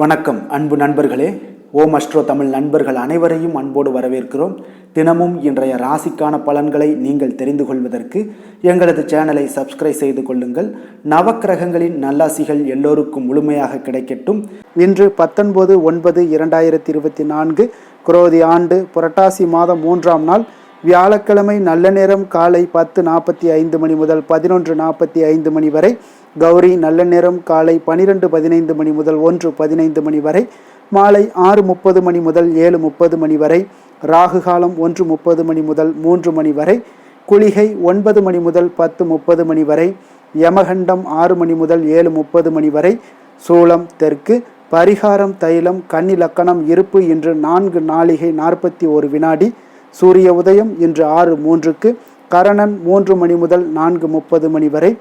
வணக்கம் அன்பு நண்பர்களே. ஓம் அஸ்ட்ரோ தமிழ் நண்பர்கள் அனைவரையும் அன்போடு வரவேற்கிறோம். தினமும் இன்றைய ராசிக்கான பலன்களை நீங்கள் தெரிந்து கொள்வதற்கு எங்களது சேனலை சப்ஸ்கிரைப் செய்து கொள்ளுங்கள். நவக்கிரகங்களின் நல்லாசிகள் எல்லோருக்கும் முழுமையாக கிடைக்கட்டும். இன்று 19/9/2024 குரோதி ஆண்டு புரட்டாசி மாதம் 3ஆம் நாள் வியாழக்கிழமை. நல்ல நேரம் காலை 10:45 மணி முதல் 11:45 மணி வரை. கௌரி நல்ல நேரம் காலை 12:15 மணி முதல் 1:15 மணி வரை. மாலை 6:30 மணி முதல் 7:30 மணி வரை. ராகு காலம் 1:30 மணி முதல் 3 மணி வரை. குளிகை 9 மணி முதல் 10:30 மணி வரை. யமகண்டம் 6 மணி முதல் 7:30 மணி வரை. சூலம் தெற்கு. பரிகாரம் தைலம். கன்னி லக்கணம் இருப்பு. இன்று 4 நாழிகை 41 வினாடி. சூரிய உதயம் இன்று 6:03க்கு. கரணன் 3 மணி முதல் 4:30 மணி வரை.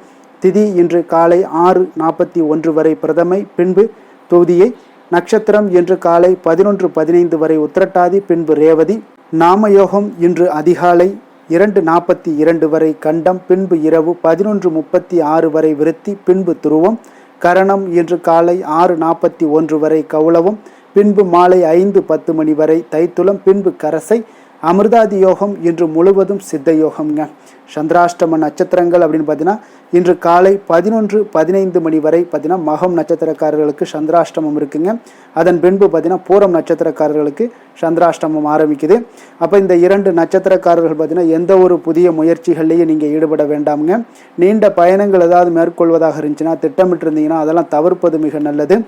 திதி இன்று காலை 6:41 வரை பிரதமை, பின்பு துதியை. நட்சத்திரம் இன்று காலை 11:15 வரை உத்திரட்டாதி, பின்பு ரேவதி. நாமயோகம் இன்று அதிகாலை 2:42 வரை கண்டம், பின்பு இரவு 11:36 வரை விருத்தி, பின்பு துருவம். கரணம் இன்று காலை 6:41 வரை கௌளவம், பின்பு மாலை 5:10 மணி வரை தைத்துளம், பின்பு கரசை. அமிர்தாதி யோகம் இன்று முழுவதும் சித்த யோகம்ங்க. சந்திராஷ்டம நட்சத்திரங்கள் அப்படின்னு பார்த்தீங்கன்னா இன்று காலை 11:15 மணி வரை பார்த்தீங்கன்னா மகம் நட்சத்திரக்காரர்களுக்கு சந்திராஷ்டமம் இருக்குங்க. அதன் பின்பு பார்த்தீங்கன்னா பூரம் நட்சத்திரக்காரர்களுக்கு சந்திராஷ்டமம் ஆரம்பிக்குது. அப்போ இந்த 2 நட்சத்திரக்காரர்கள் பார்த்தீங்கன்னா எந்த ஒரு புதிய முயற்சிகள்லையும் நீங்கள் ஈடுபட வேண்டாமுங்க. நீண்ட பயணங்கள் ஏதாவது மேற்கொள்வதாக இருந்துச்சுன்னா, திட்டமிட்டு இருந்தீங்கன்னா அதெல்லாம் தவிர்ப்பது மிக நல்லது.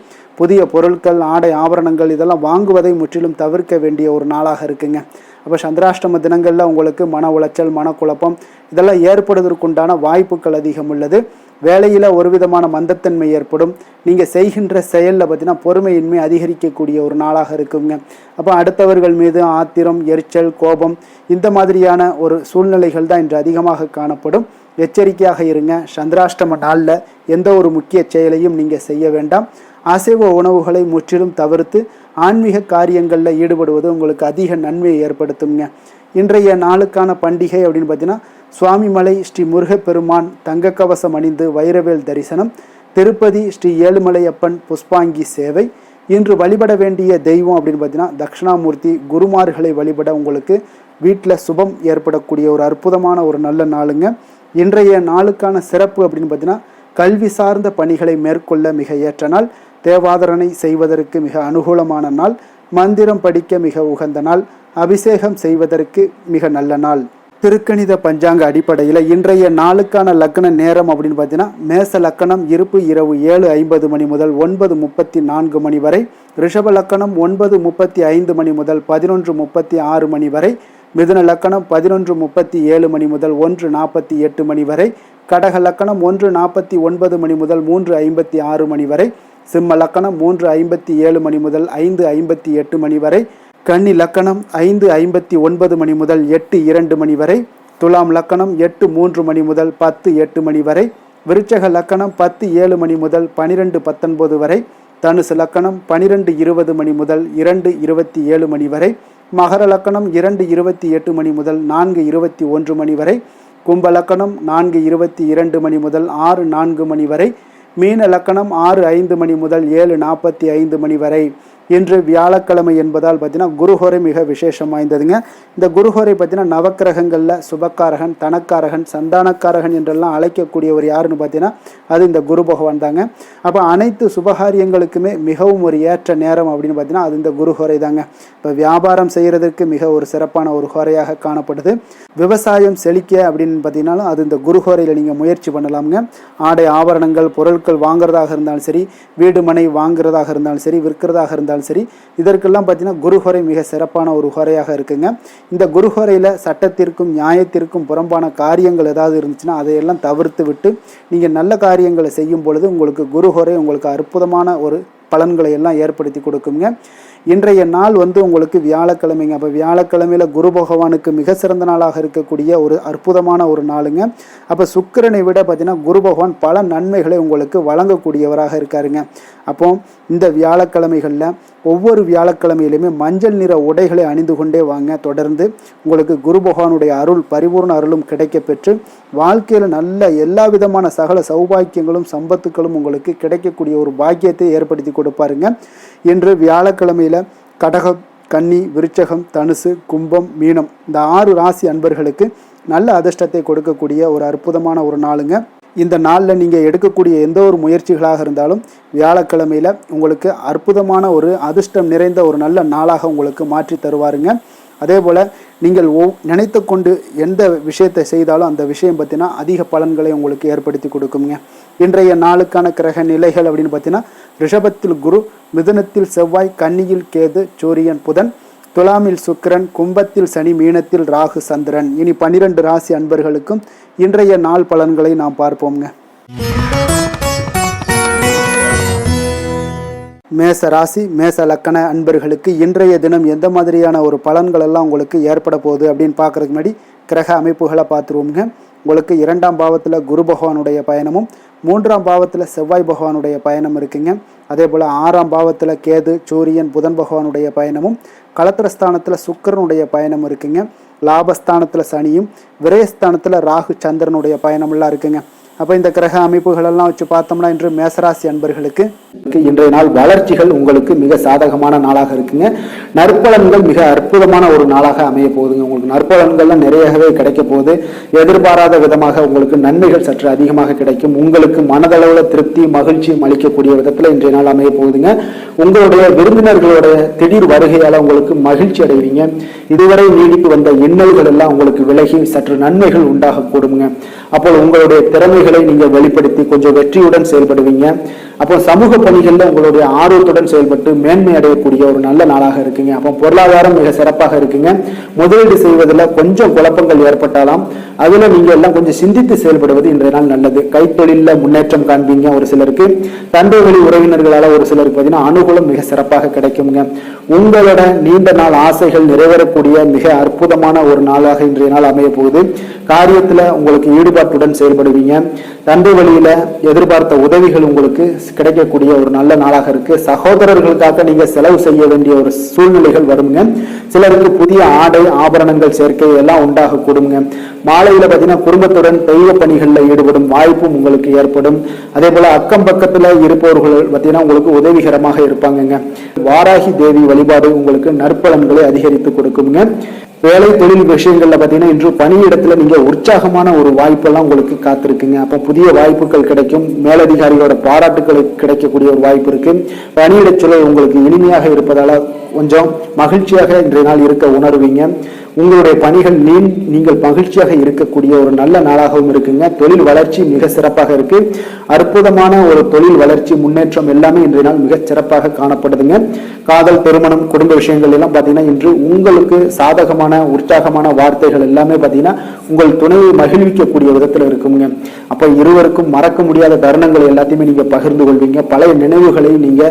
புதிய பொருட்கள், ஆடை, ஆபரணங்கள் இதெல்லாம் வாங்குவதை முற்றிலும் தவிர்க்க வேண்டிய ஒரு நாளாக இருக்குங்க. அப்போ சந்திராஷ்டம தினங்களில் உங்களுக்கு மன உளைச்சல், மனக்குழப்பம் இதெல்லாம் ஏற்படுவதற்குண்டான வாய்ப்புகள் அதிகம் உள்ளது. வேலையில் ஒரு விதமான மந்தத்தன்மை ஏற்படும். நீங்கள் செய்கின்ற செயலில் பார்த்தீங்கன்னா பொறுமையின்மை அதிகரிக்கக்கூடிய ஒரு நாளாக இருக்குங்க. அப்போ அடுத்தவர்கள் மீது ஆத்திரம், எரிச்சல், கோபம் இந்த மாதிரியான ஒரு சூழ்நிலைகள் தான் இன்று அதிகமாக காணப்படும். எச்சரிக்கையாக இருங்க. சந்திராஷ்டம நாளில் எந்த ஒரு முக்கிய செயலையும் நீங்கள் செய்ய வேண்டாம். அசைவ உணவுகளை முற்றிலும் தவிர்த்து ஆன்மீக காரியங்களில் ஈடுபடுவது உங்களுக்கு அதிக நன்மையை ஏற்படுத்துங்க. இன்றைய நாளுக்கான பண்டிகை அப்படின்னு பார்த்தீங்கன்னா சுவாமிமலை ஸ்ரீ முருகப்பெருமான் தங்க கவசம் அணிந்து வைரவேல் தரிசனம். திருப்பதி ஸ்ரீ ஏழுமலையப்பன் புஷ்பாங்கி சேவை. இன்று வழிபட வேண்டிய தெய்வம் அப்படின்னு பார்த்தீங்கன்னா தட்சிணாமூர்த்தி. குருமார்களை வழிபட உங்களுக்கு வீட்டில் சுபம் ஏற்படக்கூடிய ஒரு அற்புதமான ஒரு நல்ல நாளுங்க. இன்றைய நாளுக்கான சிறப்பு அப்படின்னு பார்த்தீங்கன்னா கல்வி சார்ந்த பணிகளை மேற்கொள்ள மிக ஏற்ற நாள். தேவாதரணை செய்வதற்கு மிக அனுகூலமான நாள். மந்திரம் படிக்க மிக உகந்த நாள். அபிஷேகம் செய்வதற்கு மிக நல்ல நாள். திருக்கணித பஞ்சாங்க அடிப்படையில் இன்றைய நாளுக்கான லக்ன நேரம் அப்படின்னு பார்த்தீங்கன்னா மேச லக்கணம் இருப்பு இரவு 7:50 மணி முதல் 9:34 மணி வரை. ரிஷப லக்கணம் 9:35 மணி முதல் 11:36 மணி வரை. மிதுன லக்கணம் 11:37 மணி முதல் 1:48 மணி வரை. கடக லக்கணம் 1:49 மணி முதல் 3:56 மணி வரை. சிம்ம லக்கணம் 3:57 மணி முதல் 5:58 மணி வரை. கன்னி லக்கணம் 5:59 மணி முதல் 8:02 மணி வரை. துலாம் லக்கணம் 8:03 மணி முதல் 10:08 மணி வரை. விருச்சக லக்கணம் 10:07 மணி முதல் 12:19 வரை. தனுசு லக்கணம் 12:20 மணி முதல் 2:27 மணி வரை. மகர லக்கணம் 2:28 மணி முதல் 4:21 மணி வரை. கும்ப லக்கணம் 4:22 மணி முதல் 6:04 மணி வரை. மீன லக்கணம் 6:05 மணி முதல் 7:45 மணி வரை. இன்று வியாழக்கிழமை என்பதால் பார்த்தீங்கன்னா குருஹோரை மிக விசேஷம் வாய்ந்ததுங்க. இந்த குருஹோரை பார்த்தீங்கன்னா நவக்கிரகங்களில் சுபக்காரகன், தனக்காரகன், சந்தானக்காரகன் என்றெல்லாம் அழைக்கக்கூடியவர் யாருன்னு பார்த்தீங்கன்னா அது இந்த குரு பகவான் தாங்க. அப்போ அனைத்து சுபகாரியங்களுக்குமே மிகவும் ஒரு ஏற்ற நேரம் அப்படின்னு பார்த்தீங்கன்னா அது இந்த குருஹோரை தாங்க. இப்போ வியாபாரம் செய்கிறதுக்கு மிக ஒரு சிறப்பான ஒரு ஹோரையாக காணப்படுது. விவசாயம் செழிக்க அப்படின்னு பார்த்தீங்கன்னாலும் அது இந்த குருஹோரையில் நீங்கள் முயற்சி பண்ணலாமுங்க. ஆடை, ஆபரணங்கள், பொருட்கள் வாங்குறதாக இருந்தாலும் சரி, வீடு மனை வாங்குறதாக இருந்தாலும் சரி, விற்கிறதாக இருந்தாலும் சரி, இதற்கெல்லாம் பார்த்தீங்கன்னா குருஹோரை மிக சிறப்பான ஒரு ஹோரையாக இருக்குங்க. இந்த குருஹோரையில் சட்டத்திற்கும் நியாயத்திற்கும் புறம்பான காரியங்கள் ஏதாவது இருந்துச்சுன்னா அதையெல்லாம் தவிர்த்து விட்டு நீங்கள் நல்ல காரியங்களை செய்யும் பொழுது உங்களுக்கு குருஹோரை உங்களுக்கு அற்புதமான ஒரு பலன்களை எல்லாம் ஏற்படுத்தி கொடுக்குங்க. இன்றைய நாள் உங்களுக்கு வியாழக்கிழமைங்க. அப்போ வியாழக்கிழமையில குரு பகவானுக்கு மிக சிறந்த நாளாக இருக்கக்கூடிய ஒரு அற்புதமான ஒரு நாளுங்க. அப்போ சுக்கிரனை விட பார்த்தீங்கன்னா குரு பகவான் பல நன்மைகளை உங்களுக்கு வழங்கக்கூடியவராக இருக்காருங்க. அப்போ இந்த வியாழக்கிழமைகளில் ஒவ்வொரு வியாழக்கிழமையிலுமே மஞ்சள் நிற உடைகளை அணிந்து கொண்டே வாங்க. தொடர்ந்து உங்களுக்கு குரு பகவானுடைய அருள், பரிபூர்ண அருளும் கிடைக்க பெற்று வாழ்க்கையில் நல்ல எல்லா விதமான சகல சௌபாக்கியங்களும் சம்பத்துக்களும் உங்களுக்கு கிடைக்கக்கூடிய ஒரு பாக்கியத்தை ஏற்படுத்தி கொடுப்பாருங்க. இன்று வியாழக்கிழமையில் கடகம், கன்னி, விருச்சகம், தனுசு, கும்பம், மீனம் இந்த 6 ராசி அன்பர்களுக்கு நல்ல அதிர்ஷ்டத்தை கொடுக்கக்கூடிய ஒரு அற்புதமான ஒரு நாளுங்க. இந்த நாளில் நீங்கள் எடுக்கக்கூடிய எந்த ஒரு முயற்சிகளாக இருந்தாலும் வியாழக்கிழமையில் உங்களுக்கு அற்புதமான ஒரு அதிர்ஷ்டம் நிறைந்த ஒரு நல்ல நாளாக உங்களுக்கு மாற்றி தருவாருங்க. அதே போல் நீங்கள் நினைத்து கொண்டு எந்த விஷயத்தை செய்தாலும் அந்த விஷயம் பார்த்தீங்கன்னா அதிக பலன்களை உங்களுக்கு ஏற்படுத்தி கொடுக்குங்க. இன்றைய நாளுக்கான கிரக நிலைகள் அப்படின்னு பார்த்தீங்கன்னா ரிஷபத்தில் குரு, மிதுனத்தில் செவ்வாய், கன்னியில் கேது, சூரியன், புதன், துலாமில் சுக்கிரன், கும்பத்தில் சனி, மீனத்தில் ராகு, சந்திரன். இனி 12 ராசி அன்பர்களுக்கும் இன்றைய நாள் பலன்களை நாம் பார்ப்போங்க. மேச ராசி, மேச லக்கண அன்பர்களுக்கு இன்றைய தினம் எந்த மாதிரியான ஒரு பலன்கள் எல்லாம் உங்களுக்கு ஏற்பட போகுது அப்படின்னு பார்க்கறதுக்கு முன்னாடி கிரக அமைப்புகளை பார்த்துருவோங்க. உங்களுக்கு 2ஆம் பாவத்தில் குரு பகவானுடைய பயணமும் 3ஆம் பாவத்தில் செவ்வாய் பகவானுடைய பயணம் இருக்குங்க. அதே போல் 6ஆம் பாவத்தில் கேது, சூரியன், புதன் பகவானுடைய பயணமும், களத்திரஸ்தானத்தில் சுக்கிரனுடைய பயணம் இருக்குங்க. லாபஸ்தானத்தில் சனியும், விரயஸ்தானத்தில் ராகு, சந்திரனுடைய பயணமெல்லாம் இருக்குங்க. அப்போ இந்த கிரக அமைப்புகளெல்லாம் வச்சு பார்த்தோம்னா இன்று மேசராசி அன்பர்களுக்கு இன்றைய நாள் வளர்ச்சிகள் உங்களுக்கு மிக சாதகமான நாளாக இருக்குங்க. நற்பலன்கள் மிக அற்புதமான ஒரு நாளாக அமைய போகுதுங்க. உங்களுக்கு நற்பலன்கள்லாம் நிறையவே கிடைக்க போகுது. எதிர்பாராத விதமாக உங்களுக்கு நன்மைகள் சற்று அதிகமாக கிடைக்கும். உங்களுக்கு மனதளவில் திருப்தி, மகிழ்ச்சியும் அளிக்கக்கூடிய விதத்தில் இன்றைய நாள் அமைய போகுதுங்க. உங்களுடைய விருந்தினர்களுடைய திடீர் வருகையால் உங்களுக்கு மகிழ்ச்சி அடைவீங்க. இதுவரை நீடித்து வந்த இன்னல்கள் எல்லாம் உங்களுக்கு விலகி சற்று நன்மைகள் உண்டாக கூடுங்க. அப்போ உங்களுடைய திறமைகளை நீங்க வெளிப்படுத்தி கொஞ்சம் வெற்றியுடன் செயல்படுவீங்க. அப்போ சமூக பணிகளில் உங்களுடைய ஆர்வத்துடன் செயல்பட்டு மேன்மை அடையக்கூடிய ஒரு நல்ல நாளாக இருக்குங்க. அப்போ பொருளாதாரம் மிக சிறப்பாக இருக்குங்க. முதலீடு செய்வதில் கொஞ்சம் குழப்பங்கள் ஏற்பட்டாலும் அதுல நீங்க எல்லாம் கொஞ்சம் சிந்தித்து செயல்படுவது இன்றைய நாள் நல்லது. கைத்தொழில முன்னேற்றம் காண்பீங்க. ஒரு சிலருக்கு தந்தை வழி உறவினர்களால ஒரு சிலருக்கு பார்த்தீங்கன்னா அனுகூலம் மிக சிறப்பாக கிடைக்குங்க. உங்களோட நீண்ட நாள் ஆசைகள் நிறைவேறக்கூடிய மிக அற்புதமான ஒரு நாளாக இன்றைய நாள் அமைய போகுது. காரியத்துல உங்களுக்கு ஈடுபாட்டுடன் செயல்படுவீங்க. தந்தை வழியில எதிர்பார்த்த உதவிகள் உங்களுக்கு கிடைக்கக்கூடிய ஒரு நல்ல நாளாக இருக்கு. சகோதரர்களுக்காக நீங்க செலவு செய்ய வேண்டிய ஒரு சூழ்நிலைகள் வருங்க. சிலருக்கு புதிய ஆடை, ஆபரணங்கள் சேர்க்கை எல்லாம் உண்டாக கூடுங்க. மாலையில பார்த்தீங்கன்னா குடும்பத்துடன் தெய்வ பணிகளில் ஈடுபடும் வாய்ப்பும் உங்களுக்கு ஏற்படும். அதே போல அக்கம் பக்கத்துல இருப்பவர்கள் பார்த்தீங்கன்னா உங்களுக்கு உதவிகரமாக இருப்பாங்க. வாராகி தேவி வழிபாடு உங்களுக்கு நற்பலன்களை அதிகரித்து கொடுக்குங்க. வேலை தொழில் விஷயங்கள்ல பார்த்தீங்கன்னா இன்று பணியிடத்துல நீங்க உற்சாகமான ஒரு வாய்ப்பெல்லாம் உங்களுக்கு காத்திருக்குங்க. அப்போ புதிய வாய்ப்புகள் கிடைக்கும். மேலதிகாரிகளோட பாராட்டுகள் கிடைக்கக்கூடிய ஒரு வாய்ப்பு இருக்கு. பணியிட சூழல் உங்களுக்கு இனிமையாக இருப்பதால கொஞ்சம் மகிழ்ச்சியாக இன்றைய நாள் இருக்க உணர்வீங்க. உங்களுடைய பணிகள் நீங்கள் மகிழ்ச்சியாக இருக்கக்கூடிய ஒரு நல்ல நாளாகவும் இருக்குங்க. தொழில் வளர்ச்சி மிக சிறப்பாக இருக்கு. அற்புதமான ஒரு தொழில் வளர்ச்சி, முன்னேற்றம் எல்லாமே இன்றைய நாள் மிக சிறப்பாக காணப்படுதுங்க. காதல், திருமணம், குடும்ப விஷயங்கள் எல்லாம் பார்த்தீங்கன்னா இன்று உங்களுக்கு சாதகமான உற்சாகமான வார்த்தைகள் எல்லாமே பார்த்தீங்கன்னா உங்கள் துணையை மகிழ்விக்கக்கூடிய விதத்தில் இருக்குங்க. அப்போ இருவருக்கும் மறக்க முடியாத தருணங்கள் எல்லாத்தையுமே நீங்க பகிர்ந்து கொள்வீங்க. பழைய நினைவுகளை நீங்க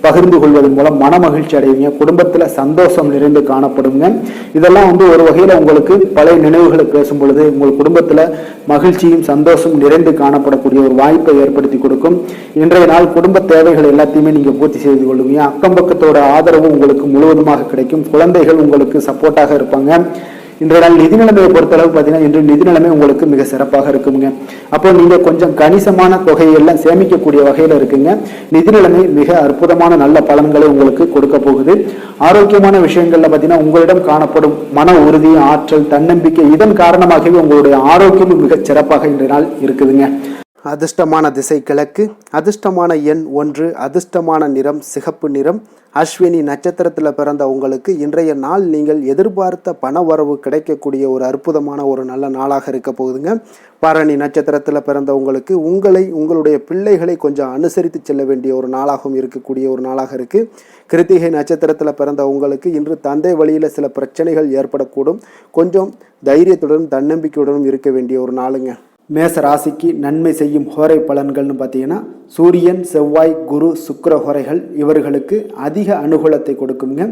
பகிர்ந்து கொள்வதன் மூலம் மன மகிழ்ச்சி அடைவீங்க. குடும்பத்துல சந்தோஷம் நிறைந்து காணப்படுங்க. இதெல்லாம் ஒரு வகையில உங்களுக்கு பழைய நினைவுகளை பேசும் பொழுது உங்கள் குடும்பத்துல மகிழ்ச்சியும் சந்தோஷம் நிறைந்து காணப்படக்கூடிய ஒரு வாய்ப்பை ஏற்படுத்தி கொடுக்கும். இன்றைய நாள் குடும்ப தேவைகள் எல்லாத்தையுமே நீங்க பூர்த்தி செய்து கொள்வீங்க. அக்கம் பக்கத்தோட ஆதரவு உங்களுக்கு முழுவதுமாக கிடைக்கும். குழந்தைகள் உங்களுக்கு சப்போர்ட்டாக இருப்பாங்க. இன்றைய நாள் நிதி நிலைமையை பொறுத்தளவு பார்த்தீங்கன்னா இன்று நிதி நிலைமை உங்களுக்கு மிக சிறப்பாக இருக்குங்க. அப்போ நீங்க கொஞ்சம் கணிசமான தொகையெல்லாம் சேமிக்கக்கூடிய வகையில இருக்குங்க. நிதி நிலைமை மிக அற்புதமான நல்ல பலன்களை உங்களுக்கு கொடுக்க போகுது. ஆரோக்கியமான விஷயங்கள்ல பார்த்தீங்கன்னா உங்களிடம் காணப்படும் மன உறுதி, ஆற்றல், தன்னம்பிக்கை இதன் காரணமாகவே உங்களுடைய ஆரோக்கியமும் மிக சிறப்பாக இன்றைய நாள் இருக்குதுங்க. அதிர்ஷ்டமான திசை கிழக்கு, அதிர்ஷ்டமான எண் 1, அதிர்ஷ்டமான நிறம் சிகப்பு நிறம். அஸ்வினி நட்சத்திரத்தில் பிறந்த உங்களுக்கு இன்றைய நாள் நீங்கள் எதிர்பார்த்த பண வரவு கிடைக்கக்கூடிய ஒரு அற்புதமான ஒரு நல்ல நாளாக இருக்க போகுதுங்க. பரணி நட்சத்திரத்தில் பிறந்த உங்களுக்கு உங்களுடைய பிள்ளைகளை கொஞ்சம் அனுசரித்து செல்ல வேண்டிய ஒரு நாளாகவும் இருக்கக்கூடிய ஒரு நாளாக இருக்கு. கிருத்திகை நட்சத்திரத்தில் பிறந்த உங்களுக்கு இன்று தந்தை வழியில் சில பிரச்சனைகள் ஏற்படக்கூடும். கொஞ்சம் தைரியத்துடனும் தன்னம்பிக்கையுடனும் இருக்க வேண்டிய ஒரு நாளுங்க. மேச ராசிக்கு நன்மை செய்யும் ஹோரை பலன்கள்னு பார்த்தீங்கன்னா சூரியன், செவ்வாய், குரு, சுக்கிர ஹோரைகள் இவர்களுக்கு அதிக அனுகூலத்தை கொடுக்குங்க.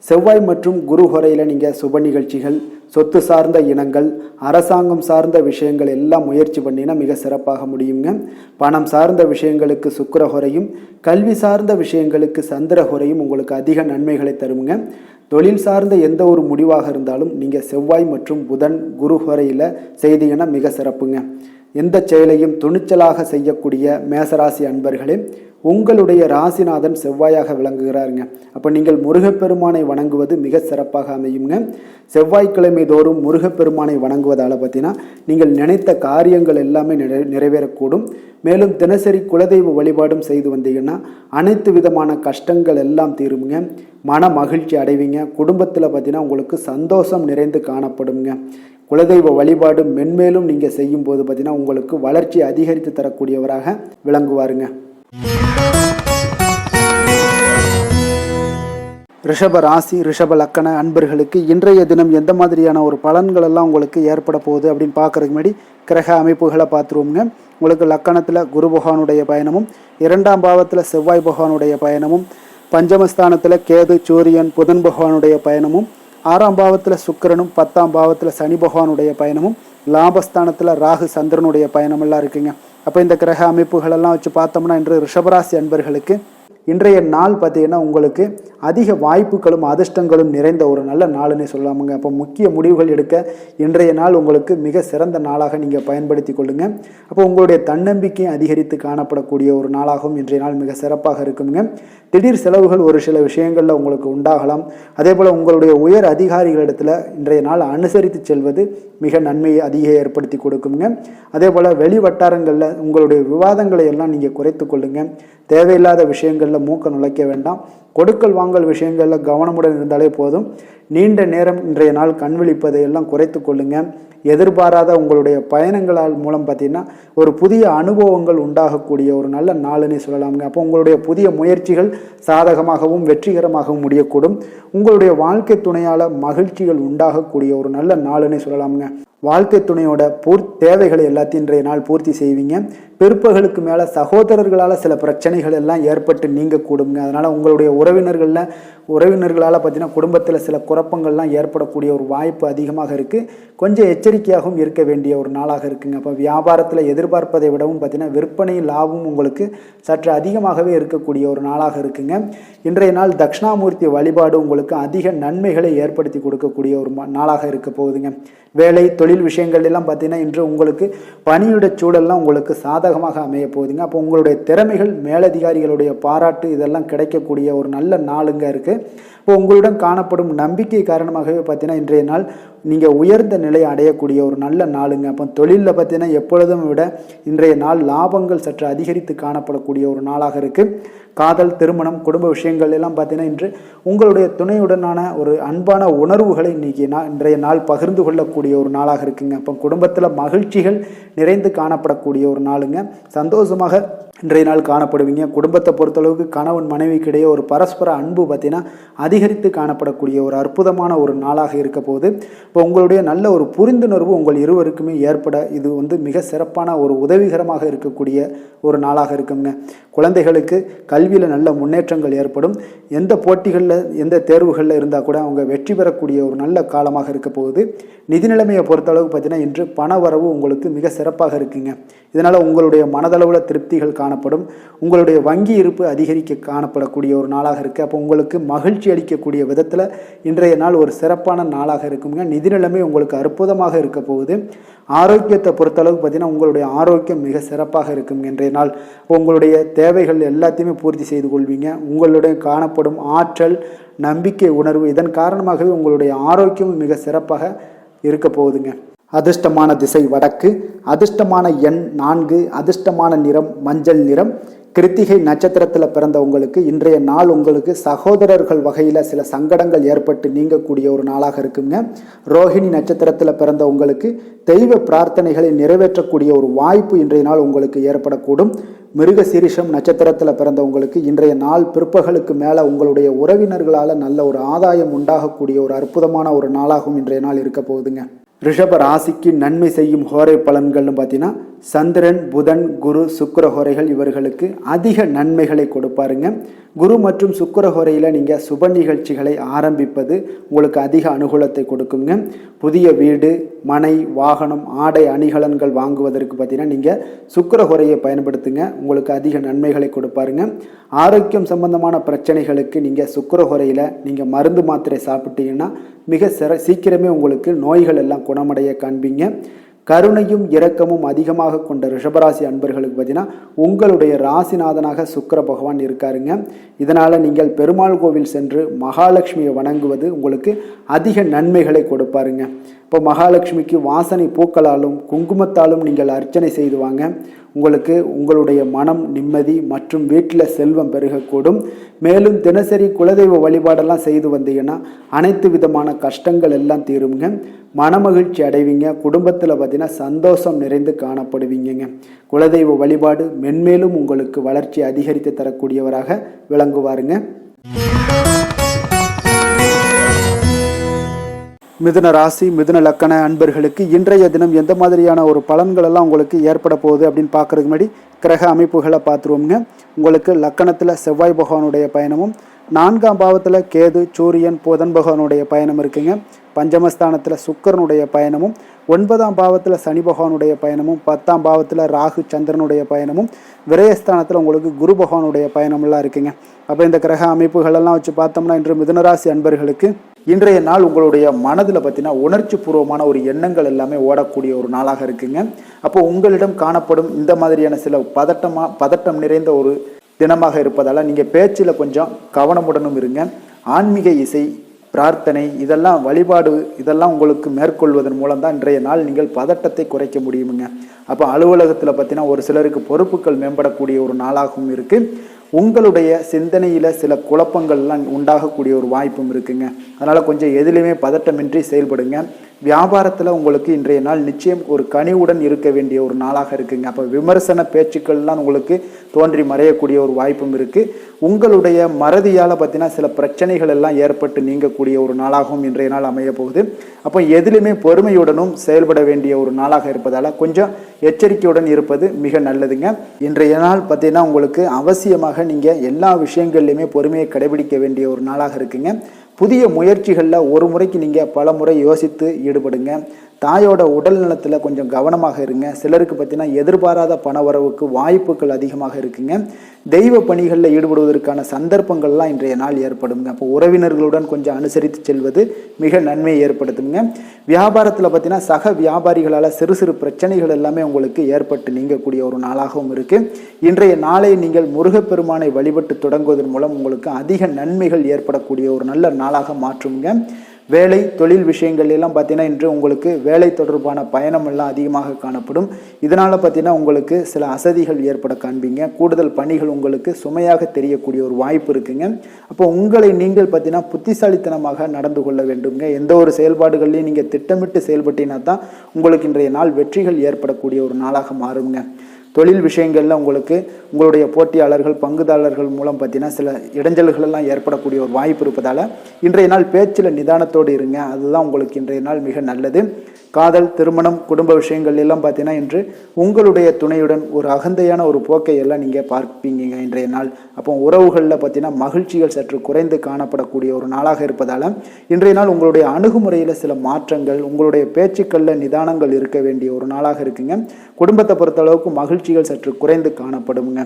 செவ்வாய் மற்றும் குரு ஹோரையில் நீங்கள் சுப நிகழ்ச்சிகள், சொத்து சார்ந்த இனங்கள், அரசாங்கம் சார்ந்த விஷயங்கள் எல்லாம் முயற்சி பண்ணினா மிக சிறப்பாக முடியுங்க. பணம் சார்ந்த விஷயங்களுக்கு சுக்கிர ஹோரையும், கல்வி சார்ந்த விஷயங்களுக்கு சந்திர ஹோரையும் உங்களுக்கு அதிக நன்மைகளை தருங்க. தொழில் சார்ந்த எந்த ஒரு முடிவாக இருந்தாலும் நீங்கள் செவ்வாய் மற்றும் புதன் குரு ஹோரையில் செய்தீங்கன்னா மிக சிறப்புங்க. எந்த செயலையும் துணிச்சலாக செய்யக்கூடிய மேசராசி அன்பர்களே, உங்களுடைய ராசிநாதன் செவ்வாயாக விளங்குகிறாருங்க. அப்போ நீங்கள் முருகப்பெருமானை வணங்குவது மிக சிறப்பாக அமையுங்க. செவ்வாய்க்கிழமை தோறும் முருகப்பெருமானை வணங்குவதால் பார்த்தீங்கன்னா நீங்கள் நினைத்த காரியங்கள் எல்லாமே நிறைவேறக்கூடும். மேலும் தினசரி குலதெய்வ வழிபாடும் செய்து வந்தீங்கன்னா அனைத்து விதமான கஷ்டங்கள் எல்லாம் தீருங்க. மன மகிழ்ச்சி அடைவீங்க. குடும்பத்தில் பார்த்தீங்கன்னா உங்களுக்கு சந்தோஷம் நிறைந்து காணப்படுங்க. குலதெய்வ வழிபாடு மென்மேலும் நீங்கள் செய்யும் போது பார்த்தீங்கன்னா உங்களுக்கு வளர்ச்சி அதிகரித்து தரக்கூடியவராக விளங்குவாருங்க. ரிஷப ராசி ரிஷப லக்கண அன்பர்களுக்கு இன்றைய தினம் எந்த மாதிரியான ஒரு பலன்கள் எல்லாம் உங்களுக்கு ஏற்பட போகுது அப்படின்னு பார்க்கறதுக்கு முன்னாடி கிரக அமைப்புகளை பார்த்துருவோங்க. உங்களுக்கு லக்கணத்தில் குரு பகவானுடைய பயணமும், 2ஆம் பாவத்தில் செவ்வாய் பகவானுடைய பயணமும், பஞ்சமஸ்தானத்தில் கேது சூரியன் புதன் பகவானுடைய பயணமும், 6ஆம் பாவத்தில் சுக்கிரனும் 10ஆம் பாவத்தில் சனி பகவானுடைய பயணமும், லாபஸ்தானத்தில் ராகு சந்திரனுடைய பயணமெல்லாம் இருக்குங்க. அப்போ இந்த கிரக அமைப்புகளெல்லாம் வச்சு பார்த்தோம்னா இன்று ரிஷபராசி அன்பர்களுக்கு இன்றைய நாள் பார்த்தீங்கன்னா உங்களுக்கு அதிக வாய்ப்புகளும் அதிர்ஷ்டங்களும் நிறைந்த ஒரு நல்ல நாளுன்னே சொல்லலாமுங்க. அப்போ முக்கிய முடிவுகள் எடுக்க இன்றைய நாள் உங்களுக்கு மிக சிறந்த நாளாக நீங்கள் பயன்படுத்தி கொள்ளுங்கள். அப்போ உங்களுடைய தன்னம்பிக்கையும் அதிகரித்து காணப்படக்கூடிய ஒரு நாளாகவும் இன்றைய நாள் மிக சிறப்பாக இருக்குங்க. திடீர் செலவுகள் ஒரு சில விஷயங்களில் உங்களுக்கு உண்டாகலாம். அதே போல் உங்களுடைய உயர் அதிகாரிகளிடத்தில் இன்றைய நாள் அனுசரித்து செல்வது மிக நன்மையை அதிக ஏற்படுத்தி கொடுக்குங்க. அதே போல் வெளி வட்டாரங்களில் உங்களுடைய விவாதங்களை எல்லாம் நீங்கள் குறைத்து கொள்ளுங்க. தேவையில்லாத விஷயங்களில் மூக்க நுழைக்க வேண்டாம். கொடுக்கல் வாங்கல் விஷயங்களில் கவனமுடன் இருந்தாலே போதும். நீண்ட நேரம் இன்றைய நாள் கண் விழிப்பதை எல்லாம் குறைத்து கொள்ளுங்க. எதிர்பாராத உங்களுடைய பயணங்களால் மூலம் பார்த்தீங்கன்னா ஒரு புதிய அனுபவங்கள் உண்டாகக்கூடிய ஒரு நல்ல நாளுன்னே சொல்லலாமுங்க. அப்போ உங்களுடைய புதிய முயற்சிகள் சாதகமாகவும் வெற்றிகரமாகவும் முடியக்கூடும். உங்களுடைய வாழ்க்கை துணையால் மகிழ்ச்சிகள் உண்டாகக்கூடிய ஒரு நல்ல நாளுன்னே சொல்லலாமுங்க. வாழ்க்கை துணையோட தேவைகளை எல்லாத்தையும் இன்றைய நாள் பூர்த்தி செய்வீங்க. பிற்பகலுக்கு மேலே சகோதரர்களால் சில பிரச்சனைகள் எல்லாம் ஏற்பட்டு நீங்கக்கூடுங்க. அதனால் உங்களுடைய உறவினர்களால் பார்த்தீங்கன்னா குடும்பத்தில் சில குழப்பங்கள்லாம் ஏற்படக்கூடிய ஒரு வாய்ப்பு அதிகமாக இருக்குது. கொஞ்சம் எச்சரிக்கையாகவும் இருக்க வேண்டிய ஒரு நாளாக இருக்குங்க. அப்போ வியாபாரத்தில் எதிர்பார்ப்பதை விடவும் பார்த்தீங்கன்னா விற்பனை லாபம் உங்களுக்கு சற்று அதிகமாகவே இருக்கக்கூடிய ஒரு நாளாக இருக்குங்க. இன்றைய நாள் தட்சிணாமூர்த்தி வழிபாடு உங்களுக்கு அதிக நன்மைகளை ஏற்படுத்தி கொடுக்கக்கூடிய ஒரு நாளாக இருக்க போகுதுங்க. வேலை தொழில் விஷயங்கள் எல்லாம் பார்த்தீங்கன்னா இன்று உங்களுக்கு பணியிட சூழல்லாம் உங்களுக்கு சாதகமாக அமைய போகுதுங்க. அப்போ உங்களுடைய திறமைகள் மேலதிகாரிகளுடைய பாராட்டு இதெல்லாம் கிடைக்கக்கூடிய ஒரு நல்ல நாளுங்க இருக்குது. இப்போ உங்களுடன் காணப்படும் நம்பிக்கை காரணமாகவே பார்த்தீங்கன்னா இன்றைய நாள் நீங்கள் உயர்ந்த நிலையை அடையக்கூடிய ஒரு நல்ல நாளுங்க. அப்போ தொழிலில் பார்த்தீங்கன்னா எப்பொழுதும் விட இன்றைய நாள் லாபங்கள் சற்று அதிகரித்து காணப்படக்கூடிய ஒரு நாளாக இருக்குது. காதல், திருமணம், குடும்ப விஷயங்கள் எல்லாம் பார்த்தீங்கன்னா இன்று உங்களுடைய துணையுடனான ஒரு அன்பான உணர்வுகளை இன்றைய நாள் பகிர்ந்து கொள்ளக்கூடிய ஒரு நாளாக இருக்குங்க. அப்போ குடும்பத்தில் மகிழ்ச்சிகள் நிறைந்து காணப்படக்கூடிய ஒரு நாளுங்க. சந்தோஷமாக இன்றைய நாள் காணப்படுவீங்க. குடும்பத்தை பொறுத்தளவுக்கு கணவன் மனைவிக்கிடையே ஒரு பரஸ்பர அன்பு பார்த்தீங்கன்னா அதிகரித்து காணப்படக்கூடிய ஒரு அற்புதமான ஒரு நாளாக இருக்க போது. இப்போ உங்களுடைய நல்ல ஒரு புரிந்துணர்வு உங்கள் இருவருக்குமே ஏற்பட இது மிக சிறப்பான ஒரு உதவிகரமாக இருக்கக்கூடிய ஒரு நாளாக இருக்குங்க. குழந்தைகளுக்கு கல்வியில் நல்ல முன்னேற்றங்கள் ஏற்படும். எந்த போட்டிகளில் எந்த தேர்வுகளில் இருந்தால் கூட அவங்க வெற்றி பெறக்கூடிய ஒரு நல்ல காலமாக இருக்க போகுது. நிதி நிலைமையை பொறுத்தளவுக்கு பார்த்தீங்கன்னா இன்று பண வரவு உங்களுக்கு மிக சிறப்பாக இருக்குங்க. இதனால் உங்களுடைய மனதளவில் திருப்திகள் காணப்படும். உங்களுடைய வங்கி இருப்பு அதிகரிக்க காணப்படக்கூடிய ஒரு நாளாக இருக்குது. அப்போ உங்களுக்கு மகிழ்ச்சி அளிக்கக்கூடிய விதத்தில் இன்றைய நாள் ஒரு சிறப்பான நாளாக இருக்குங்க. நிதி நிலைமை உங்களுக்கு அற்புதமாக இருக்க போகுது. ஆரோக்கியத்தை பொறுத்தளவுக்கு பார்த்தீங்கன்னா உங்களுடைய ஆரோக்கியம் மிக சிறப்பாக இருக்குங்க. இன்றைய நாள் உங்களுடைய தேவைகள் எல்லாத்தையுமே பூர்த்தி செய்து கொள்வீங்க. உங்களுடைய காணப்படும் ஆற்றல், நம்பிக்கை உணர்வு இதன் காரணமாகவே உங்களுடைய ஆரோக்கியமும் மிக சிறப்பாக இருக்க போகுதுங்க. அதிர்ஷ்டமான திசை வடக்கு, அதிர்ஷ்டமான எண் 4, அதிர்ஷ்டமான நிறம் மஞ்சள் நிறம். கிருத்திகை நட்சத்திரத்தில் பிறந்த உங்களுக்கு இன்றைய நாள் உங்களுக்கு சகோதரர்கள் வகையில் சில சங்கடங்கள் ஏற்பட்டு நீங்கக்கூடிய ஒரு நாளாக இருக்குங்க. ரோஹிணி நட்சத்திரத்தில் பிறந்த உங்களுக்கு தெய்வ பிரார்த்தனைகளை நிறைவேற்றக்கூடிய ஒரு வாய்ப்பு இன்றைய நாள் உங்களுக்கு ஏற்படக்கூடும். மிருகசீரிஷம் நட்சத்திரத்தில் பிறந்த உங்களுக்கு இன்றைய நாள் பிற்பகலுக்கு மேலே உங்களுடைய உறவினர்களால் நல்ல ஒரு ஆதாயம் உண்டாகக்கூடிய ஒரு அற்புதமான ஒரு நாளாகவும் இன்றைய நாள் இருக்க போகுதுங்க. ரிஷப ராசிக்கு நன்மை செய்யும் ஹோரை பலன்கள்னு பார்த்தீங்கன்னா சந்திரன், புதன், குரு, சுக்கிர ஹோரைகள் இவர்களுக்கு அதிக நன்மைகளை கொடுப்பாருங்க. குரு மற்றும் சுக்கிர ஹோரையில் நீங்கள் சுப நிகழ்ச்சிகளை ஆரம்பிப்பது உங்களுக்கு அதிக அனுகூலத்தை கொடுக்குங்க. புதிய வீடு, மனை, வாகனம், ஆடை அணிகலன்கள் வாங்குவதற்கு பார்த்தீங்கன்னா நீங்கள் சுக்கிர ஹோரையை பயன்படுத்துங்க. உங்களுக்கு அதிக நன்மைகளை கொடுப்பாருங்க. ஆரோக்கியம் சம்பந்தமான பிரச்சனைகளுக்கு நீங்கள் சுக்கிர ஹோரையில் நீங்கள் மருந்து மாத்திரை சாப்பிட்டீங்கன்னா மிக சீக்கிரமே உங்களுக்கு நோய்கள் எல்லாம் குணமடைய காண்பீங்க. கருணையும் இரக்கமும் அதிகமாக கொண்ட ரிஷபராசி அன்பர்களுக்கு பார்த்தீங்கன்னா உங்களுடைய ராசிநாதனாக சுக்கிர பகவான் இருக்காருங்க. இதனால் நீங்கள் பெருமாள் கோவில் சென்று மகாலட்சுமியை வணங்குவது உங்களுக்கு அதிக நன்மைகளை கொடுப்பாருங்க. இப்போ மகாலட்சுமிக்கு வாசனை பூக்களாலும் குங்குமத்தாலும் நீங்கள் அர்ச்சனை செய்து வாங்க. உங்களுக்கு உங்களுடைய மனம் நிம்மதி மற்றும் வீட்டில் செல்வம் பெருகக்கூடும். மேலும் தினசரி குலதெய்வ வழிபாடெல்லாம் செய்து வந்தீங்கன்னா அனைத்து விதமான கஷ்டங்கள் எல்லாம் தீருங்க. மனமகிழ்ச்சி அடைவீங்க. குடும்பத்தில் பார்த்தீங்கன்னா சந்தோஷம் நிறைந்து காணப்படுவீங்க. குலதெய்வ வழிபாடு மென்மேலும் உங்களுக்கு வளர்ச்சி அதிகரித்து தரக்கூடியவராக விளங்குவாருங்க. மிதுன ராசி, மிதுன லக்கண அன்பர்களுக்கு இன்றைய தினம் எந்த மாதிரியான ஒரு பலன்கள் எல்லாம் உங்களுக்கு ஏற்பட போகுது அப்படின்னு பார்க்கறதுக்கு முன்னாடி கிரக அமைப்புகளை பார்த்துருவோங்க. உங்களுக்கு லக்கணத்தில் செவ்வாய் பகவானுடைய பயணமும், 4ஆம் பாவத்தில் கேது, சூரியன், புதன் பகவானுடைய பயணம் இருக்குங்க. பஞ்சமஸ்தானத்தில் சுக்கிரனுடைய பயணமும், 9ஆம் பாவத்தில் சனி பகவானுடைய பயணமும், 10ஆம் பாவத்தில் ராகு சந்திரனுடைய பயணமும், விரயஸ்தானத்தில் உங்களுக்கு குரு பகவானுடைய பயணமெல்லாம் இருக்குங்க. அப்போ இந்த கிரக அமைப்புகளெல்லாம் வச்சு பார்த்தோம்னா இன்று மிதுனராசி அன்பர்களுக்கு இன்றைய நாள் உங்களுடைய மனதில் பார்த்தீங்கன்னா உணர்ச்சி பூர்வமான ஒரு எண்ணங்கள் எல்லாமே ஓடக்கூடிய ஒரு நாளாக இருக்குங்க. அப்போ உங்களிடம் காணப்படும் இந்த மாதிரியான சில பதட்டம் நிறைந்த ஒரு தினமாக இருப்பதால் நீங்கள் பேச்சில் கொஞ்சம் கவனமுடனும் இருங்க. ஆன்மீக இசை, பிரார்த்தனை, இதெல்லாம் வழிபாடு, இதெல்லாம் உங்களுக்கு மேற்கொள்வதன் மூலம் தான் இன்றைய நாள் நீங்கள் பதட்டத்தை குறைக்க முடியுமுங்க. அப்போ அலுவலகத்தில் பார்த்தீங்கன்னா ஒரு சிலருக்கு பொறுப்புகள் மேம்படக்கூடிய ஒரு நாளாகவும் இருக்குது. உங்களுடைய சிந்தனையில் சில குழப்பங்கள்லாம் உண்டாகக்கூடிய ஒரு வாய்ப்பும் இருக்குங்க. அதனால் கொஞ்சம் எதிலுமே பதட்டமின்றி செயல்படுங்க. வியாபாரத்தில் உங்களுக்கு இன்றைய நாள் நிச்சயம் ஒரு கனிவுடன் இருக்க வேண்டிய ஒரு நாளாக இருக்குங்க. அப்போ விமர்சன பேச்சுக்கள்லாம் உங்களுக்கு தோன்றி மறையக்கூடிய ஒரு வாய்ப்பும் இருக்குது. உங்களுடைய மறதியால் பார்த்தீங்கன்னா சில பிரச்சனைகள் எல்லாம் ஏற்பட்டு நீங்கக்கூடிய ஒரு நாளாகவும் இன்றைய நாள் அமைய போகுது. அப்போ எதிலுமே பொறுமையுடனும் செயல்பட வேண்டிய ஒரு நாளாக இருப்பதால் கொஞ்சம் எச்சரிக்கையுடன் இருப்பது மிக நல்லதுங்க. இன்றைய நாள் பார்த்தீங்கன்னா உங்களுக்கு அவசியமாக நீங்கள் எல்லா விஷயங்கள்லையுமே பொறுமையை கடைபிடிக்க வேண்டிய ஒரு நாளாக இருக்குங்க. புதிய முயற்சிகளில் ஒரு முறைக்கு நீங்கள் பல முறை யோசித்து ஈடுபடுங்க. தாயோட உடல் நலத்தில் கொஞ்சம் கவனமாக இருங்க. சிலருக்கு பார்த்தீங்கன்னா எதிர்பாராத பண வரவுக்கு வாய்ப்புகள் அதிகமாக இருக்குங்க. தெய்வ பணிகளில் ஈடுபடுவதற்கான சந்தர்ப்பங்கள்லாம் இன்றைய நாள் ஏற்படுங்க. அப்போ உறவினர்களுடன் கொஞ்சம் அனுசரித்து செல்வது மிக நன்மையை ஏற்படுத்துங்க. வியாபாரத்தில் பார்த்தீங்கன்னா சக வியாபாரிகளால் சிறு சிறு பிரச்சனைகள் எல்லாமே உங்களுக்கு ஏற்பட்டு நீங்கக்கூடிய ஒரு நாளாகவும் இருக்குது. இன்றைய நாளை நீங்கள் முருகப்பெருமானை வழிபட்டு தொடங்குவதன் மூலம் உங்களுக்கு அதிக நன்மைகள் ஏற்படக்கூடிய ஒரு நல்ல நாளாக மாற்றுங்க. வேலை தொழில் விஷயங்கள் எல்லாம் பார்த்தீங்கன்னா இன்று உங்களுக்கு வேலை தொடர்பான பயணம் எல்லாம் அதிகமாக காணப்படும். இதனால் பார்த்தீங்கன்னா உங்களுக்கு சில அசதிகள் ஏற்பட காண்பீங்க. கூடுதல் பணிகள் உங்களுக்கு சுமையாக தெரியக்கூடிய ஒரு வாய்ப்பு இருக்குங்க. அப்போ உங்களை நீங்கள் பார்த்தீங்கன்னா புத்திசாலித்தனமாக நடந்து கொள்ள வேண்டுங்க. எந்த ஒரு செயல்பாடுகள்லையும் நீங்கள் திட்டமிட்டு செயல்பட்டீங்கன்னா தான் உங்களுக்கு இன்றைய நாள் வெற்றிகள் ஏற்படக்கூடிய ஒரு நாளாக மாறுங்க. தொழில் விஷயங்களில் உங்களுக்கு உங்களுடைய போட்டியாளர்கள், பங்குதாரர்கள் மூலம் பார்த்தீங்கன்னா சில இடைஞ்சல்கள் எல்லாம் ஏற்படக்கூடிய ஒரு வாய்ப்பு இருப்பதால் இன்றைய நாள் பேச்சில் நிதானத்தோடு இருங்க. அதுதான் உங்களுக்கு இன்றைய நாள் மிக நல்லது. காதல், திருமணம், குடும்ப விஷயங்கள் எல்லாம் பார்த்தீங்கன்னா இன்று உங்களுடைய துணையுடன் ஒரு அகந்தையான ஒரு போக்கை எல்லாம் நீங்கள் பார்ப்பீங்க இன்றைய நாள். அப்போ உறவுகளில் பார்த்தீங்கன்னா மகிழ்ச்சிகள் சற்று குறைந்து காணப்படக்கூடிய ஒரு நாளாக இருப்பதால் இன்றைய நாள் உங்களுடைய அணுகுமுறையில் சில மாற்றங்கள், உங்களுடைய பேச்சுக்களில் நிதானங்கள் இருக்க வேண்டிய ஒரு நாளாக இருக்குங்க. குடும்பத்தை பொறுத்தளவுக்கு மகிழ்ச்சிகள் சற்று குறைந்து காணப்படுங்க.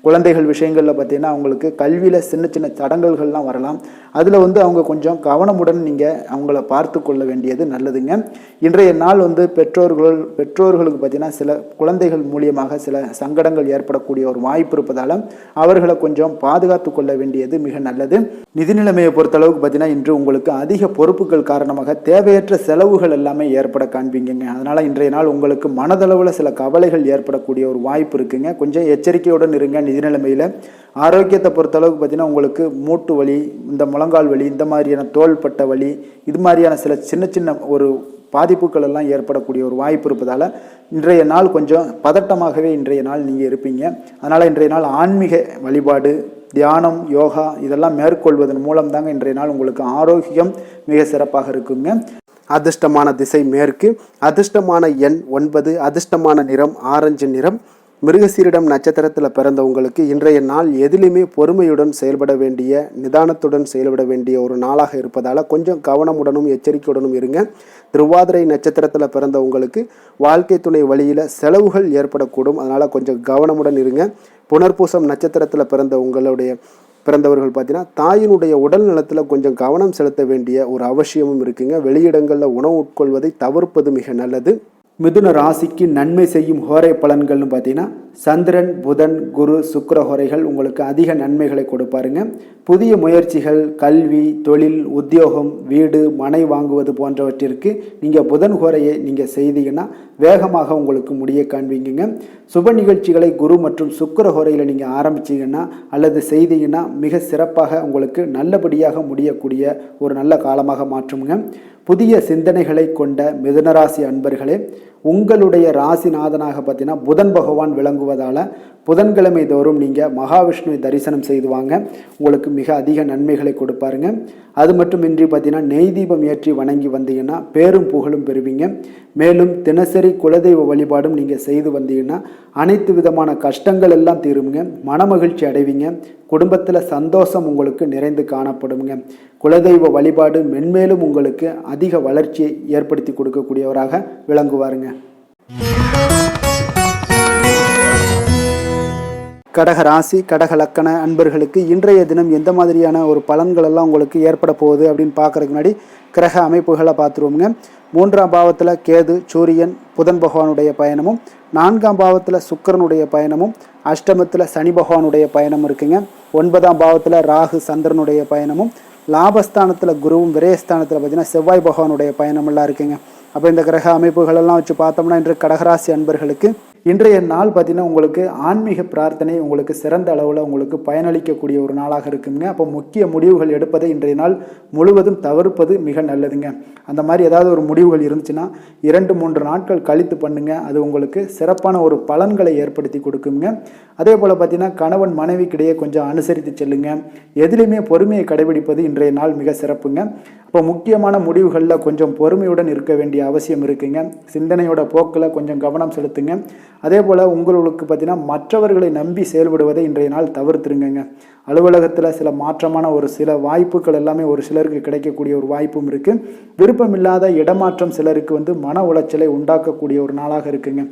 குழந்தைகள் விஷயங்களில் பார்த்தீங்கன்னா அவங்களுக்கு கல்வியில் சின்ன சின்ன தடங்கல்கள்லாம் வரலாம். அதில் அவங்க கொஞ்சம் கவனமுடன் நீங்கள் அவங்கள பார்த்து கொள்ள வேண்டியது நல்லதுங்க. இன்றைய நாள் பெற்றோர்களுக்கு பார்த்தீங்கன்னா சில குழந்தைகள் மூலியமாக சில சங்கடங்கள் ஏற்படக்கூடிய ஒரு வாய்ப்பு இருப்பதால் அவர்களை கொஞ்சம் பாதுகாத்து கொள்ள வேண்டியது மிக நல்லது. நிதி நிலைமையை பொறுத்தளவுக்கு பார்த்தீங்கன்னா இன்று உங்களுக்கு அதிக பொறுப்புகள் காரணமாக தேவையற்ற செலவுகள் எல்லாமே ஏற்பட காண்பீங்க. அதனால் இன்றைய நாள் உங்களுக்கு மனதளவில் சில கவலைகள் ஏற்படக்கூடிய ஒரு வாய்ப்பு இருக்குங்க. கொஞ்சம் எச்சரிக்கையுடன் இருங்க. நிதி நிலைமையில் ஆரோக்கியத்தை பொறுத்தளவுக்கு பார்த்தீங்கன்னா உங்களுக்கு மூட்டு வலி, இந்த முழங்கால் வலி, இந்த மாதிரியான தோள்பட்ட வலி, இது மாதிரியான சில சின்ன சின்ன ஒரு பாதிப்புகள் எல்லாம் ஏற்படக்கூடிய ஒரு வாய்ப்பு இருப்பதால் இன்றைய நாள் கொஞ்சம் பதட்டமாகவே இன்றைய நாள் நீங்கள் இருப்பீங்க. அதனால் இன்றைய நாள் ஆன்மீக வழிபாடு, தியானம், யோகா இதெல்லாம் மேற்கொள்வதன் மூலம் தாங்க இன்றைய நாள் உங்களுக்கு ஆரோக்கியம் மிக சிறப்பாக இருக்குங்க. அதிர்ஷ்டமான திசை மேற்கு, அதிர்ஷ்டமான எண் 9, அதிர்ஷ்டமான நிறம் ஆரஞ்சு நிறம். மிருகசீரிடம் நட்சத்திரத்தில் பிறந்தவங்களுக்கு இன்றைய நாள் எதிலுமே பொறுமையுடன் செயல்பட வேண்டிய, நிதானத்துடன் செயல்பட வேண்டிய ஒரு நாளாக இருப்பதால் கொஞ்சம் கவனமுடனும் எச்சரிக்கையுடனும் இருங்க. திருவாதிரை நட்சத்திரத்தில் பிறந்தவங்களுக்கு வாழ்க்கை துணை வழியில் செலவுகள் ஏற்படக்கூடும், அதனால் கொஞ்சம் கவனமுடன் இருங்க. புனர்பூசம் நட்சத்திரத்தில் பிறந்தவர்கள் பார்த்தீங்கன்னா தாயினுடைய உடல் நலத்தில் கொஞ்சம் கவனம் செலுத்த வேண்டிய ஒரு அவசியமும் இருக்குங்க. வெளியிடங்களில் உணவு உட்கொள்வதை தவிர்ப்பது மிக நல்லது. மிதுன ராசிக்கு நன்மை செய்யும் ஹோரை பலன்கள்னு பார்த்தீங்கன்னா சந்திரன், புதன், குரு, சுக்கிர ஹோரைகள் உங்களுக்கு அதிக நன்மைகளை கொடுப்பாருங்க. புதிய முயற்சிகள், கல்வி, தொழில், உத்தியோகம், வீடு, மனை வாங்குவது போன்றவற்றிற்கு நீங்கள் புதன் ஹோரையை நீங்கள் செய்தீங்கன்னா வேகமாக உங்களுக்கு முடிய காண்பீங்க. சுப நிகழ்ச்சிகளை குரு மற்றும் சுக்கிர ஹோரையில் நீங்கள் ஆரம்பிச்சிங்கன்னா அல்லது செய்தீங்கன்னா மிக சிறப்பாக உங்களுக்கு நல்லபடியாக முடியக்கூடிய ஒரு நல்ல காலமாக மாற்றுங்க. புதிய சிந்தனைகளை கொண்ட மிதுனராசி அன்பர்களே, உங்களுடைய ராசிநாதனாக பார்த்தீங்கன்னா புதன் பகவான் விளங்குவதால் புதன்கிழமை தோறும் நீங்கள் மகாவிஷ்ணுவை தரிசனம் செய்து வாங்க, உங்களுக்கு மிக அதிக நன்மைகளை கொடுப்பாருங்க. அது மட்டுமின்றி பார்த்தீங்கன்னா நெய் தீபம் ஏற்றி வணங்கி வந்தீங்கன்னா பேரும் புகழும் பெறுவீங்க. மேலும் தினசரி குலதெய்வ வழிபாடும் நீங்கள் செய்து வந்தீங்கன்னா அனைத்து விதமான கஷ்டங்கள் எல்லாம் தீருங்க, மனமகிழ்ச்சி அடைவீங்க, குடும்பத்தில் சந்தோஷம் உங்களுக்கு நிறைந்து காணப்படுங்க. குலதெய்வ வழிபாடு மென்மேலும் உங்களுக்கு அதிக வளர்ச்சியை ஏற்படுத்தி கொடுக்கக்கூடியவராக விளங்குவாருங்க. கடக ராசி, கடக லக்கண அன்பர்களுக்கு இன்றைய தினம் எந்த மாதிரியான ஒரு பலன்கள் எல்லாம் உங்களுக்கு ஏற்பட போகுது அப்படின்னு பார்க்கறதுக்கு முன்னாடி கிரக அமைப்புகளை பார்த்துருவோங்க. 3ஆம் பாவத்தில் கேது, சூரியன், புதன் பகவானுடைய பயணமும், 4ஆம் பாவத்தில் சுக்கிரனுடைய பயணமும், அஷ்டமத்தில் சனி பகவானுடைய பயணம் இருக்குங்க. 9ஆம் பாவத்தில் ராகு, சந்திரனுடைய பயணமும், லாபஸ்தானத்தில் குருவும், விரயஸ்தானத்தில் பார்த்தீங்கன்னா செவ்வாய் பகவானுடைய பயணமெல்லாம் இருக்குங்க. அப்போ இந்த கிரக அமைப்புகளெல்லாம் வச்சு பார்த்தோம்னா இன்று கடகராசி அன்பர்களுக்கு இன்றைய நாள் பார்த்தீங்கன்னா உங்களுக்கு ஆன்மீக பிரார்த்தனை உங்களுக்கு சிறந்த அளவில் உங்களுக்கு பயனளிக்கக்கூடிய ஒரு நாளாக இருக்குங்க. அப்போ முக்கிய முடிவுகள் எடுப்பதை இன்றைய நாள் முழுவதும் தவிர்ப்பது மிக நல்லதுங்க. அந்த மாதிரி ஏதாவது ஒரு முடிவுகள் இருந்துச்சுன்னா 2-3 நாட்கள் கழித்து பண்ணுங்க, அது உங்களுக்கு சிறப்பான ஒரு பலன்களை ஏற்படுத்தி கொடுக்குங்க. அதே போல் பார்த்தீங்கன்னா கணவன் மனைவிக்கிடையே கொஞ்சம் அனுசரித்து செல்லுங்க. எதிலுமே பொறுமையை கடைபிடிப்பது இன்றைய நாள் மிக சிறப்புங்க. இப்போ முக்கியமான முடிவுகளில் கொஞ்சம் பொறுமையுடன் இருக்க வேண்டிய அவசியம் இருக்குங்க. சிந்தனையோட போக்கில் கொஞ்சம் கவனம் செலுத்துங்க. அதே போல் உங்களுக்கு பார்த்தீங்கன்னா மற்றவர்களை நம்பி செயல்படுவதை இன்றைய நாள் தவிர்த்துருங்க. அலுவலகத்தில் சில மாற்றமான ஒரு சில வாய்ப்புகள் எல்லாமே ஒரு சிலருக்கு கிடைக்கக்கூடிய ஒரு வாய்ப்பும் இருக்குது. விருப்பமில்லாத இடமாற்றம் சிலருக்கு மன உளைச்சலை உண்டாக்கக்கூடிய ஒரு நாளாக இருக்குங்க.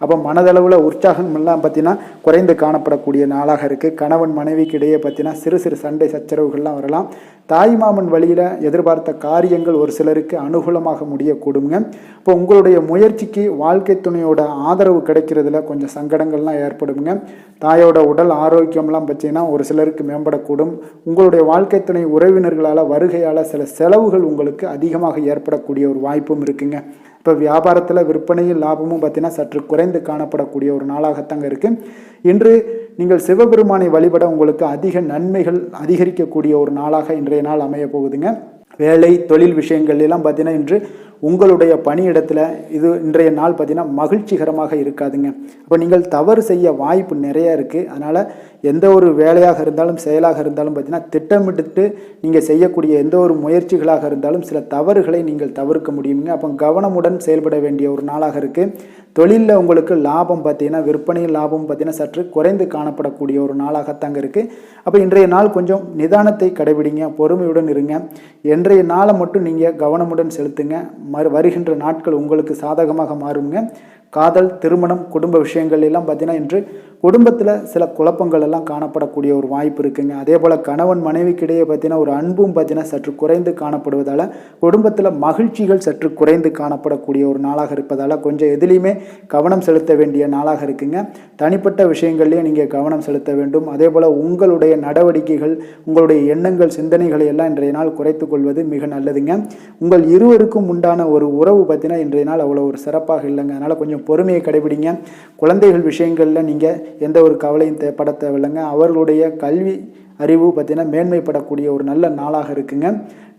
அப்போ மனதளவில் உற்சாகம் எல்லாம் பார்த்தீங்கன்னா குறைந்து காணப்படக்கூடிய நாளாக இருக்குது. கணவன் மனைவிக்கு இடையே பார்த்தீங்கன்னா சிறு சிறு சண்டை சச்சரவுகள்லாம் வரலாம். தாய்மாமன் வழியில் எதிர்பார்த்த காரியங்கள் ஒரு சிலருக்கு அனுகூலமாக முடியக்கூடுங்க. இப்போ உங்களுடைய முயற்சிக்கு வாழ்க்கை துணையோட ஆதரவு கிடைக்கிறதுல கொஞ்சம் சங்கடங்கள்லாம் ஏற்படுங்க. தாயோட உடல் ஆரோக்கியம்லாம் பார்த்தீங்கன்னா ஒரு சிலருக்கு மேம்படக்கூடும். உங்களுடைய வாழ்க்கை துணை உறவினர்களால் வருகையால் சில செலவுகள் உங்களுக்கு அதிகமாக ஏற்படக்கூடிய ஒரு வாய்ப்பும் இருக்குங்க. இப்போ வியாபாரத்தில் விற்பனையும் லாபமும் பார்த்தீங்கன்னா சற்று குறைந்து காணப்படக்கூடிய ஒரு நாளாகத்தாங்க இருக்குது. இன்று நீங்கள் சிவபெருமானை வழிபட உங்களுக்கு அதிக நன்மைகள் அதிகரிக்கக்கூடிய ஒரு நாளாக இன்றைய நாள் அமைய போகுதுங்க. வேலை தொழில் விஷயங்கள் எல்லாம் பார்த்தீங்கன்னா இன்று உங்களுடைய பணியிடத்தில் இது இன்றைய நாள் பார்த்தீங்கன்னா மகிழ்ச்சிகரமாக இருக்காதுங்க. அப்போ நீங்கள் தவறு செய்ய வாய்ப்பு நிறையா இருக்குது. அதனால் எந்த ஒரு வேலையாக இருந்தாலும் செயலாக இருந்தாலும் பார்த்தீங்கன்னா திட்டமிட்டு நீங்கள் செய்யக்கூடிய எந்த ஒரு முயற்சிகளாக இருந்தாலும் சில தவறுகளை நீங்கள் தவிர்க்க முடியுங்க. அப்போ கவனமுடன் செயல்பட வேண்டிய ஒரு நாளாக இருக்குது. தொழிலில் உங்களுக்கு லாபம் பார்த்தீங்கன்னா விற்பனையில் லாபம் பார்த்தீங்கன்னா சற்று குறைந்து காணப்படக்கூடிய ஒரு நாளாகத்தாங்க இருக்குது. அப்போ இன்றைய நாள் கொஞ்சம் நிதானத்தை கடைபிடிங்க, பொறுமையுடன் இருங்க. இன்றைய நாளை மட்டும் நீங்கள் கவனமுடன் செலுத்துங்க. வருகின்ற நாட்கள் உங்களுக்கு சாதகமாக மாறுங்க. காதல், திருமணம், குடும்ப விஷயங்கள் எல்லாம் பார்த்தீங்கன்னா இன்று குடும்பத்தில் சில குழப்பங்கள் எல்லாம் காணப்படக்கூடிய ஒரு வாய்ப்பு இருக்குங்க. அதே போல் கணவன் மனைவிக்கிடையே பார்த்தீங்கன்னா ஒரு அன்பும் பார்த்தீங்கன்னா சற்று குறைந்து காணப்படுவதால் குடும்பத்தில் மகிழ்ச்சிகள் சற்று குறைந்து காணப்படக்கூடிய ஒரு நாளாக இருப்பதால் கொஞ்சம் எதுலேயுமே கவனம் செலுத்த வேண்டிய நாளாக இருக்குங்க. தனிப்பட்ட விஷயங்கள்லேயும் நீங்கள் கவனம் செலுத்த வேண்டும். அதே போல் உங்களுடைய நடவடிக்கைகள், உங்களுடைய எண்ணங்கள், சிந்தனைகளை எல்லாம் இன்றைய நாள் குறைத்து கொள்வது மிக நல்லதுங்க. உங்கள் இருவருக்கும் உண்டான ஒரு உறவு பார்த்தீங்கன்னா இன்றைய நாள் அவ்வளோ ஒரு சிறப்பாக இல்லைங்க. அதனால் கொஞ்சம் பொறுமையை கடைபிடிங்க. குழந்தைகள் விஷயங்களில் நீங்கள் எந்த ஒரு கவலையும் பட தேவையில்லைங்க. அவர்களுடைய கல்வி அறிவு பார்த்தீங்கன்னா மேன்மைப்படக்கூடிய ஒரு நல்ல நாளாக இருக்குங்க.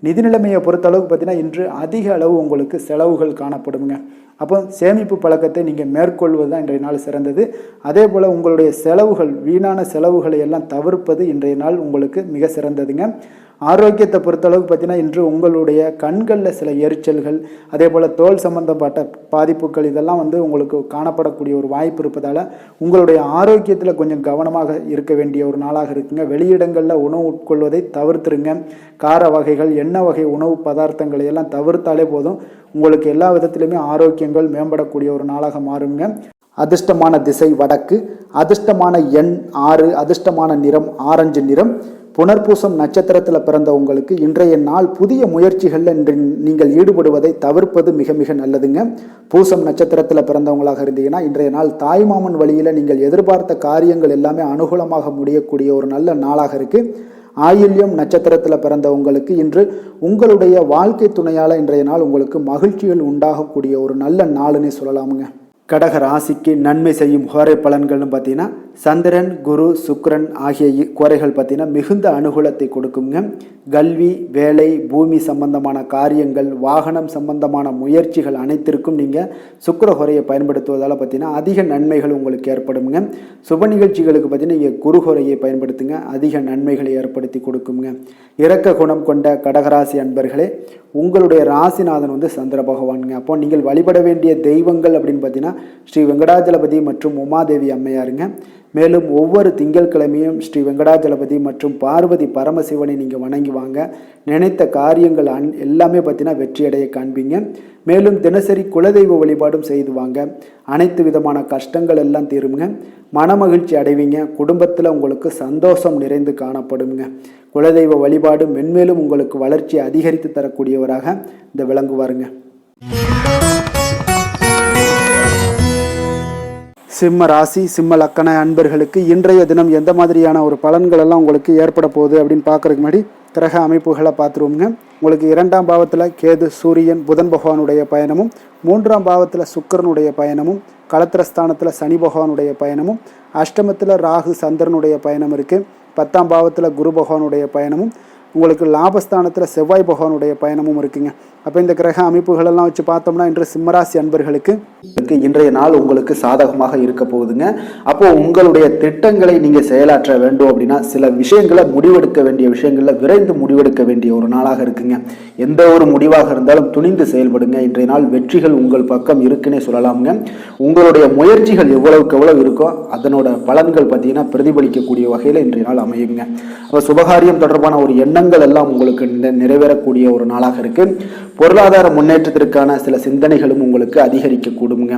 நிதி நிலைமையை பொறுத்தளவுக்கு பார்த்தீங்கன்னா இன்று அதிக அளவு உங்களுக்கு செலவுகள் காணப்படுங்க. அப்போ சேமிப்பு பழக்கத்தை நீங்கள் மேற்கொள்வது தான் இன்றைய நாள் சிறந்தது. அதே போல் உங்களுடைய செலவுகள், வீணான செலவுகளை எல்லாம் தவிர்ப்பது இன்றைய நாள் உங்களுக்கு மிக சிறந்ததுங்க. ஆரோக்கியத்தை பொறுத்தளவுக்கு பார்த்தீங்கன்னா இன்று உங்களுடைய கண்களில் சில எரிச்சல்கள், அதே போல் தோல் சம்பந்தப்பட்ட பாதிப்புகள் இதெல்லாம் உங்களுக்கு காணப்படக்கூடிய ஒரு வாய்ப்பு இருப்பதால் உங்களுடைய ஆரோக்கியத்தில் கொஞ்சம் கவனமாக இருக்க வேண்டிய ஒரு நாளாக இருக்குங்க. வெளியிடங்களில் உணவு உட்கொள்வதை தவிர்த்துருங்க. கார வகைகள், எண்ணெய் வகை உணவு பதார்த்தங்களை எல்லாம் தவிர்த்தாலே போதும், உங்களுக்கு எல்லா விதத்திலுமே ஆரோக்கியங்கள் மேம்படக்கூடிய ஒரு நாளாக மாறுங்க. அதிர்ஷ்டமான திசை வடக்கு, அதிர்ஷ்டமான எண் 6, அதிர்ஷ்டமான நிறம் ஆரஞ்சு நிறம். புனர்பூசம் நட்சத்திரத்தில் பிறந்த உங்களுக்கு இன்றைய நாள் புதிய முயற்சிகளில் இன்று நீங்கள் ஈடுபடுவதை தவிர்ப்பது மிக மிக நல்லதுங்க. பூசம் நட்சத்திரத்தில் பிறந்தவங்களாக இருந்தீங்கன்னா இன்றைய நாள் தாய்மாமன் வழியில் நீங்கள் எதிர்பார்த்த காரியங்கள் எல்லாமே அனுகூலமாக முடியக்கூடிய ஒரு நல்ல நாளாக இருக்குது. ஆயில்யம் நட்சத்திரத்தில் பிறந்த உங்களுக்கு இன்று உங்களுடைய வாழ்க்கை துணையால் இன்றைய நாள் உங்களுக்கு மகிழ்ச்சிகள் உண்டாகக்கூடிய ஒரு நல்ல நாளுன்னே சொல்லலாமுங்க. கடக ராசிக்கு நன்மை செய்யும் கோரை பலன்கள்னு பார்த்தீங்கன்னா சந்திரன், குரு, சுக்கிரன் ஆகிய கோரைகள் பார்த்தீங்கன்னா மிகுந்த அனுகூலத்தை கொடுக்குங்க. கல்வி, வேலை, பூமி சம்பந்தமான காரியங்கள், வாகனம் சம்பந்தமான முயற்சிகள் அனைத்திற்கும் நீங்கள் சுக்கிர கோரையை பயன்படுத்துவதால் பார்த்தீங்கன்னா அதிக நன்மைகள் உங்களுக்கு ஏற்படுங்க. சுப நிகழ்ச்சிகளுக்கு பார்த்தீங்கன்னா நீங்கள் குரு கோரையை பயன்படுத்துங்க, அதிக நன்மைகளை ஏற்படுத்தி கொடுக்குங்க. இரக்க குணம் கொண்ட கடகராசி அன்பர்களே, உங்களுடைய ராசிநாதன் சந்திர பகவானுங்க. அப்போ நீங்கள் வழிபட வேண்டிய தெய்வங்கள் அப்படின்னு பார்த்தீங்கன்னா ஸ்ரீ வெங்கடாஜலபதி மற்றும் உமாதேவி அம்மையாருங்க. மேலும் ஒவ்வொரு திங்கட்கிழமையும் ஸ்ரீ வெங்கடாஜலபதி மற்றும் பார்வதி பரமசிவனை நீங்கள் வணங்கி வாங்க. நினைத்த காரியங்கள் எல்லாமே பார்த்தீங்கன்னா வெற்றியடைய காண்பீங்க. மேலும் தினசரி குலதெய்வ வழிபாடும் செய்து வாங்க. அனைத்து விதமான கஷ்டங்கள் எல்லாம் தீருங்க. மனமகிழ்ச்சி அடைவீங்க. குடும்பத்தில் உங்களுக்கு சந்தோஷம் நிறைந்து காணப்படுங்க. குலதெய்வ வழிபாடு மென்மேலும் உங்களுக்கு வளர்ச்சியை அதிகரித்து தரக்கூடியவராக இந்த விளங்குவாருங்க. சிம்ம ராசி, சிம்ம லக்கண அன்பர்களுக்கு இன்றைய தினம் எந்த மாதிரியான ஒரு பலன்கள் எல்லாம் உங்களுக்கு ஏற்பட போகுது அப்படின்னு பார்க்கறதுக்கு முன்னாடி கிரக அமைப்புகளை பார்த்துருவோங்க. உங்களுக்கு 2ஆம் பாவத்தில் கேது, சூரியன், புதன் பகவானுடைய பயணமும், 3ஆம் பாவத்தில் சுக்கிரனுடைய பயணமும், களத்திரஸ்தானத்தில் சனி பகவானுடைய பயணமும், அஷ்டமத்தில் ராகு சந்திரனுடைய பயணம் இருக்குது. 10ஆம் பாவத்தில் குரு பகவானுடைய பயணமும், உங்களுக்கு லாபஸ்தானத்தில் செவ்வாய் பகவானுடைய பயணமும் இருக்குங்க. அப்போ இந்த கிரக அமைப்புகளெல்லாம் வச்சு பார்த்தோம்னா இன்று சிம்மராசி அன்பர்களுக்கு இன்றைய நாள் உங்களுக்கு சாதகமாக இருக்க போகுதுங்க. அப்போ உங்களுடைய திட்டங்களை நீங்கள் செயலாற்ற வேண்டும் அப்படின்னா சில விஷயங்களை முடிவெடுக்க வேண்டிய விஷயங்களில் விரைந்து முடிவெடுக்க வேண்டிய ஒரு நாளாக இருக்குங்க. எந்த ஒரு முடிவாக இருந்தாலும் துணிந்து செயல்படுங்க. இன்றைய நாள் வெற்றிகள் உங்கள் பக்கம் இருக்குன்னே சொல்லலாமுங்க. உங்களுடைய முயற்சிகள் எவ்வளவுக்கு எவ்வளவு இருக்கோ அதனோட பலன்கள் பார்த்தீங்கன்னா பிரதிபலிக்கக்கூடிய வகையில் இன்றைய நாள் அமையுங்க. அப்போ சுபகாரியம் தொடர்பான ஒரு எண்ணங்கள் எல்லாம் உங்களுக்கு நிறைவேறக்கூடிய ஒரு நாளாக இருக்கு. பொருளாதார முன்னேற்றத்திற்கான சில சிந்தனைகளும் உங்களுக்கு அதிகரிக்க கூடுங்க.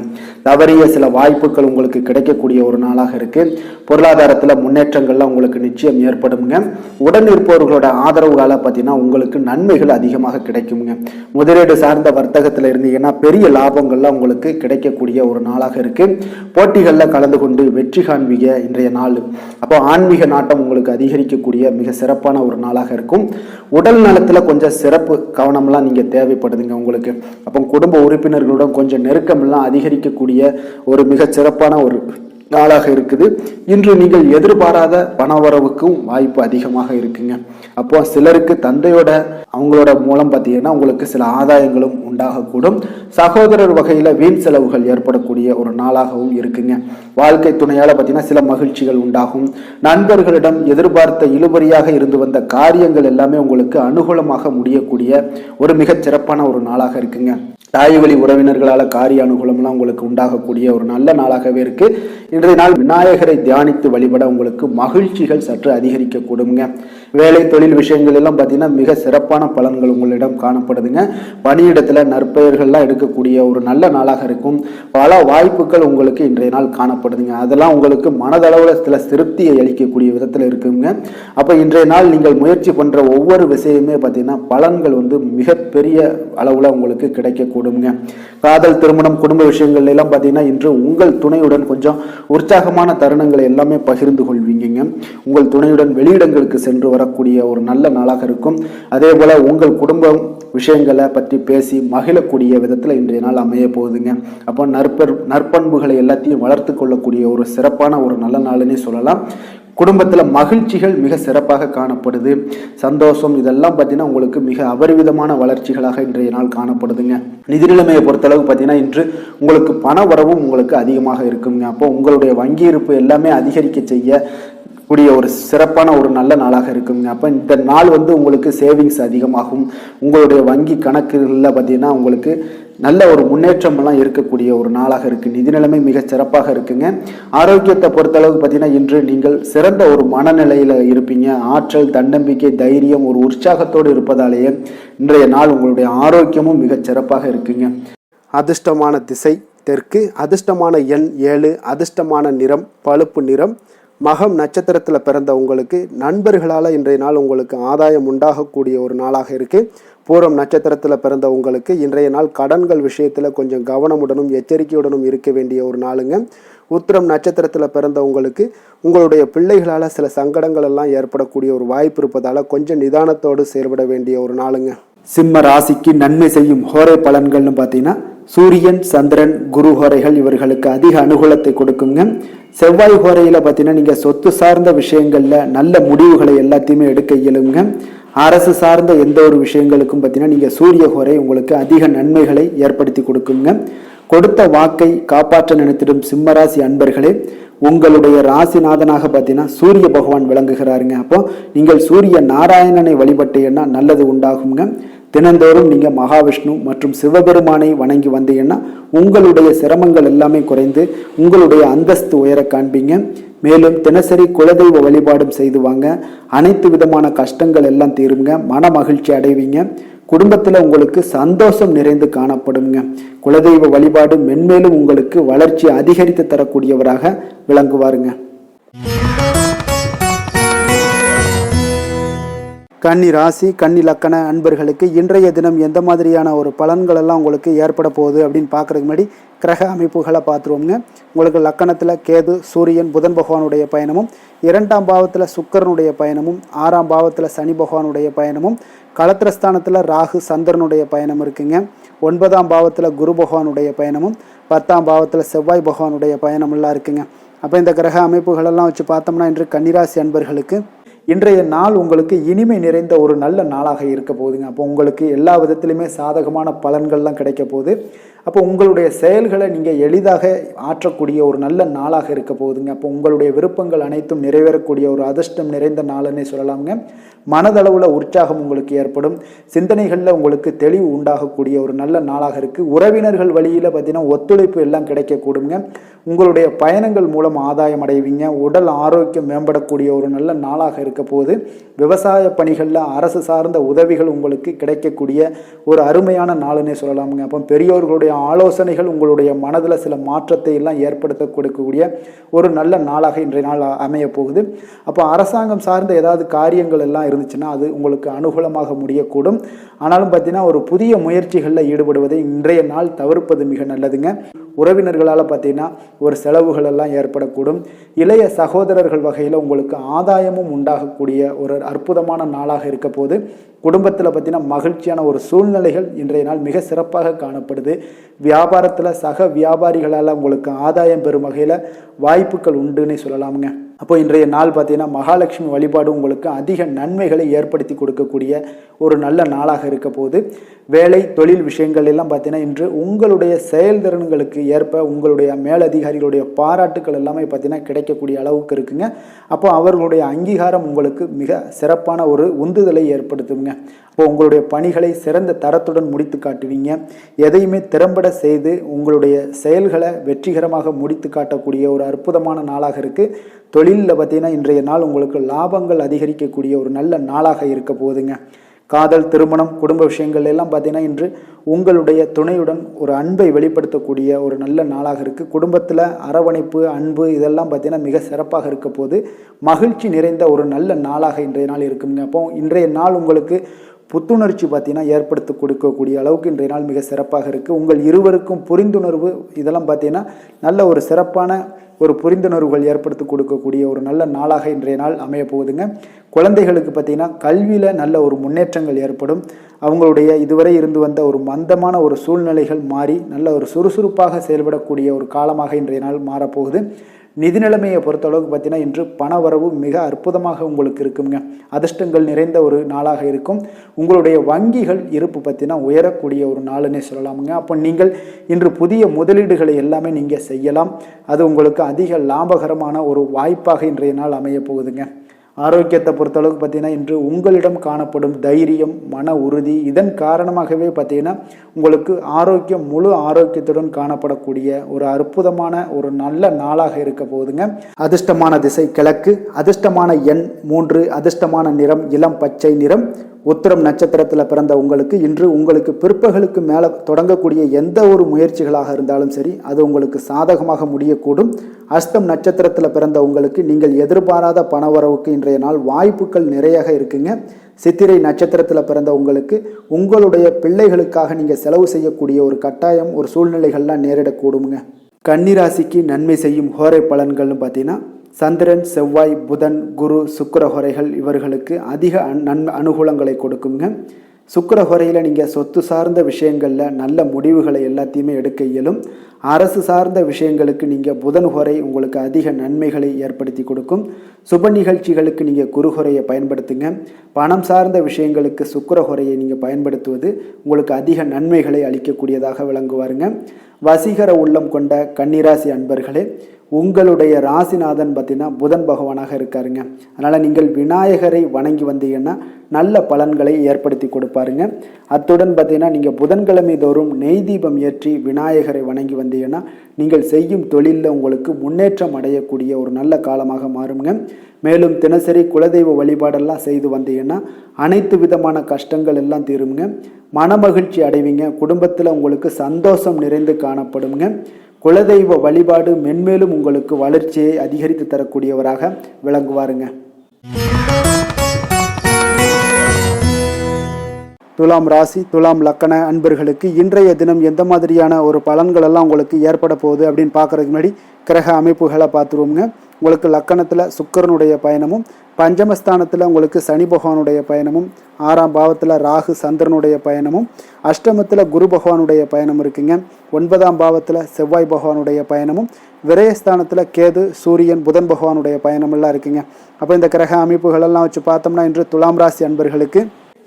தவறிய சில வாய்ப்புகள் உங்களுக்கு கிடைக்கக்கூடிய ஒரு நாளாக இருக்கு. பொருளாதாரத்தில் முன்னேற்றங்கள்லாம் உங்களுக்கு நிச்சயம் ஏற்படுங்க. உடன் இருப்பவர்களோட ஆதரவுகால பார்த்தீங்கன்னா உங்களுக்கு நன்மைகள் அதிகமாக கிடைக்குங்க. முதலீடு சார்ந்த வர்த்தகத்தில் இருந்தீங்கன்னா பெரிய லாபங்கள்லாம் உங்களுக்கு கிடைக்கக்கூடிய ஒரு நாளாக இருக்கு. போட்டிகளில் கலந்து கொண்டு வெற்றி காண்பீங்க இன்றைய நாள். அப்போ ஆன்மீக நாட்டம் உங்களுக்கு அதிகரிக்கக்கூடிய மிக சிறப்பான ஒரு நாளாக இருக்கும். உடல் நலத்தில் கொஞ்சம் சிறப்பு கவனம்லாம் நீங்கள் தேவைப்படுதுங்க உங்களுக்கு. அப்போ குடும்ப உறுப்பினர்களுடன் கொஞ்சம் நெருக்கமெல்லாம் அதிகரிக்கக்கூடிய ஒரு மிக சிறப்பான ஒரு நாளாக இருக்குது. இன்று நீங்கள் எதிர்பாராத பணவரவுக்கும் வாய்ப்பு அதிகமாக இருக்குங்க. அப்போ சிலருக்கு தந்தையோட அவங்களோட மூலம் பார்த்தீங்கன்னா உங்களுக்கு சில ஆதாயங்களும் உண்டாகக்கூடும். சகோதரர் வகையில் வீண் செலவுகள் ஏற்படக்கூடிய ஒரு நாளாகவும் இருக்குங்க. வாழ்க்கை துணையால் பார்த்தீங்கன்னா சில மகிழ்ச்சிகள் உண்டாகும். நண்பர்களிடம் எதிர்பார்த்த இழுபறியாக இருந்து வந்த காரியங்கள் எல்லாமே உங்களுக்கு அனுகூலமாக முடியக்கூடிய ஒரு மிகச் சிறப்பான ஒரு நாளாக இருக்குங்க. தாய் வழி உறவினர்களால் காரிய அனுகூலம்லாம் உங்களுக்கு உண்டாகக்கூடிய ஒரு நல்ல நாளாகவே இருக்கு. இன்றைய நாள் விநாயகரை தியானித்து வழிபட உங்களுக்கு மகிழ்ச்சிகள் சற்று அதிகரிக்க கூடுங்க. வேலை தொழில் விஷயங்கள் எல்லாம் பார்த்தீங்கன்னா மிக சிறப்பான பலன்கள் உங்களிடம் காணப்படுதுங்க. பணியிடத்தில் நற்பெயர்கள்லாம் எடுக்கக்கூடிய ஒரு நல்ல நாளாக இருக்கும். பல வாய்ப்புகள் உங்களுக்கு இன்றைய நாள் காணப்படுதுங்க. அதெல்லாம் உங்களுக்கு மனதளவில் சில திருப்தியை அளிக்கக்கூடிய விதத்தில் இருக்குங்க. அப்போ இன்றைய நாள் நீங்கள் முயற்சி பண்ணுற ஒவ்வொரு விஷயமே பார்த்தீங்கன்னா பலன்கள் மிகப்பெரிய அளவில் உங்களுக்கு கிடைக்கக்கூடும். காதல், திருமணம், குடும்ப விஷயங்கள் எல்லாம் பார்த்தீங்கன்னா இன்று உங்கள் துணையுடன் கொஞ்சம் உற்சாகமான தருணங்களை எல்லாமே பகிர்ந்து கொள்வீங்க. உங்கள் துணையுடன் வெளியிடங்களுக்கு சென்று வரக்கூடிய ஒரு நல்ல நாளாக இருக்கும். அதே போல உங்கள் குடும்பம் விஷயங்களை பற்றி பேசி மகிழக்கூடிய விதத்தில் இன்றைய நாள் அமைய போகுதுங்க. அப்போ நற்பண்புகளை எல்லாத்தையும் வளர்த்து கொள்ளக்கூடிய ஒரு சிறப்பான ஒரு நல்ல நாள்னே சொல்லலாம். குடும்பத்தில் மகிழ்ச்சிகள் மிக சிறப்பாக காணப்படுது. சந்தோஷம் இதெல்லாம் பார்த்தீங்கன்னா உங்களுக்கு மிக அபரிவிதமான வளர்ச்சிகளாக இன்றைய நாள் காணப்படுதுங்க. நிதி நிலைமையை பொறுத்தளவு பார்த்தீங்கன்னா இன்று உங்களுக்கு பண வரவும் உங்களுக்கு அதிகமாக இருக்குங்க. அப்போ உங்களுடைய வங்கி இருப்பு எல்லாமே அதிகரிக்க செய்ய கூடிய ஒரு சிறப்பான ஒரு நல்ல நாளாக இருக்குங்க. அப்போ இந்த நாள் உங்களுக்கு சேவிங்ஸ் அதிகமாகும். உங்களுடைய வங்கி கணக்குகளில் பார்த்தீங்கன்னா உங்களுக்கு நல்ல ஒரு முன்னேற்றம் எல்லாம் இருக்கக்கூடிய ஒரு நாளாக இருக்குது. நிதி நிலைமை மிக சிறப்பாக இருக்குங்க. ஆரோக்கியத்தை பொறுத்தளவுக்கு பார்த்தீங்கன்னா இன்று நீங்கள் சிறந்த ஒரு மனநிலையில் இருப்பீங்க. ஆற்றல், தன்னம்பிக்கை, தைரியம், ஒரு உற்சாகத்தோடு இருப்பதாலேயே இன்றைய நாள் உங்களுடைய ஆரோக்கியமும் மிக சிறப்பாக இருக்குங்க. அதிர்ஷ்டமான திசை தெற்கு, அதிர்ஷ்டமான எண் 7, அதிர்ஷ்டமான நிறம் பழுப்பு நிறம். மகம் நட்சத்திரத்தில் பிறந்த உங்களுக்கு நண்பர்களால் இன்றைய நாள் உங்களுக்கு ஆதாயம் உண்டாகக்கூடிய ஒரு நாளாக இருக்குது. பூரம் நட்சத்திரத்தில் பிறந்த உங்களுக்கு இன்றைய நாள் கடன்கள் விஷயத்தில் கொஞ்சம் கவனமுடனும் எச்சரிக்கையுடனும் இருக்க வேண்டிய ஒரு நாளுங்க. உத்திரம் நட்சத்திரத்தில் பிறந்த உங்களுக்கு உங்களுடைய பிள்ளைகளால் சில சங்கடங்கள் எல்லாம் ஏற்படக்கூடிய ஒரு வாய்ப்பு இருப்பதால் கொஞ்சம் நிதானத்தோடு செயல்பட வேண்டிய ஒரு நாளுங்க. சிம்ம ராசிக்கு நன்மை செய்யும் ஹோரை பலன்கள்னு பார்த்தீங்கன்னா சூரியன், சந்திரன், குரு ஹோரைகள் இவர்களுக்கு அதிக அனுகூலத்தை கொடுக்குங்க. செவ்வாய் ஹோரையில் பார்த்தீங்கன்னா நீங்கள் சொத்து சார்ந்த விஷயங்களில் நல்ல முடிவுகளை எல்லாத்தையுமே எடுக்க இயலுங்க. அரசு சார்ந்த எந்த ஒரு விஷயங்களுக்கும் பார்த்தீங்கன்னா நீங்கள் சூரிய ஹோரை உங்களுக்கு அதிக நன்மைகளை ஏற்படுத்தி கொடுக்குங்க. கொடுத்த வாக்கை காப்பாற்ற நினைத்திடும் சிம்மராசி அன்பர்களே, உங்களுடைய ராசிநாதனாக பார்த்தீங்கன்னா சூரிய பகவான் விளங்குகிறாருங்க. அப்போ நீங்கள் சூரிய நாராயணனை வழிபட்டீங்கன்னா நல்லது உண்டாகுங்க. தினந்தோறும் நீங்கள் மகாவிஷ்ணு மற்றும் சிவபெருமானை வணங்கி வந்தீங்கன்னா உங்களுடைய சிரமங்கள் எல்லாமே குறைந்து உங்களுடைய அந்தஸ்து உயர காண்பீங்க. மேலும் தினசரி குலதெய்வ வழிபாடும் செய்து வாங்க. அனைத்து விதமான கஷ்டங்கள் எல்லாம் தீருங்க. மன மகிழ்ச்சி அடைவீங்க. குடும்பத்தில் உங்களுக்கு சந்தோஷம் நிறைந்து காணப்படுங்க. குலதெய்வ வழிபாடு மென்மேலும் உங்களுக்கு வளர்ச்சி அதிகரித்து தரக்கூடியவராக விளங்குவாருங்க. கன்னி ராசி, கன்னி லக்கண அன்பர்களுக்கு இன்றைய தினம் எந்த மாதிரியான ஒரு பலன்கள் எல்லாம் உங்களுக்கு ஏற்பட போகுது அப்படின்னு பார்க்குறதுக்கு முன்னாடி கிரக அமைப்புகளை பார்த்துருவோங்க. உங்களுக்கு லக்கணத்தில் கேது, சூரியன், புதன் பகவானுடைய பயணமும், 2ஆம் பாவத்தில் சுக்கிரனுடைய பயணமும், 6ஆம் பாவத்தில் சனி பகவானுடைய பயணமும், களத்திரஸ்தானத்தில் ராகு சந்திரனுடைய பயணம் இருக்குங்க. 9ஆம் பாவத்தில் குரு பகவானுடைய பயணமும், 10ஆம் பாவத்தில் செவ்வாய் பகவானுடைய பயணமெல்லாம் இருக்குங்க. அப்போ இந்த கிரக அமைப்புகளெல்லாம் வச்சு பார்த்தோம்னா இன்று கன்னிராசி அன்பர்களுக்கு இன்றைய நாள் உங்களுக்கு இனிமை நிறைந்த ஒரு நல்ல நாளாக இருக்க போகுதுங்க. அப்போ உங்களுக்கு எல்லா விதத்திலுமே சாதகமான பலன்கள்லாம் கிடைக்க போகுது. அப்போ உங்களுடைய செயல்களை நீங்கள் எளிதாக ஆற்றக்கூடிய ஒரு நல்ல நாளாக இருக்க போகுதுங்க. அப்போ உங்களுடைய விருப்பங்கள் அனைத்தும் நிறைவேறக்கூடிய ஒரு அதிர்ஷ்டம் நிறைந்த நாள்னே சொல்லலாங்க. மனதளவில் உற்சாகம் உங்களுக்கு ஏற்படும். சிந்தனைகளில் உங்களுக்கு தெளிவு உண்டாகக்கூடிய ஒரு நல்ல நாளாக இருக்குது. உறவினர்கள் வழியில் பார்த்தீங்கன்னா ஒத்துழைப்பு எல்லாம் கிடைக்கக்கூடுங்க. உங்களுடைய பயணங்கள் மூலம் ஆதாயம் அடைவீங்க. உடல் ஆரோக்கியம் மேம்படக்கூடிய ஒரு நல்ல நாளாக இருக்க போது. விவசாய பணிகளில் அரசு சார்ந்த உதவிகள் உங்களுக்கு கிடைக்கக்கூடிய ஒரு அருமையான நாளுன்னே சொல்லலாமுங்க. அப்போ பெரியோர்களுடைய ஆலோசனைகள் உங்களுடைய மனதில் சில மாற்றத்தை எல்லாம் ஏற்படுத்த கொடுக்கக்கூடிய ஒரு நல்ல நாளாக இன்றைய நாள் அமைய போகுது. அப்போ அரசாங்கம் சார்ந்த ஏதாவது காரியங்கள் எல்லாம் இருந்துச்சுன்னா அது உங்களுக்கு அனுகூலமாக முடியக்கூடும். ஆனாலும் பார்த்தீங்கன்னா ஒரு புதிய முயற்சிகளில் ஈடுபடுவதை இன்றைய நாள் தவிர்ப்பது மிக நல்லதுங்க. உறவினர்களால் பார்த்தீங்கன்னா ஒரு செலவுகள் எல்லாம் ஏற்படக்கூடும். இளைய சகோதரர்கள் வகையில் உங்களுக்கு ஆதாயமும் உண்டாகக்கூடிய ஒரு அற்புதமான நாளாக இருக்க போது. குடும்பத்தில் பார்த்தீங்கன்னா மகிழ்ச்சியான ஒரு சூழ்நிலைகள் இன்றைய நாள் மிக சிறப்பாக காணப்படுது. வியாபாரத்தில் சக வியாபாரிகளால் உங்களுக்கு ஆதாயம் பெறும் வகையில் வாய்ப்புகள் உண்டுன்னு சொல்லலாமுங்க. அப்போ இன்றைய நாள் பார்த்தீங்கன்னா மகாலட்சுமி வழிபாடு உங்களுக்கு அதிக நன்மைகளை ஏற்படுத்தி கொடுக்கக்கூடிய ஒரு நல்ல நாளாக இருக்க போது. வேலை தொழில் விஷயங்கள் எல்லாம் பார்த்தீங்கன்னா இன்று உங்களுடைய செயல்திறன்களுக்கு ஏற்ப உங்களுடைய மேலதிகாரிகளுடைய பாராட்டுக்கள் எல்லாமே பார்த்தீங்கன்னா கிடைக்கக்கூடிய அளவுக்கு இருக்குங்க. அப்போ அவர்களுடைய அங்கீகாரம் உங்களுக்கு மிக சிறப்பான ஒரு உந்துதலை ஏற்படுத்துங்க. அப்போ உங்களுடைய பணிகளை சிறந்த தரத்துடன் முடித்து காட்டுவீங்க. எதையுமே திறம்பட செய்து உங்களுடைய செயல்களை வெற்றிகரமாக முடித்து காட்டக்கூடிய ஒரு அற்புதமான நாளாக இருக்குது. தொழிலில் பார்த்தீங்கன்னா இன்றைய நாள் உங்களுக்கு லாபங்கள் அதிகரிக்கக்கூடிய ஒரு நல்ல நாளாக இருக்க போகுதுங்க. காதல், திருமணம், குடும்ப விஷயங்கள் எல்லாம் பார்த்தீங்கன்னா இன்று உங்களுடைய துணையுடன் ஒரு அன்பை வெளிப்படுத்தக்கூடிய ஒரு நல்ல நாளாக இருக்குது. குடும்பத்தில் அரவணைப்பு, அன்பு இதெல்லாம் பார்த்தீங்கன்னா மிக சிறப்பாக இருக்க போது. மகிழ்ச்சி நிறைந்த ஒரு நல்ல நாளாக இன்றைய நாள் இருக்குங்க. அப்போ இன்றைய நாள் உங்களுக்கு புத்துணர்ச்சி பார்த்தீங்கன்னா ஏற்படுத்தி கொடுக்கக்கூடிய அளவுக்கு இன்றைய நாள் மிக சிறப்பாக இருக்குது. உங்கள் இருவருக்கும் புரிந்துணர்வு இதெல்லாம் பார்த்தீங்கன்னா நல்ல ஒரு சிறப்பான ஒரு புரிந்துணர்வுகள் ஏற்படுத்தி கொடுக்கக்கூடிய ஒரு நல்ல நாளாக இன்றைய நாள் அமைய போகுதுங்க. குழந்தைகளுக்கு பார்த்தீங்கன்னா கல்வியில் நல்ல ஒரு முன்னேற்றங்கள் ஏற்படும். அவங்களுடைய இதுவரை இருந்து வந்த ஒரு மந்தமான ஒரு சூழ்நிலைகள் மாறி நல்ல ஒரு சுறுசுறுப்பாக செயல்படக்கூடிய ஒரு காலமாக இன்றைய நாள் மாறப்போகுது. நிதி நிலைமையை பொறுத்தளவுக்கு பார்த்தீங்கன்னா இன்று பணவரவு மிக அற்புதமாக உங்களுக்கு இருக்குங்க. அதிர்ஷ்டங்கள் நிறைந்த ஒரு நாளாக இருக்கும். உங்களுடைய வங்கிகள் இருப்பு பார்த்தீங்கன்னா உயரக்கூடிய ஒரு நாளுன்னே சொல்லலாமுங்க. அப்போ நீங்கள் இன்று புதிய முதலீடுகளை எல்லாமே நீங்கள் செய்யலாம். அது உங்களுக்கு அதிக லாபகரமான ஒரு வாய்ப்பாக இன்றைய நாள் அமைய போகுதுங்க. ஆரோக்கியத்தை பொறுத்தளவுக்கு பார்த்தீங்கன்னா இன்று உங்களிடம் காணப்படும் தைரியம், மன உறுதி, இதன் காரணமாகவே பார்த்தீங்கன்னா உங்களுக்கு ஆரோக்கியம் முழு ஆரோக்கியத்துடன் காணப்படக்கூடிய ஒரு அற்புதமான ஒரு நல்ல நாளாக இருக்க போகுதுங்க. அதிர்ஷ்டமான திசை கிழக்கு, அதிர்ஷ்டமான எண் 3, அதிர்ஷ்டமான நிறம் இளம் பச்சை நிறம். உத்திரம் நட்சத்திரத்தில் பிறந்த உங்களுக்கு இன்று உங்களுக்கு பிற்பகலுக்கு மேலே தொடங்கக்கூடிய எந்த ஒரு முயற்சிகளாக இருந்தாலும் சரி அது உங்களுக்கு சாதகமாக முடியக்கூடும். அஸ்தம் நட்சத்திரத்தில் பிறந்த உங்களுக்கு நீங்கள் எதிர்பாராத பணவரவுக்கு இன்றைய நாள் வாய்ப்புகள் நிறையாக இருக்குங்க. சித்திரை நட்சத்திரத்தில் பிறந்த உங்களுக்கு உங்களுடைய பிள்ளைகளுக்காக நீங்கள் செலவு செய்யக்கூடிய ஒரு கட்டாயம், ஒரு சூழ்நிலைகள்லாம் நேரிடக்கூடுங்க. கன்னிராசிக்கு நன்மை செய்யும் ஹோரை பலன்கள்னு பார்த்தீங்கன்னா சந்திரன், செவ்வாய், புதன், குரு, சுக்கிர ஹோரைகள் இவர்களுக்கு அதிக அனுகூலங்களை கொடுக்குங்க. சுக்கிர ஹோரையில் நீங்கள் சொத்து சார்ந்த விஷயங்களில் நல்ல முடிவுகளை எல்லாத்தையுமே எடுக்க இயலும். அரசு சார்ந்த விஷயங்களுக்கு நீங்கள் புதன் ஹோரை உங்களுக்கு அதிக நன்மைகளை ஏற்படுத்தி கொடுக்கும். சுப நிகழ்ச்சிகளுக்கு நீங்கள் குரு ஹோரையை பயன்படுத்துங்க. பணம் சார்ந்த விஷயங்களுக்கு சுக்கிர ஹோரையை நீங்கள் பயன்படுத்துவது உங்களுக்கு அதிக நன்மைகளை அளிக்கக்கூடியதாக விளங்குவாருங்க. வசீகர உள்ளம் கொண்ட கன்னிராசி அன்பர்களே, உங்களுடைய ராசிநாதன் பார்த்தீங்கன்னா புதன் பகவானாக இருக்காருங்க. அதனால் நீங்கள் விநாயகரை வணங்கி வந்தீங்கன்னா நல்ல பலன்களை ஏற்படுத்தி கொடுப்பாருங்க. அத்துடன் பார்த்தீங்கன்னா நீங்கள் புதன்கிழமை தோறும் நெய் தீபம் ஏற்றி விநாயகரை வணங்கி வந்தீங்கன்னா நீங்கள் செய்யும் தொழிலில் உங்களுக்கு முன்னேற்றம் அடையக்கூடிய ஒரு நல்ல காலமாக மாறுங்க. மேலும் தினசரி குலதெய்வ வழிபாடெல்லாம் செய்து வந்தீங்கன்னா அனைத்து விதமான கஷ்டங்கள் எல்லாம் தீருங்க. மனமகிழ்ச்சி அடைவீங்க. குடும்பத்தில் உங்களுக்கு சந்தோஷம் நிறைந்து காணப்படுங்க. குலதெய்வ வழிபாடு மென்மேலும் உங்களுக்கு வளர்ச்சியை அதிகரித்து தரக்கூடியவராக விளங்குவாருங்க. துலாம் ராசி, துலாம் லக்கண அன்பர்களுக்கு இன்றைய தினம் எந்த மாதிரியான ஒரு பலன்கள் எல்லாம் உங்களுக்கு ஏற்பட போகுது அப்படின்னு பார்க்கறதுக்கு முன்னாடி கிரக அமைப்புகளை பார்த்துருவோங்க. உங்களுக்கு லக்கணத்தில் சுக்கிரனுடைய பயணமும், பஞ்சமஸ்தானத்தில் உங்களுக்கு சனி பகவானுடைய பயணமும், 6ஆம் பாவத்தில் ராகு சந்திரனுடைய பயணமும், அஷ்டமத்தில் குரு பகவானுடைய பயணம் இருக்குங்க. 9ஆம் பாவத்தில் செவ்வாய் பகவானுடைய பயணமும், விரயஸ்தானத்தில் கேது, சூரியன், புதன் பகவானுடைய பயணமெல்லாம் இருக்குங்க. அப்போ இந்த கிரக அமைப்புகளெல்லாம் வச்சு பார்த்தோம்னா இன்று துலாம் ராசி அன்பர்களுக்கு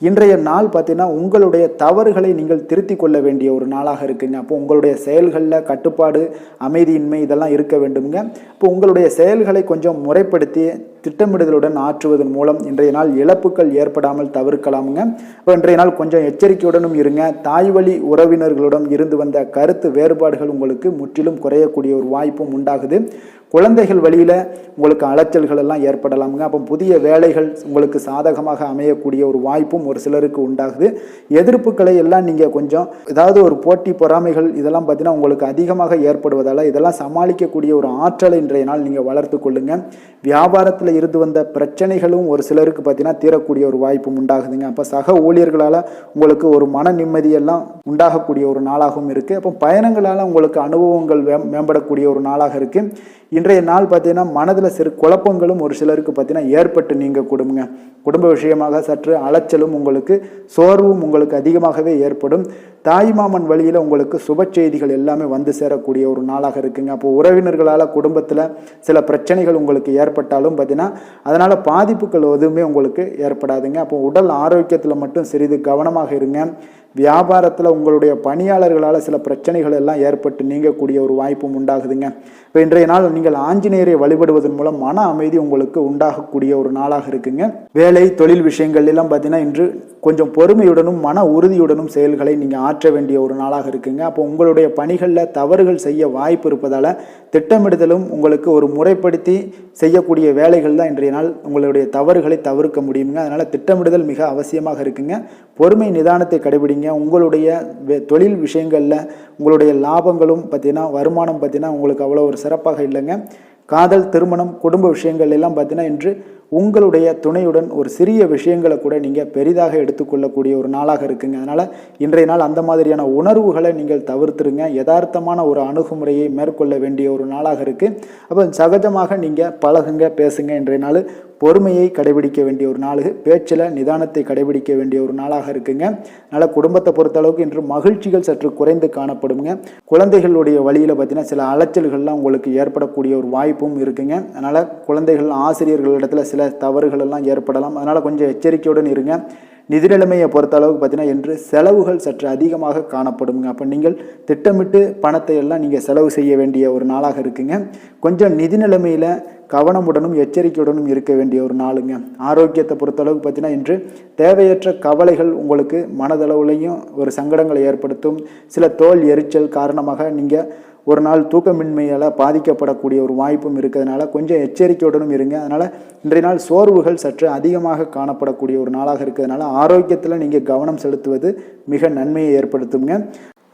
இன்றைய நாள் பார்த்தீங்கன்னா உங்களுடைய தவறுகளை நீங்கள் திருத்தி கொள்ள வேண்டிய ஒரு நாளாக இருக்குங்க. அப்போ உங்களுடைய செயல்களில் கட்டுப்பாடு, அமைதியின்மை இதெல்லாம் இருக்க வேண்டுங்க. இப்போ உங்களுடைய செயல்களை கொஞ்சம் முறைப்படுத்தி திட்டமிடுதலுடன் ஆற்றுவதன் மூலம் இன்றைய நாள் இழப்புகள் ஏற்படாமல் தவிர்க்கலாமுங்க. இப்போ இன்றைய நாள் கொஞ்சம் எச்சரிக்கையுடனும் இருங்க. தாய் வழி உறவினர்களுடன் இருந்து வந்த கருத்து வேறுபாடுகள் உங்களுக்கு முற்றிலும் குறையக்கூடிய ஒரு வாய்ப்பும் உண்டாகுது. குழந்தைகள் வழியில் உங்களுக்கு அலைச்சல்கள் எல்லாம் ஏற்படலாமுங்க. அப்போ புதிய வேலைகள் உங்களுக்கு சாதகமாக அமையக்கூடிய ஒரு வாய்ப்பும் ஒரு சிலருக்கு உண்டாகுது. எதிர்ப்புகளை எல்லாம் நீங்கள் கொஞ்சம் ஏதாவது ஒரு போட்டி பொறாமைகள் இதெல்லாம் பார்த்தீங்கன்னா உங்களுக்கு அதிகமாக ஏற்படுவதால் இதெல்லாம் சமாளிக்கக்கூடிய ஒரு ஆற்றலை இன்றைய நாள் நீங்கள் வளர்த்து கொள்ளுங்க. வியாபாரத்தில் இருந்து வந்த பிரச்சனைகளும் ஒரு சிலருக்கு பார்த்தீங்கன்னா தீரக்கூடிய ஒரு வாய்ப்பும் உண்டாகுதுங்க. அப்போ சக ஊழியர்களால் உங்களுக்கு ஒரு மன நிம்மதியெல்லாம் உண்டாகக்கூடிய ஒரு நாளாகவும் இருக்குது. அப்போ பயணங்களால் உங்களுக்கு அனுபவங்கள் மேம்படக்கூடிய ஒரு நாளாக இருக்குது. இன்றைய நாள் பார்த்தீங்கன்னா மனதில் சிறு குழப்பங்களும் ஒரு சிலருக்கு பார்த்தீங்கன்னா ஏற்பட்டு நீங்க கொடுங்க. குடும்ப விஷயமாக சற்று அலைச்சலும் உங்களுக்கு சோர்வும் உங்களுக்கு அதிகமாகவே ஏற்படும். தாய்மாமன் வழியில் உங்களுக்கு சுப செய்திகள் எல்லாமே வந்து சேரக்கூடிய ஒரு நாளாக இருக்குங்க. அப்போ உறவினர்களால் குடும்பத்தில் சில பிரச்சனைகள் உங்களுக்கு ஏற்பட்டாலும் பார்த்தீங்கன்னா அதனால் பாதிப்புகள் எதுவுமே உங்களுக்கு ஏற்படாதுங்க. அப்போ உடல் ஆரோக்கியத்தில் மட்டும் சிறிது கவனமாக இருங்க. வியாபாரத்தில் உங்களுடைய பணியாளர்களால் சில பிரச்சனைகள் எல்லாம் ஏற்பட்டு நீங்கக்கூடிய ஒரு வாய்ப்பும் உண்டாகுதுங்க. இப்போ இன்றைய நாள் நீங்கள் ஆஞ்சநேயரை வழிபடுவதன் மூலம் மன அமைதி உங்களுக்கு உண்டாகக்கூடிய ஒரு நாளாக இருக்குங்க. வேலை தொழில் விஷயங்கள் எல்லாம் பார்த்தீங்கன்னா இன்று கொஞ்சம் பொறுமையுடனும் மன உறுதியுடனும் செயல்களை நீங்கள் ஆற்ற வேண்டிய ஒரு நாளாக இருக்குங்க. அப்போ உங்களுடைய பணிகளில் தவறுகள் செய்ய வாய்ப்பு இருப்பதால் திட்டமிடுதலும் உங்களுக்கு ஒரு முறைப்படுத்தி செய்யக்கூடிய வேலைகள் தான் இன்றைய நாள் உங்களுடைய தவறுகளை தவிர்க்க முடியுங்க. அதனால் திட்டமிடுதல் மிக அவசியமாக இருக்குங்க. பொறுமை நிதானத்தை கடைபிடிங்க. உங்களுடைய தொழில் விஷயங்களில் உங்களுடைய லாபங்களும் பார்த்தீங்கன்னா வருமானம் பார்த்தீங்கன்னா உங்களுக்கு அவ்வளோ ஒரு சிறப்பாக இல்லைங்க. காதல், திருமணம், குடும்ப விஷயங்கள் எல்லாம் பார்த்தீங்கன்னா இன்று உங்களுடைய துணையுடன் ஒரு சிறிய விஷயங்களை கூட நீங்கள் பெரிதாக எடுத்துக்கொள்ளக்கூடிய ஒரு நாளாக இருக்குங்க. அதனால் இன்றைய நாள் அந்த மாதிரியான உணர்வுகளை நீங்கள் தவிர்த்துருங்க. யதார்த்தமான ஒரு அணுகுமுறையை மேற்கொள்ள வேண்டிய ஒரு நாளாக இருக்குது. அப்போ சகஜமாக நீங்கள் பழகுங்க, பேசுங்க. இன்றைய நாள் பொறுமையை கடைபிடிக்க வேண்டிய ஒரு நாள், பேச்சில் நிதானத்தை கடைபிடிக்க வேண்டிய ஒரு நாளாக இருக்குங்க. அதனால் குடும்பத்தை பொறுத்தளவுக்கு இன்று மகிழ்ச்சிகள் சற்று குறைந்து காணப்படுங்க. குழந்தைகளுடைய வழியில் பார்த்தீங்கன்னா சில அலைச்சல்கள்லாம் உங்களுக்கு ஏற்படக்கூடிய ஒரு வாய்ப்பும் இருக்குங்க. அதனால் குழந்தைகள் ஆசிரியர்களிடத்தில் சில தவறுகள் எல்லாம் ஏற்படலாம். அதனால் கொஞ்சம் எச்சரிக்கையுடன் இருங்க. நிதி நிலைமையை பொறுத்த அளவுக்கு பார்த்தீங்கன்னா இன்று செலவுகள் சற்று அதிகமாக காணப்படுங்க. அப்போ நீங்கள் திட்டமிட்டு பணத்தை எல்லாம் நீங்கள் செலவு செய்ய வேண்டிய ஒரு நாளாக இருக்குங்க. கொஞ்சம் நிதி நிலைமையில் கவனமுடனும் எச்சரிக்கையுடனும் இருக்க வேண்டிய ஒரு நாளுங்க. ஆரோக்கியத்தை பொறுத்தளவுக்கு பார்த்தீங்கன்னா இன்று தேவையற்ற கவலைகள் உங்களுக்கு மனதளவுலையும் ஒரு சங்கடங்களை ஏற்படுத்தும். சில தோல் எரிச்சல் காரணமாக நீங்கள் ஒரு நாள் தூக்கமின்மையால் பாதிக்கப்படக்கூடிய ஒரு வாய்ப்பும் இருக்கிறதுனால கொஞ்சம் எச்சரிக்கையுடனும் இருங்க. அதனால் இன்றைய நாள் சோர்வுகள் சற்று அதிகமாக காணப்படக்கூடிய ஒரு நாளாக இருக்கிறதுனால ஆரோக்கியத்தில் நீங்கள் கவனம் செலுத்துவது மிக நன்மையை ஏற்படுத்துங்க.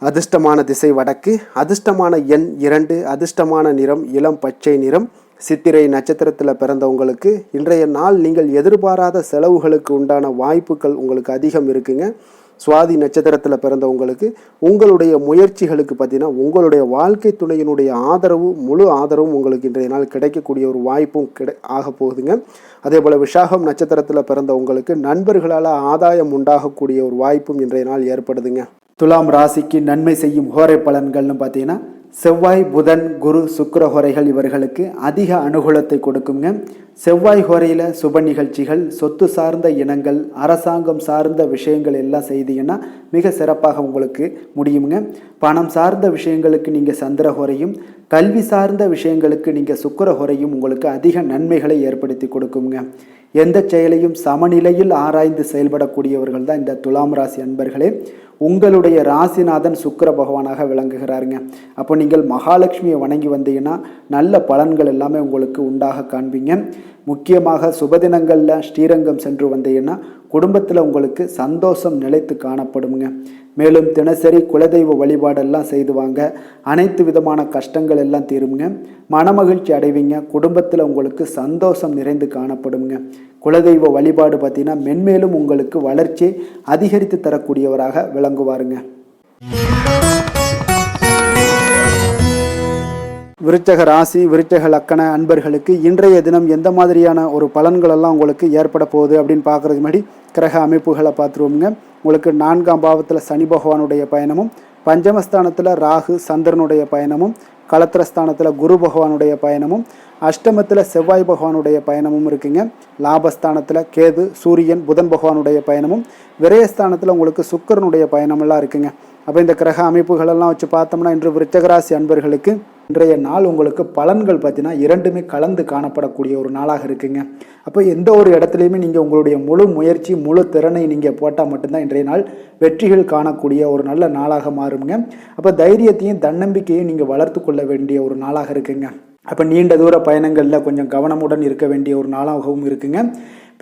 அதிர்ஷ்டமான திசை வடக்கு, அதிர்ஷ்டமான எண் 2, அதிர்ஷ்டமான நிறம் இளம் பச்சை நிறம். சித்திரை நட்சத்திரத்தில் பிறந்தவங்களுக்கு இன்றைய நாள் நீங்கள் எதிர்பாராத செலவுகளுக்கு உண்டான வாய்ப்புகள் உங்களுக்கு அதிகம் இருக்குங்க. சுவாதி நட்சத்திரத்தில் பிறந்தவங்களுக்கு உங்களுடைய முயற்சிகளுக்கு பார்த்தீங்கன்னா உங்களுடைய வாழ்க்கை துணையினுடைய முழு ஆதரவும் உங்களுக்கு இன்றைய நாள் கிடைக்கக்கூடிய ஒரு வாய்ப்பும் ஆக போகுதுங்க. அதே போல் விஷாகம் நட்சத்திரத்தில் பிறந்தவங்களுக்கு நண்பர்களால் ஆதாயம் உண்டாகக்கூடிய ஒரு வாய்ப்பும் இன்றைய நாள் ஏற்படுதுங்க. துலாம் ராசிக்கு நன்மை செய்யும் ஹோரை பலன்கள்னு பார்த்தீங்கன்னா செவ்வாய், புதன், குரு, சுக்கிர ஹோரைகள் இவர்களுக்கு அதிக அனுகூலத்தை கொடுக்குங்க. செவ்வாய் ஹோரையில் சுப நிகழ்ச்சிகள், சொத்து சார்ந்த இனங்கள், அரசாங்கம் சார்ந்த விஷயங்கள் எல்லாம் செய்தீங்கன்னா மிக சிறப்பாக உங்களுக்கு முடியுங்க. பணம் சார்ந்த விஷயங்களுக்கு நீங்கள் சந்திர ஹோரையும், கல்வி சார்ந்த விஷயங்களுக்கு நீங்கள் சுக்கிர ஹோரையும் உங்களுக்கு அதிக நன்மைகளை ஏற்படுத்தி கொடுக்குங்க. எந்த செயலையும் சமநிலையில் ஆராய்ந்து செயல்படக்கூடியவர்கள் தான் இந்த துலாம் ராசி அன்பர்களே. உங்களுடைய ராசிநாதன் சுக்கிர பகவானாக விளங்குகிறாருங்க. அப்போ நீங்கள் மகாலட்சுமியை வணங்கி வந்தீங்கன்னா நல்ல பலன்கள் எல்லாமே உங்களுக்கு உண்டாக காண்பீங்க. முக்கியமாக சுபதினங்களில் ஸ்ரீரங்கம் சென்று வந்தீங்கன்னா குடும்பத்தில் உங்களுக்கு சந்தோஷம் நிலைத்து காணப்படுங்க. மேலும் தினசரி குலதெய்வ வழிபாடெல்லாம் செய்து வாங்க. அனைத்து விதமான கஷ்டங்கள் எல்லாம் தீருங்க. மனமகிழ்ச்சி அடைவீங்க. குடும்பத்தில் உங்களுக்கு சந்தோஷம் நிறைந்து காணப்படுங்க. குலதெய்வ வழிபாடு பார்த்தீங்கன்னா மென்மேலும் உங்களுக்கு வளர்ச்சி அதிகரித்து தரக்கூடியவராக விளங்குவாருங்க. விருச்சக ராசி, விருச்சக லக்கண அன்பர்களுக்கு இன்றைய தினம் எந்த மாதிரியான ஒரு பலன்களெல்லாம் உங்களுக்கு ஏற்பட போகுது அப்படின்னு பார்க்குறதுக்கு முன்னாடி கிரக அமைப்புகளை பார்த்துருவோங்க. உங்களுக்கு 4ஆம் பாவத்தில் சனி பகவானுடைய பயணமும், பஞ்சமஸ்தானத்தில் ராகு சந்திரனுடைய பயணமும், களத்திரஸ்தானத்தில் குரு பகவானுடைய பயணமும், அஷ்டமத்தில் செவ்வாய் பகவானுடைய பயணமும் இருக்குங்க. லாபஸ்தானத்தில் கேது, சூரியன், புதன் பகவானுடைய பயணமும், விரயஸ்தானத்தில் உங்களுக்கு சுக்கிரனுடைய பயணமெல்லாம் இருக்குங்க. அப்போ இந்த கிரக அமைப்புகளெல்லாம் வச்சு பார்த்தோம்னா இன்று விருச்சகராசி அன்பர்களுக்கு இன்றைய நாள் உங்களுக்கு பலன்கள் பார்த்தீங்கன்னா இரண்டுமே கலந்து காணப்படக்கூடிய ஒரு நாளாக இருக்குங்க. அப்போ எந்த ஒரு இடத்துலையுமே நீங்கள் உங்களுடைய முழு முயற்சி, முழு திறனை நீங்கள் போட்டால் மட்டும்தான் இன்றைய நாள் வெற்றிகள் காணக்கூடிய ஒரு நல்ல நாளாக மாறுங்க. அப்போ தைரியத்தையும் தன்னம்பிக்கையும் நீங்கள் வளர்த்து கொள்ள வேண்டிய ஒரு நாளாக இருக்குங்க. அப்போ நீண்ட தூர பயணங்களில் கொஞ்சம் கவனமுடன் இருக்க வேண்டிய ஒரு நாளாகவும் இருக்குங்க.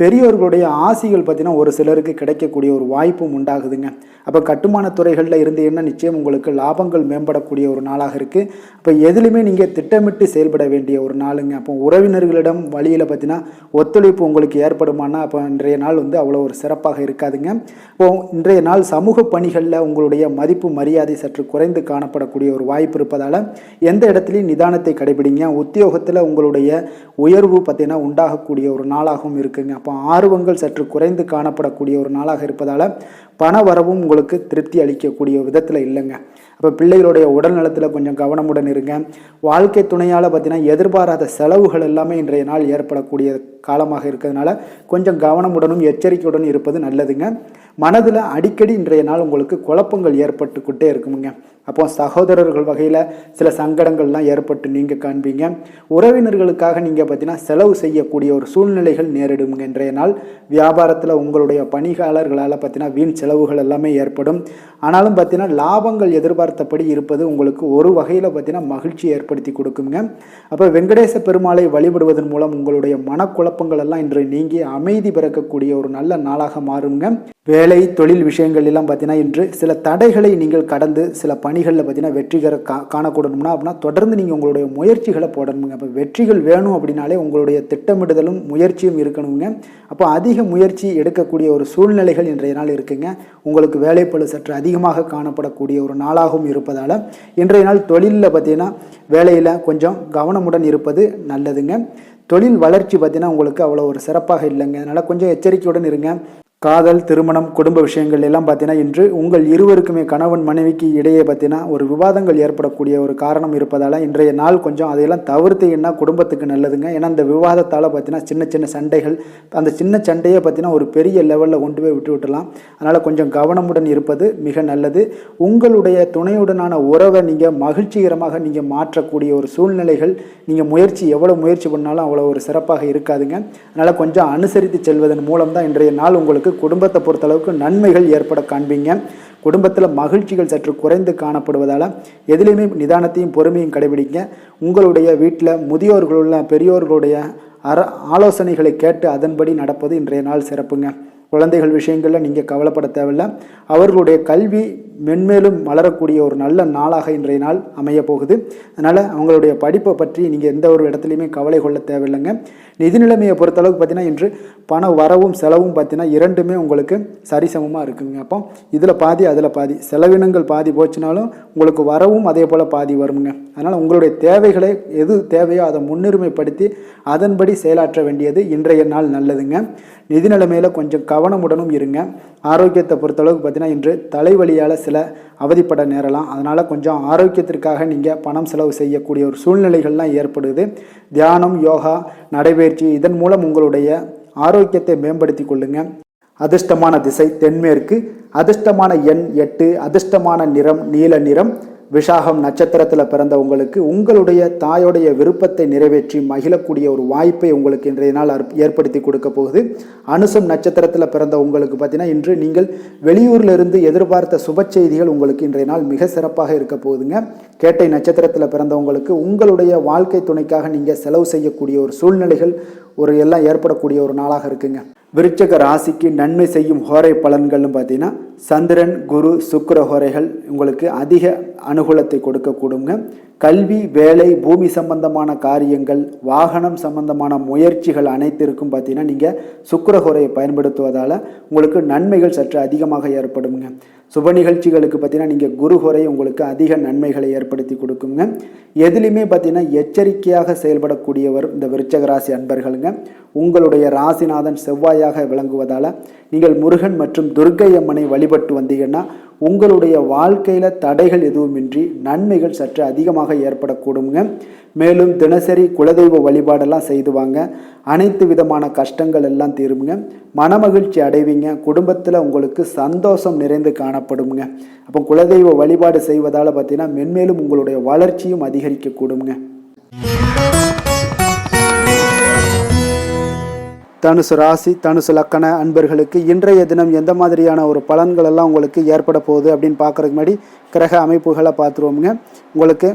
பெரியோர்களுடைய ஆசிகள் பார்த்தீங்கன்னா ஒரு சிலருக்கு கிடைக்கக்கூடிய ஒரு வாய்ப்பும் உண்டாகுதுங்க. அப்போ கட்டுமான துறைகளில் இருந்தீங்கன்னா நிச்சயம் உங்களுக்கு லாபங்கள் மேம்படக்கூடிய ஒரு நாளாக இருக்குது. அப்போ எதுலையுமே நீங்கள் திட்டமிட்டு செயல்பட வேண்டிய ஒரு நாளுங்க. அப்போ உறவினர்களிடம் வழியில் பார்த்தீங்கன்னா ஒத்துழைப்பு உங்களுக்கு ஏற்படுமானா அப்போ இன்றைய நாள் அவ்வளோ ஒரு சிறப்பாக இருக்காதுங்க. இப்போ இன்றைய நாள் சமூக பணிகளில் உங்களுடைய மதிப்பு மரியாதை சற்று குறைந்து காணப்படக்கூடிய ஒரு வாய்ப்பு இருப்பதால் எந்த இடத்துலையும் நிதானத்தை கடைபிடிங்க. உத்தியோகத்தில் உங்களுடைய உயர்வு பார்த்தீங்கன்னா உண்டாகக்கூடிய ஒரு நாளாகவும் இருக்குங்க. அப்போ ஆர்வங்கள் சற்று குறைந்து காணப்படக்கூடிய ஒரு நாளாக இருப்பதால் பண வரவும் உங்களுக்கு திருப்தி அளிக்கக்கூடிய விதத்தில் இல்லைங்க. அப்போ பிள்ளைகளுடைய உடல் நலத்தில் கொஞ்சம் கவனமுடன் இருங்க. வாழ்க்கை துணையால் பார்த்தீங்கன்னா எதிர்பாராத செலவுகள் எல்லாமே இன்றைய நாள் ஏற்படக்கூடிய காலமாக இருக்கிறதுனால கொஞ்சம் கவனமுடனும் எச்சரிக்கையுடன் இருப்பது நல்லதுங்க. மனதில் அடிக்கடி இன்றைய நாள் உங்களுக்கு குழப்பங்கள் ஏற்பட்டுக்கிட்டே இருக்குமுங்க. அப்போ சகோதரர்கள் வகையில் சில சங்கடங்கள்லாம் ஏற்பட்டு நீங்கள் காண்பீங்க. உறவினர்களுக்காக நீங்கள் பார்த்தீங்கன்னா செலவு செய்யக்கூடிய ஒரு சூழ்நிலைகள் நேரிடுங்க. இன்றைய நாள் வியாபாரத்தில் உங்களுடைய பணியாளர்களால் பார்த்தீங்கன்னா வீண் செலவுகள் எல்லாமே ஏற்படும். ஆனாலும் பார்த்தீங்கன்னா லாபங்கள் எதிர்பார்த்தபடி இருப்பது உங்களுக்கு ஒரு வகையில் பார்த்தீங்கன்னா மகிழ்ச்சி ஏற்படுத்தி கொடுக்குங்க. அப்போ வெங்கடேச பெருமாளை வழிபடுவதன் மூலம் உங்களுடைய மனக்குழப்பங்கள் எல்லாம் இன்று நீங்கி அமைதி பிறக்கக்கூடிய ஒரு நல்ல நாளாக மாறுங்க. வேலை தொழில் விஷயங்கள் எல்லாம் பார்த்தீங்கன்னா இன்று சில தடைகளை நீங்கள் கடந்து சில பணிகளில் பார்த்தீங்கன்னா வெற்றிகர காணக்கூடணும்னா அப்படின்னா தொடர்ந்து நீங்கள் உங்களுடைய முயற்சிகளை போடணுங்க. அப்போ வெற்றிகள் வேணும் அப்படின்னாலே உங்களுடைய திட்டமிடுதலும் முயற்சியும் இருக்கணுங்க. அப்போ அதிக முயற்சி எடுக்கக்கூடிய ஒரு சூழ்நிலைகள் இன்றைய நாள் இருக்குங்க. உங்களுக்கு வேலைப்பளு சற்று அதிகமாக காணப்படக்கூடிய ஒரு நாளாகவும் இருப்பதால் இன்றைய நாள் தொழிலில் பார்த்தீங்கன்னா வேலையில் கொஞ்சம் கவனமுடன் இருப்பது நல்லதுங்க. தொழில் வளர்ச்சி பார்த்தீங்கன்னா உங்களுக்கு அவ்வளோ ஒரு சிறப்பாக இல்லைங்க. அதனால் கொஞ்சம் எச்சரிக்கையுடன் இருங்க. காதல், திருமணம், குடும்ப விஷயங்கள் எல்லாம் பார்த்தீங்கன்னா இன்று உங்கள் இருவருக்குமே கணவன் மனைவிக்கு இடையே பார்த்தீங்கன்னா ஒரு விவாதங்கள் ஏற்படக்கூடிய ஒரு காரணம் இருப்பதால் இன்றைய நாள் கொஞ்சம் அதையெல்லாம் தவிர்த்தீங்கன்னா குடும்பத்துக்கு நல்லதுங்க. ஏன்னா அந்த விவாதத்தால் பார்த்தீங்கன்னா சின்ன சின்ன சண்டைகள், அந்த சின்ன சண்டையை பார்த்தீங்கன்னா ஒரு பெரிய லெவலில் கொண்டு போய் விட்டுலாம். அதனால் கொஞ்சம் கவனமுடன் இருப்பது மிக நல்லது. உங்களுடைய துணையுடனான உறவை நீங்கள் மகிழ்ச்சிகரமாக நீங்கள் மாற்றக்கூடிய ஒரு சூழ்நிலைகள் நீங்கள் எவ்வளோ முயற்சி பண்ணாலும் அவ்வளோ ஒரு சிறப்பாக இருக்காதுங்க. அதனால் கொஞ்சம் அனுசரித்து செல்வதன் மூலம் தான் இன்றைய நாள் உங்களுக்கு குடும்பத்தை பொறுத்தளவுக்கு நன்மைகள் ஏற்பட காண்பீங்க. குடும்பத்தில் மகிழ்ச்சிகள் சற்று குறைந்து காணப்படுவதால் எதிலையுமே நிதானத்தையும் பொறுமையும் கடைபிடிங்க. உங்களுடைய வீட்டில் முதியோர்களுள்ள பெரியோர்களுடைய ஆலோசனைகளை கேட்டு அதன்படி நடப்பது இன்றைய நாள் சிறப்புங்க. குழந்தைகள் விஷயங்களில் நீங்கள் கவலைப்பட தேவையில்லை. அவர்களுடைய கல்வி மென்மேலும் மலரக்கூடிய ஒரு நல்ல நாளாக இன்றைய நாள் அமைய போகுது. அதனால் அவங்களுடைய படிப்பை பற்றி நீங்கள் எந்த ஒரு இடத்துலையுமே கவலை கொள்ள தேவையில்லைங்க. நிதி நிலைமையை பொறுத்தளவுக்கு பார்த்தீங்கன்னா இன்று பண வரவும் செலவும் பார்த்தீங்கன்னா இரண்டுமே உங்களுக்கு சரிசமமாக இருக்குங்க. அப்போ இதில் பாதி அதில் பாதி, செலவினங்கள் பாதி போச்சுனாலும் உங்களுக்கு வரவும் அதே போல் பாதி வருங்க. அதனால் உங்களுடைய தேவைகளை எது தேவையோ அதை முன்னுரிமைப்படுத்தி அதன்படி செயலாற்ற வேண்டியது இன்றைய நாள் நல்லதுங்க. நிதி நிலைமையில் கொஞ்சம் கவனமுடனும் இருங்க. ஆரோக்கியத்தை பொறுத்தளவுக்கு பார்த்தீங்கன்னா இன்று தலைவலியால் சில அவதிப்பட நேரலாம். அதனால் கொஞ்சம் ஆரோக்கியத்திற்காக நீங்கள் பணம் செலவு செய்யக்கூடிய ஒரு சூழ்நிலைகள்லாம் ஏற்படுது. தியானம், யோகா, நடைபயிற்சி இதன் மூலம் உங்களுடைய ஆரோக்கியத்தை மேம்படுத்தி கொள்ளுங்க. அதிர்ஷ்டமான திசை தென்மேற்கு, அதிர்ஷ்டமான எண் 8, அதிர்ஷ்டமான நிறம் நீல நிறம். விஷாகம் நட்சத்திரத்தில் பிறந்த உங்களுக்கு உங்களுடைய தாயோடைய விருப்பத்தை நிறைவேற்றி மகிழக்கூடிய ஒரு வாய்ப்பை உங்களுக்கு இன்றைய நாள் ஏற்படுத்தி கொடுக்க போகுது. அனுசம் நட்சத்திரத்தில் பிறந்த உங்களுக்கு பார்த்தீங்கன்னா இன்று நீங்கள் வெளியூரிலிருந்து எதிர்பார்த்த சுப செய்திகள் உங்களுக்கு இன்றைய நாள் மிக சிறப்பாக இருக்க போகுதுங்க. கேட்டை நட்சத்திரத்தில் பிறந்தவங்களுக்கு உங்களுடைய வாழ்க்கை துணைக்காக நீங்கள் செலவு செய்யக்கூடிய ஒரு சூழ்நிலைகள் எல்லாம் ஏற்படக்கூடிய ஒரு நாளாக இருக்குங்க. விருச்சக ராசிக்கு நன்மை செய்யும் ஹோரை பலன்கள்னு பார்த்தீங்கன்னா சந்திரன், குரு, சுக்கிர ஹோரைகள் உங்களுக்கு அதிக அனுகூலத்தை கொடுக்கக்கூடுங்க. கல்வி, வேலை, பூமி சம்பந்தமான காரியங்கள், வாகனம் சம்பந்தமான முயற்சிகள் அனைத்திற்கும் பார்த்தீங்கன்னா நீங்கள் சுக்கிர ஹோரையை பயன்படுத்துவதால் உங்களுக்கு நன்மைகள் சற்று அதிகமாக ஏற்படுங்க. சுப நிகழ்ச்சிகளுக்கு பார்த்தீங்கன்னா நீங்கள் குரு ஹோரை உங்களுக்கு அதிக நன்மைகளை ஏற்படுத்தி கொடுக்குங்க. எதுலையுமே பார்த்தீங்கன்னா எச்சரிக்கையாக செயல்படக்கூடியவர் இந்த விருச்சக ராசி அன்பர்களுங்க. உங்களுடைய ராசிநாதன் செவ்வாயாக விளங்குவதால் நீங்கள் முருகன் மற்றும் துர்க்கை அம்மனை வழிபட்டு வந்தீங்கன்னா உங்களுடைய வாழ்க்கையில் தடைகள் எதுவுமின்றி நன்மைகள் சற்று அதிகமாக ஏற்படக்கூடுங்க. மேலும் தினசரி குலதெய்வ வழிபாடெல்லாம் செய்து வாங்க. அனைத்து விதமான கஷ்டங்கள் எல்லாம் தீருங்க. மனமகிழ்ச்சி அடைவீங்க. குடும்பத்தில் உங்களுக்கு சந்தோஷம் நிறைந்து காணப்படுங்க. அப்போ குலதெய்வ வழிபாடு செய்வதால் பார்த்தீங்கன்னா மென்மேலும் உங்களுடைய வளர்ச்சியும் அதிகரிக்கக்கூடுங்க. தனுசு ராசி, தனுசு லக்கண அன்பர்களுக்கு இன்றைய தினம் எந்த மாதிரியான ஒரு பலன்கள் எல்லாம் உங்களுக்கு ஏற்பட போகுது அப்படின்னு பார்க்குறதுக்கு முன்னாடி கிரக அமைப்புகளை பார்த்துருவோமுங்க. உங்களுக்கு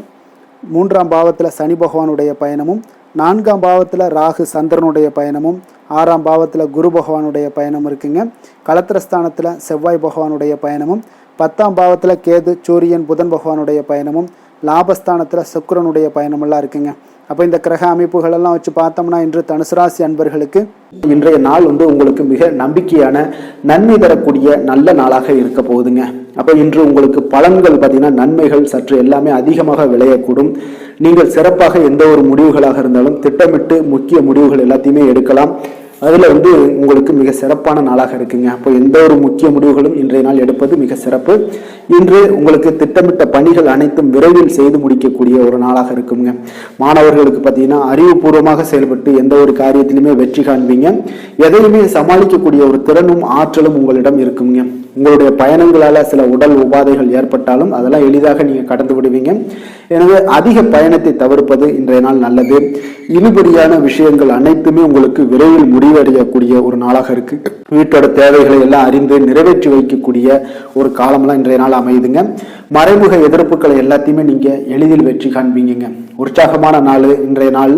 3ஆம் பாவத்தில் சனி பகவானுடைய பயணமும், 4ஆம் பாவத்தில் ராகு சந்திரனுடைய பயணமும், 6ஆம் பாவத்தில் குரு பகவானுடைய பயணம் இருக்குங்க. களத்திரஸ்தானத்தில் செவ்வாய் பகவானுடைய பயணமும், 10ஆம் பாவத்தில் கேது, சூரியன், புதன் பகவானுடைய பயணமும், லாபஸ்தானத்தில் சுக்கிரனுடைய பயணமெல்லாம் இருக்குங்க. அப்போ இந்த கிரக அமைப்புகள் எல்லாம் வச்சு பார்த்தோம்னா இன்று தனுசு ராசி அன்பர்களுக்கு இன்றைய நாள் உங்களுக்கு மிக நம்பிக்கையான நன்மை தரக்கூடிய நல்ல நாளாக இருக்க போகுதுங்க. அப்போ இன்று உங்களுக்கு பலன்கள் பார்த்தீங்கன்னா நன்மைகள் சற்று எல்லாமே அதிகமாக விளையக்கூடும். நீங்கள் சிறப்பாக எந்த ஒரு முடிவுகளாக இருந்தாலும் திட்டமிட்டு முக்கிய முடிவுகள் எல்லாத்தையுமே எடுக்கலாம். அதில் உங்களுக்கு மிக சிறப்பான நாளாக இருக்குங்க. அப்போ எந்த ஒரு முக்கிய முடிவுகளும் இன்றைய நாள் எடுப்பது மிக சிறப்பு. இன்று உங்களுக்கு திட்டமிட்ட பணிகள் அனைத்தும் விரைவில் செய்து முடிக்கக்கூடிய ஒரு நாளாக இருக்குங்க. மாணவர்களுக்கு பார்த்தீங்கன்னா அறிவுபூர்வமாக செயல்பட்டு எந்த ஒரு காரியத்திலுமே வெற்றி காண்பீங்க. எதையுமே சமாளிக்கக்கூடிய ஒரு திறனும் ஆற்றலும் உங்களிடம் இருக்குங்க. உங்களுடைய பயணங்களால் சில உடல் உபாதைகள் ஏற்பட்டாலும் அதெல்லாம் எளிதாக நீங்கள் கடந்து விடுவீங்க. எனவே அதிக பயணத்தை தவிர்ப்பது இன்றைய நாள் நல்லது. இழுபறியான விஷயங்கள் அனைத்துமே உங்களுக்கு விரைவில் முடிவடையக்கூடிய ஒரு நாளாக இருக்கு. வீட்டோட தேவைகளை எல்லாம் அறிந்து நிறைவேற்றி வைக்கக்கூடிய ஒரு காலம்லாம் இன்றைய நாள் அமையுதுங்க. மறைமுக எதிர்ப்புகளை எல்லாத்தையுமே நீங்க எளிதில் வெற்றி காண்பீங்க. உற்சாகமான நாள் இன்றைய நாள்.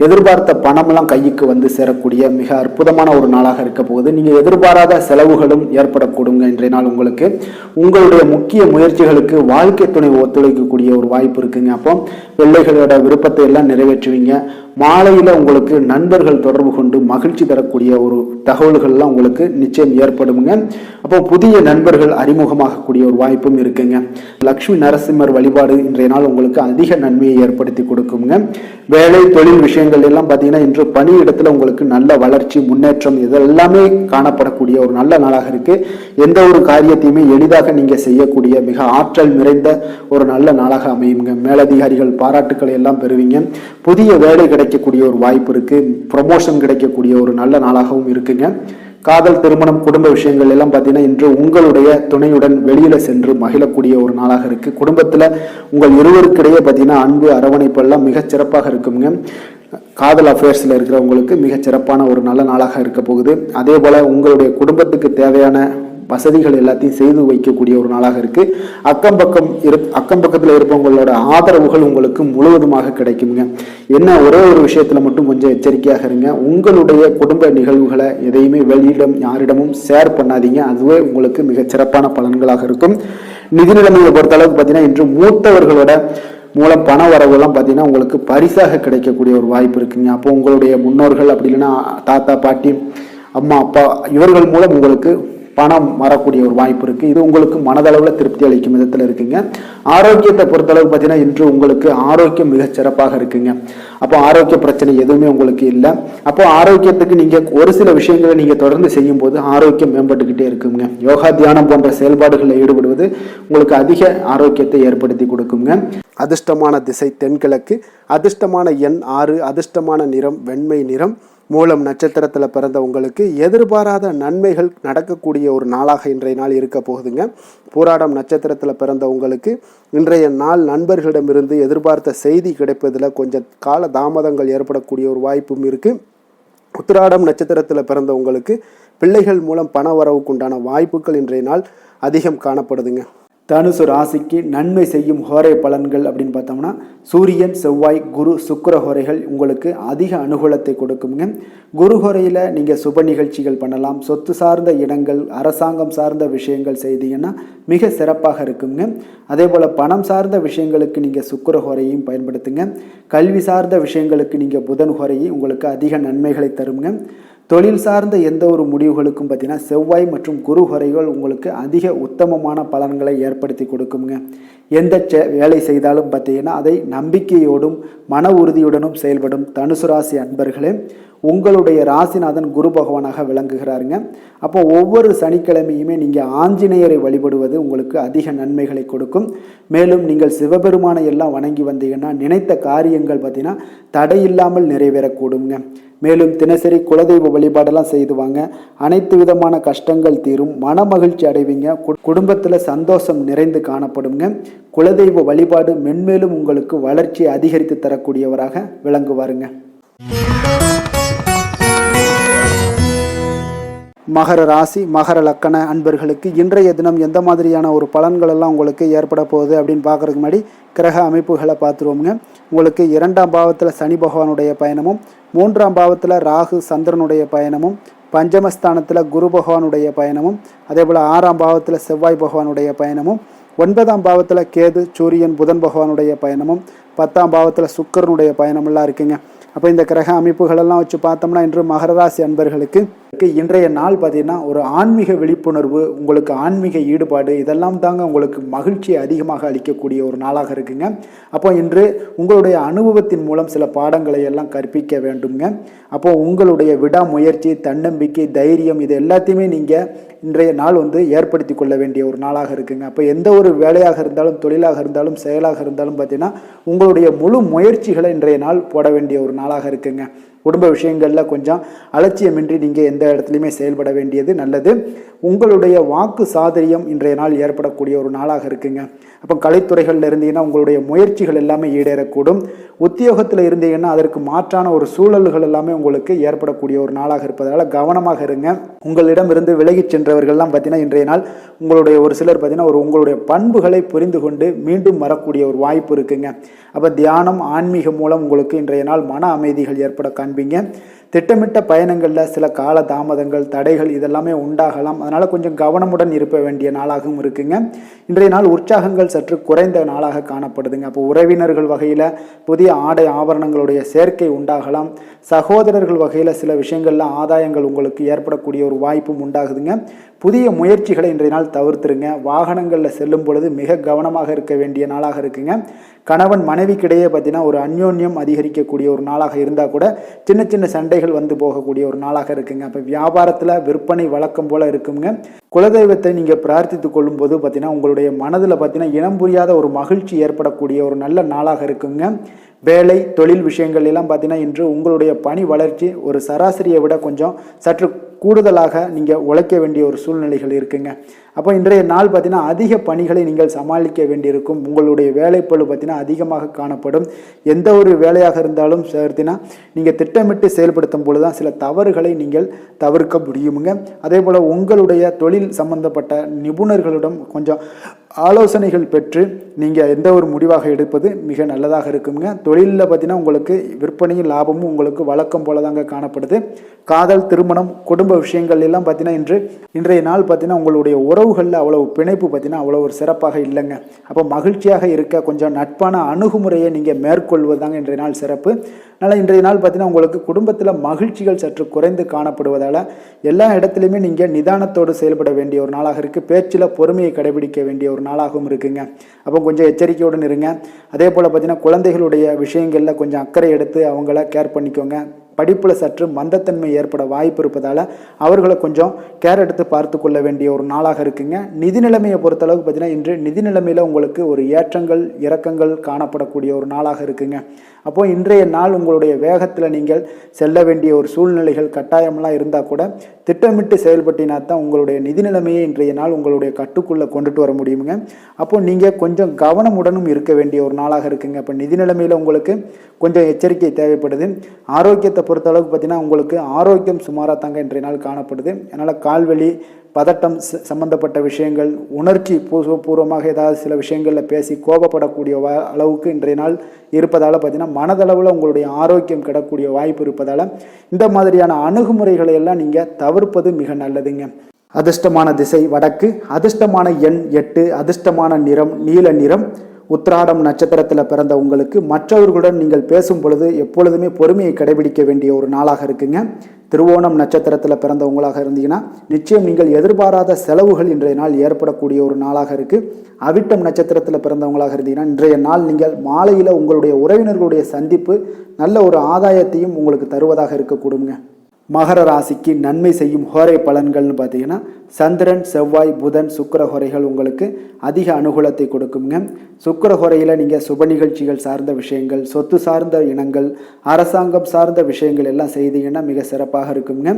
எதிர்பார்த்த பணமெல்லாம் கைக்கு வந்து சேரக்கூடிய மிக அற்புதமான ஒரு நாளாக இருக்க போகுது. நீங்கள் எதிர்பாராத செலவுகளும் ஏற்படக்கூடுங்க இன்றைய நாள் உங்களுக்கு. உங்களுடைய முக்கிய முயற்சிகளுக்கு வாழ்க்கை துணை ஒத்துழைக்கக்கூடிய ஒரு வாய்ப்பு இருக்குங்க. அப்போ பிள்ளைகளோட விருப்பத்தை எல்லாம் நிறைவேற்றுவீங்க. மாலையில் உங்களுக்கு நண்பர்கள் தொடர்பு கொண்டு மகிழ்ச்சி தரக்கூடிய ஒரு தகவல்கள்லாம் உங்களுக்கு நிச்சயம் ஏற்படுங்க. அப்போ புதிய நண்பர்கள் அறிமுகமாகக்கூடிய ஒரு வாய்ப்பும் இருக்குங்க. லக்ஷ்மி நரசிம்மர் வழிபாடு இன்றைய நாள் உங்களுக்கு அதிக நன்மையை ஏற்படுத்தி கொடுக்குங்க. வேலை தொழில் விஷயங்கள் எல்லாம் பார்த்தீங்கன்னா இன்று பணியிடத்தில் உங்களுக்கு நல்ல வளர்ச்சி முன்னேற்றம் இதெல்லாமே காணப்படக்கூடிய ஒரு நல்ல நாளாக இருக்கு. எந்த ஒரு காரியத்தையுமே எளிதாக நீங்க செய்யக்கூடிய மிக ஆற்றல் நிறைந்த ஒரு நல்ல நாளாக அமையுங்க. மேலதிகாரிகள் பாராட்டுக்களை எல்லாம் பெறுவீங்க. புதிய வேலை கிடைக்கக்கூடிய ஒரு வாய்ப்பு இருக்கு. ப்ரொமோஷன் கிடைக்கக்கூடிய ஒரு நல்ல நாளாகவும் இருக்குங்க. காதல், திருமணம், குடும்ப விஷயங்கள் எல்லாம் பார்த்தீங்கன்னா இன்று உங்களுடைய துணையுடன் வெளியில சென்று மகிழக்கூடிய ஒரு நாளாக இருக்கு. குடும்பத்துல உங்கள் இருவருக்கிடையே பார்த்தீங்கன்னா அன்பு அரவணைப்பு எல்லாம் மிகச் சிறப்பாக இருக்குங்க. காதல் அஃபேர்ஸ்ல இருக்கிறவங்களுக்கு மிகச் சிறப்பான ஒரு நல்ல நாளாக இருக்க போகுது. அதே போல உங்களுடைய குடும்பத்துக்கு தேவையான வசதிகள் எல்லாத்தையும் செய்து வைக்கக்கூடிய ஒரு நாளாக இருக்கு. அக்கம் பக்கத்தில் இருப்பவங்களோட ஆதரவுகள் உங்களுக்கு முழுவதுமாக கிடைக்குங்க. என்ன ஒரே ஒரு விஷயத்துல மட்டும் கொஞ்சம் எச்சரிக்கையாக இருங்க. உங்களுடைய குடும்ப நிகழ்வுகளை எதையுமே வெளியிடம் யாரிடமும் ஷேர் பண்ணாதீங்க. அதுவே உங்களுக்கு மிகச் சிறப்பான பலன்களாக இருக்கும். நிதி நிலைமையை பொறுத்த அளவுக்கு பார்த்தீங்கன்னா இன்று மூத்தவர்களோட மூலம் பண வரவுலாம் பார்த்தீங்கன்னா உங்களுக்கு பரிசாக கிடைக்கக்கூடிய ஒரு வாய்ப்பு இருக்குங்க. அப்போ உங்களுடைய முன்னோர்கள் அப்படி இல்லைன்னா தாத்தா பாட்டி அம்மா அப்பா இவர்கள் மூலம் உங்களுக்கு பணம் வரக்கூடிய ஒரு வாய்ப்பு இருக்கு. இது உங்களுக்கு மனதளவில் திருப்தி அளிக்கும் விதத்தில் இருக்குங்க. ஆரோக்கியத்தை பொறுத்தளவுக்கு பார்த்தீங்கன்னா இன்று உங்களுக்கு ஆரோக்கியம் மிகச் சிறப்பாக இருக்குங்க. அப்போ ஆரோக்கிய பிரச்சனை எதுவுமே உங்களுக்கு இல்லை. அப்போ ஆரோக்கியத்துக்கு நீங்க ஒரு சில விஷயங்களை நீங்க தொடர்ந்து செய்யும் போது ஆரோக்கியம் மேம்பட்டுக்கிட்டே இருக்குங்க. யோகா, தியானம் போன்ற செயல்பாடுகளில் ஈடுபடுவது உங்களுக்கு அதிக ஆரோக்கியத்தை ஏற்படுத்தி கொடுக்குங்க. அதிர்ஷ்டமான திசை தென்கிழக்கு, அதிர்ஷ்டமான எண் 6, அதிர்ஷ்டமான நிறம் வெண்மை நிறம். மூலம் நட்சத்திரத்தில் பிறந்த உங்களுக்கு எதிர்பாராத நன்மைகள் நடக்கக்கூடிய ஒரு நாளாக இன்றைய நாள் இருக்க போகுதுங்க. பூராடம் நட்சத்திரத்தில் பிறந்த உங்களுக்கு இன்றைய நாள் நண்பர்களிடமிருந்து எதிர்பார்த்த செய்தி கிடைப்பதில் கொஞ்சம் கால தாமதங்கள் ஏற்படக்கூடிய ஒரு வாய்ப்பும் இருக்குது. உத்திராடம் நட்சத்திரத்தில் பிறந்த உங்களுக்கு பிள்ளைகள் மூலம் பண வரவுக்குண்டான வாய்ப்புகள் இன்றைய நாள் அதிகம் காணப்படுதுங்க. தனுசு ராசிக்கு நன்மை செய்யும் ஹோரை பலன்கள் அப்படின்னு பார்த்தோம்னா சூரியன், செவ்வாய், குரு, சுக்கிர ஹோரைகள் உங்களுக்கு அதிக அனுகூலத்தை கொடுக்குங்க. குரு ஹோரையில் நீங்கள் சுப நிகழ்ச்சிகள் பண்ணலாம். சொத்து சார்ந்த இடங்கள், அரசாங்கம் சார்ந்த விஷயங்கள் செய்தீங்கன்னா மிக சிறப்பாக இருக்குங்க. அதே போல் பணம் சார்ந்த விஷயங்களுக்கு நீங்கள் சுக்கிர ஹோரையும் பயன்படுத்துங்க. கல்வி சார்ந்த விஷயங்களுக்கு நீங்கள் புதன் ஹோரையும் உங்களுக்கு அதிக நன்மைகளை தருங்க. தொழில் சார்ந்த எந்த ஒரு முடிவுகளுக்கும் பார்த்தீங்கன்னா செவ்வாய் மற்றும் குரு ஹோரைகள் உங்களுக்கு அதிக உத்தமமான பலன்களை ஏற்படுத்தி கொடுக்குங்க. எந்த வேலை செய்தாலும் பார்த்தீங்கன்னா அதை நம்பிக்கையோடும் மன உறுதியுடனும் செயல்படும் தனுசு ராசி அன்பர்களே, உங்களுடைய ராசிநாதன் குரு பகவானாக விளங்குகிறாருங்க. அப்போ ஒவ்வொரு சனிக்கிழமையுமே நீங்கள் ஆஞ்சநேயரை வழிபடுவது உங்களுக்கு அதிக நன்மைகளை கொடுக்கும். மேலும் நீங்கள் சிவபெருமானை எல்லாம் வணங்கி வந்தீங்கன்னா நினைத்த காரியங்கள் பார்த்தீங்கன்னா தடையில்லாமல் நிறைவேறக்கூடுங்க. மேலும் தினசரி குலதெய்வ வழிபாடெல்லாம் செய்து வாங்க. அனைத்து விதமான கஷ்டங்கள் தீரும், மன மகிழ்ச்சி அடைவீங்க. குடும்பத்தில் சந்தோஷம் நிறைந்து காணப்படுங்க. குலதெய்வ வழிபாடு மென்மேலும் உங்களுக்கு வளர்ச்சியை அதிகரித்து தரக்கூடியவராக விளங்குவாருங்க. மகர ராசி, மகர லக்கண அன்பர்களுக்கு இன்றைய தினம் எந்த மாதிரியான ஒரு பலன்கள் எல்லாம் உங்களுக்கு ஏற்பட போகுது அப்படின்னு பார்க்கறதுக்கு முன்னாடி கிரக அமைப்புகளை பார்த்துருவோங்க. உங்களுக்கு 2ஆம் பாவத்தில் சனி பகவானுடைய பயணமும், 3ஆம் பாவத்தில் ராகு சந்திரனுடைய பயணமும், பஞ்சமஸ்தானத்தில் குரு பகவானுடைய பயணமும், அதே போல் 6ஆம் பாவத்தில் செவ்வாய் பகவானுடைய பயணமும், 9ஆம் பாவத்தில் கேது, சூரியன், புதன் பகவானுடைய பயணமும், 10ஆம் பாவத்தில் சுக்கிரனுடைய பயணமெல்லாம் இருக்குங்க. அப்போ இந்த கிரக அமைப்புகளெல்லாம் வச்சு பார்த்தோம்னா இன்று மகர ராசி அன்பர்களுக்கு இன்றைய நாள் பார்த்தீங்கன்னா ஒரு ஆன்மீக விழிப்புணர்வு, உங்களுக்கு ஆன்மீக ஈடுபாடு இதெல்லாம் தாங்க உங்களுக்கு மகிழ்ச்சியை அதிகமாக அளிக்கக்கூடிய ஒரு நாளாக இருக்குங்க. அப்போ இன்று உங்களுடைய அனுபவத்தின் மூலம் சில பாடங்களை எல்லாம் கற்பிக்க வேண்டுங்க. அப்போ உங்களுடைய விடாமுயற்சி, தன்னம்பிக்கை, தைரியம் இது எல்லாத்தையுமே நீங்கள் இன்றைய நாள் ஏற்படுத்தி கொள்ள வேண்டிய ஒரு நாளாக இருக்குங்க. அப்போ எந்த ஒரு வேலையாக இருந்தாலும், தொழிலாக இருந்தாலும், செயலாக இருந்தாலும் பார்த்தீங்கன்னா உங்களுடைய முழு முயற்சிகளை இன்றைய நாள் போட வேண்டிய ஒரு நாளாக இருக்குங்க. குடும்ப விஷயங்களில் கொஞ்சம் அலட்சியமின்றி நீங்கள் எந்த எந்த இடத்துலையுமே செயல்பட வேண்டியது நல்லது. உங்களுடைய வாக்கு சாதுரியம் இன்றைய நாள் ஏற்படக்கூடிய ஒரு நாளாக இருக்குங்க. அப்போ கலைத்துறைகளில் இருந்தீங்கன்னா உங்களுடைய முயற்சிகள் எல்லாமே ஈடேறக்கூடும். உத்தியோகத்தில் இருந்தீங்கன்னா அதற்கு மாற்றான ஒரு சூழல்கள் எல்லாமே உங்களுக்கு ஏற்படக்கூடிய ஒரு நாளாக இருப்பதால் கவனமாக இருங்க. உங்களிடம் இருந்து விலகி சென்றவர்கள்லாம் பார்த்தீங்கன்னா இன்றைய நாள் உங்களுடைய ஒரு சிலர் பார்த்தீங்கன்னா உங்களுடைய பண்புகளை புரிந்து கொண்டு மீண்டும் வரக்கூடிய ஒரு வாய்ப்பு இருக்குங்க. அப்போ தியானம் ஆன்மீகம் மூலம் உங்களுக்கு இன்றைய நாள் மன அமைதிகள் ஏற்பட காண்பீங்க. திட்டமிட்ட பயணங்களில் சில கால தாமதங்கள் தடைகள் இதெல்லாமே உண்டாகலாம். அதனால் கொஞ்சம் கவனமுடன் இருக்க வேண்டிய நாளாகவும் இருக்குங்க. இன்றைய நாள் உற்சாகங்கள் சற்று குறைந்த நாளாக காணப்படுதுங்க. அப்போ உறவினர்கள் வகையில் புதிய ஆடை ஆபரணங்களுடைய சேர்க்கை உண்டாகலாம். சகோதரர்கள் வகையில் சில விஷயங்களில் ஆதாயங்கள் உங்களுக்கு ஏற்படக்கூடிய ஒரு வாய்ப்பும் உண்டாகுதுங்க. புதிய முயற்சிகளை இன்றைய நாள் தவிர்த்துருங்க. வாகனங்களில் செல்லும் பொழுது மிக கவனமாக இருக்க வேண்டிய நாளாக இருக்குங்க. கணவன் மனைவிக்கிடையே பார்த்தீங்கன்னா ஒரு அந்யோன்யம் அதிகரிக்கக்கூடிய ஒரு நாளாக இருந்தால் கூட சின்ன சின்ன சண்டைகள் வந்து போகக்கூடிய ஒரு நாளாக இருக்குங்க. அப்போ வியாபாரத்தில் விற்பனை வழக்கம் போல் இருக்குங்க. குலதெய்வத்தை நீங்கள் பிரார்த்தித்து கொள்ளும் போது பார்த்தீங்கன்னா உங்களுடைய மனதில் பார்த்தீங்கன்னா இனம் புரியாத ஒரு மகிழ்ச்சி ஏற்படக்கூடிய ஒரு நல்ல நாளாக இருக்குங்க. வேலை தொழில் விஷயங்கள் எல்லாம் பார்த்தீங்கன்னா இன்று உங்களுடைய பணி வளர்ச்சி ஒரு சராசரியை விட கொஞ்சம் சற்று கூடுதலாக நீங்கள் உழைக்க வேண்டிய ஒரு சூழ்நிலைகள் இருக்குங்க. அப்போ இன்றைய நாள் பார்த்தீங்கன்னா அதிக பணிகளை நீங்கள் சமாளிக்க வேண்டியிருக்கும். உங்களுடைய வேலைப்பளு பார்த்தீங்கன்னா அதிகமாக காணப்படும். எந்த ஒரு வேலையாக இருந்தாலும் பார்த்தீங்கன்னா நீங்கள் திட்டமிட்டு செயல்படுத்தும் பொழுது தான் சில தவறுகளை நீங்கள் தவிர்க்க முடியுமுங்க. அதே போல் உங்களுடைய தொழில் சம்பந்தப்பட்ட நிபுணர்களிடம் கொஞ்சம் ஆலோசனைகள் பெற்று நீங்கள் எந்த ஒரு முடிவாக எடுப்பது மிக நல்லதாக இருக்குங்க. தொழிலில் பார்த்தீங்கன்னா உங்களுக்கு விற்பனையும் லாபமும் உங்களுக்கு வழக்கம் போல தாங்க காணப்படுது. காதல் திருமணம் குடும்ப விஷயங்கள் எல்லாம் பார்த்தீங்கன்னா இன்றைய நாள் பார்த்தீங்கன்னா உங்களுடைய உறவுகளில் அவ்வளவு பிணைப்பு பார்த்தீங்கன்னா அவ்வளோ ஒரு சிறப்பாக இல்லைங்க. அப்போ மகிழ்ச்சியாக இருக்க கொஞ்சம் நட்பான அணுகுமுறையை நீங்கள் மேற்கொள்வது தாங்க இன்றைய நாள் சிறப்பு. அதனால் இன்றைய நாள் பார்த்தீங்கன்னா உங்களுக்கு குடும்பத்தில் மகிழ்ச்சிகள் சற்று குறைந்து காணப்படுவதால் எல்லா இடத்துலையுமே நீங்கள் நிதானத்தோடு செயல்பட வேண்டிய ஒரு நாளாக இருக்குது. பேச்சில் பொறுமையை கடைபிடிக்க வேண்டிய ஒரு நாளாகவும் இருக்குங்க. அப்போ கொஞ்சம் எச்சரிக்கையோடு இருங்க. அதே போல் பார்த்தீங்கன்னா குழந்தைகளுடைய விஷயங்களில் கொஞ்சம் அக்கறை எடுத்து அவங்கள கேர் பண்ணிக்கோங்க. படிப்பில் சற்று மந்தத்தன்மை ஏற்பட வாய்ப்பு இருப்பதால் அவர்களை கொஞ்சம் கேர் எடுத்து பார்த்து கொள்ள வேண்டிய ஒரு நாளாக இருக்குங்க. நிதி நிலைமையை பொறுத்தளவுக்கு பார்த்தீங்கன்னா இன்று நிதி நிலைமையில் உங்களுக்கு ஒரு ஏற்றங்கள் இறக்கங்கள் காணப்படக்கூடிய ஒரு நாளாக இருக்குங்க. அப்போது இன்றைய நாள் உங்களுடைய வேகத்தில் நீங்கள் செல்ல வேண்டிய ஒரு சூழ்நிலைகள் கட்டாயமெல்லாம் இருந்தால் கூட திட்டமிட்டு செயல்பட்டினா தான் உங்களுடைய நிதி நிலைமையை இன்றைய நாள் உங்களுடைய கட்டுக்குள்ளே கொண்டுட்டு வர முடியுங்க. அப்போது நீங்கள் கொஞ்சம் கவனமுடனும் இருக்க வேண்டிய ஒரு நாளாக இருக்குங்க. அப்போ நிதி நிலைமையில் உங்களுக்கு கொஞ்சம் எச்சரிக்கை தேவைப்படுது. ஆரோக்கியத்தை பொறுத்தளவுக்கு பார்த்தீங்கன்னா உங்களுக்கு ஆரோக்கியம் சுமாராக தாங்க இன்றைய நாள் காணப்படுது. அதனால் கால்வலி பதட்டம் சம்பந்தப்பட்ட விஷயங்கள் உணர்ச்சி பூர்வமாக ஏதாவது சில விஷயங்களில் பேசி கோபப்படக்கூடிய அளவுக்கு இன்றைய நாள் இருப்பதால் பார்த்தீங்கன்னா மனதளவில் உங்களுடைய ஆரோக்கியம் கிடக்கூடிய வாய்ப்பு இருப்பதால் இந்த மாதிரியான அணுகுமுறைகளை எல்லாம் நீங்கள் தவிர்ப்பது மிக நல்லதுங்க. அதிர்ஷ்டமான திசை வடக்கு, அதிர்ஷ்டமான எண் 8, அதிர்ஷ்டமான நிறம் நீல நிறம். உத்திராடம் நட்சத்திரத்தில் பிறந்த உங்களுக்கு மற்றவர்களுடன் நீங்கள் பேசும் பொழுது எப்பொழுதுமே பொறுமையை கடைபிடிக்க வேண்டிய ஒரு நாளாக இருக்குங்க. திருவோணம் நட்சத்திரத்தில் பிறந்தவங்களாக இருந்தீங்கன்னா நிச்சயம் நீங்கள் எதிர்பாராத செலவுகள் இன்றைய நாள் ஏற்படக்கூடிய ஒரு நாளாக இருக்குது. அவிட்டம் நட்சத்திரத்தில் பிறந்தவங்களாக இருந்தீங்கன்னா இன்றைய நாள் நீங்கள் மாலையில் உங்களுடைய உறவினர்களுடைய சந்திப்பு நல்ல ஒரு ஆதாயத்தையும் உங்களுக்கு தருவதாக இருக்கக்கூடுங்க. மகர ராசிக்கு நன்மை செய்யும் ஹோரை பலன்கள்னு பார்த்தீங்கன்னா சந்திரன் செவ்வாய் புதன் சுக்கிர ஹோரைகள் உங்களுக்கு அதிக அனுகூலத்தை கொடுக்குங்க. சுக்கிர ஹோரையில் நீங்கள் சுப நிகழ்ச்சிகள் சார்ந்த விஷயங்கள் சொத்து சார்ந்த இனங்கள் அரசாங்கம் சார்ந்த விஷயங்கள் எல்லாம் செய்தீங்கன்னா மிக சிறப்பாக இருக்குங்க.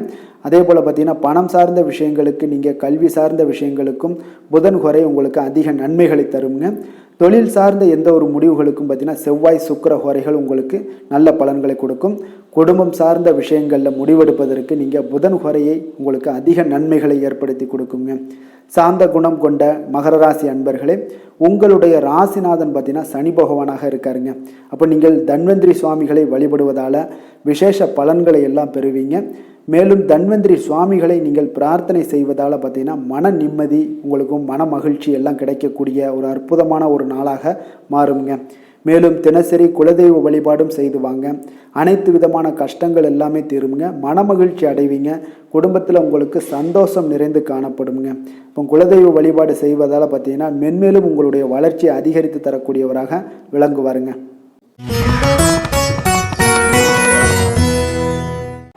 அதே போல் பார்த்தீங்கன்னா பணம் சார்ந்த விஷயங்களுக்கு நீங்கள் கல்வி சார்ந்த விஷயங்களுக்கும் புதன் ஹோரை உங்களுக்கு அதிக நன்மைகளை தருங்க. தொழில் சார்ந்த எந்த ஒரு முடிவுகளுக்கும் பார்த்தீங்கன்னா செவ்வாய் சுக்கிர ஹோரைகள் உங்களுக்கு நல்ல பலன்களை கொடுக்கும். குடும்பம் சார்ந்த விஷயங்களில் முடிவெடுப்பதற்கு நீங்கள் புதன் ஹோரையை உங்களுக்கு அதிக நன்மைகளை ஏற்படுத்தி கொடுக்குங்க. சாந்த குணம் கொண்ட மகர ராசி அன்பர்களே, உங்களுடைய ராசிநாதன் பார்த்தீங்கன்னா சனி பகவானாக இருக்காருங்க. அப்போ நீங்கள் தன்வந்திரி சுவாமிகளை வழிபடுவதால் விசேஷ பலன்களை எல்லாம் பெறுவீங்க. மேலும் தன்வந்திரி சுவாமிகளை நீங்கள் பிரார்த்தனை செய்வதால் பார்த்தீங்கன்னா மன நிம்மதி உங்களுக்கும் மன மகிழ்ச்சி எல்லாம் கிடைக்கக்கூடிய ஒரு அற்புதமான ஒரு நாளாக மாறுங்க. மேலும் தினசரி குலதெய்வ வழிபாடும் செய்து வாங்க. அனைத்து விதமான கஷ்டங்கள் எல்லாமே தீருங்க. மன மகிழ்ச்சி அடைவீங்க. குடும்பத்தில் உங்களுக்கு சந்தோஷம் நிறைந்து காணப்படுங்க. இப்போ குலதெய்வ வழிபாடு செய்வதால் பார்த்தீங்கன்னா மென்மேலும் உங்களுடைய வளர்ச்சியை அதிகரித்து தரக்கூடியவராக விளங்குவாருங்க.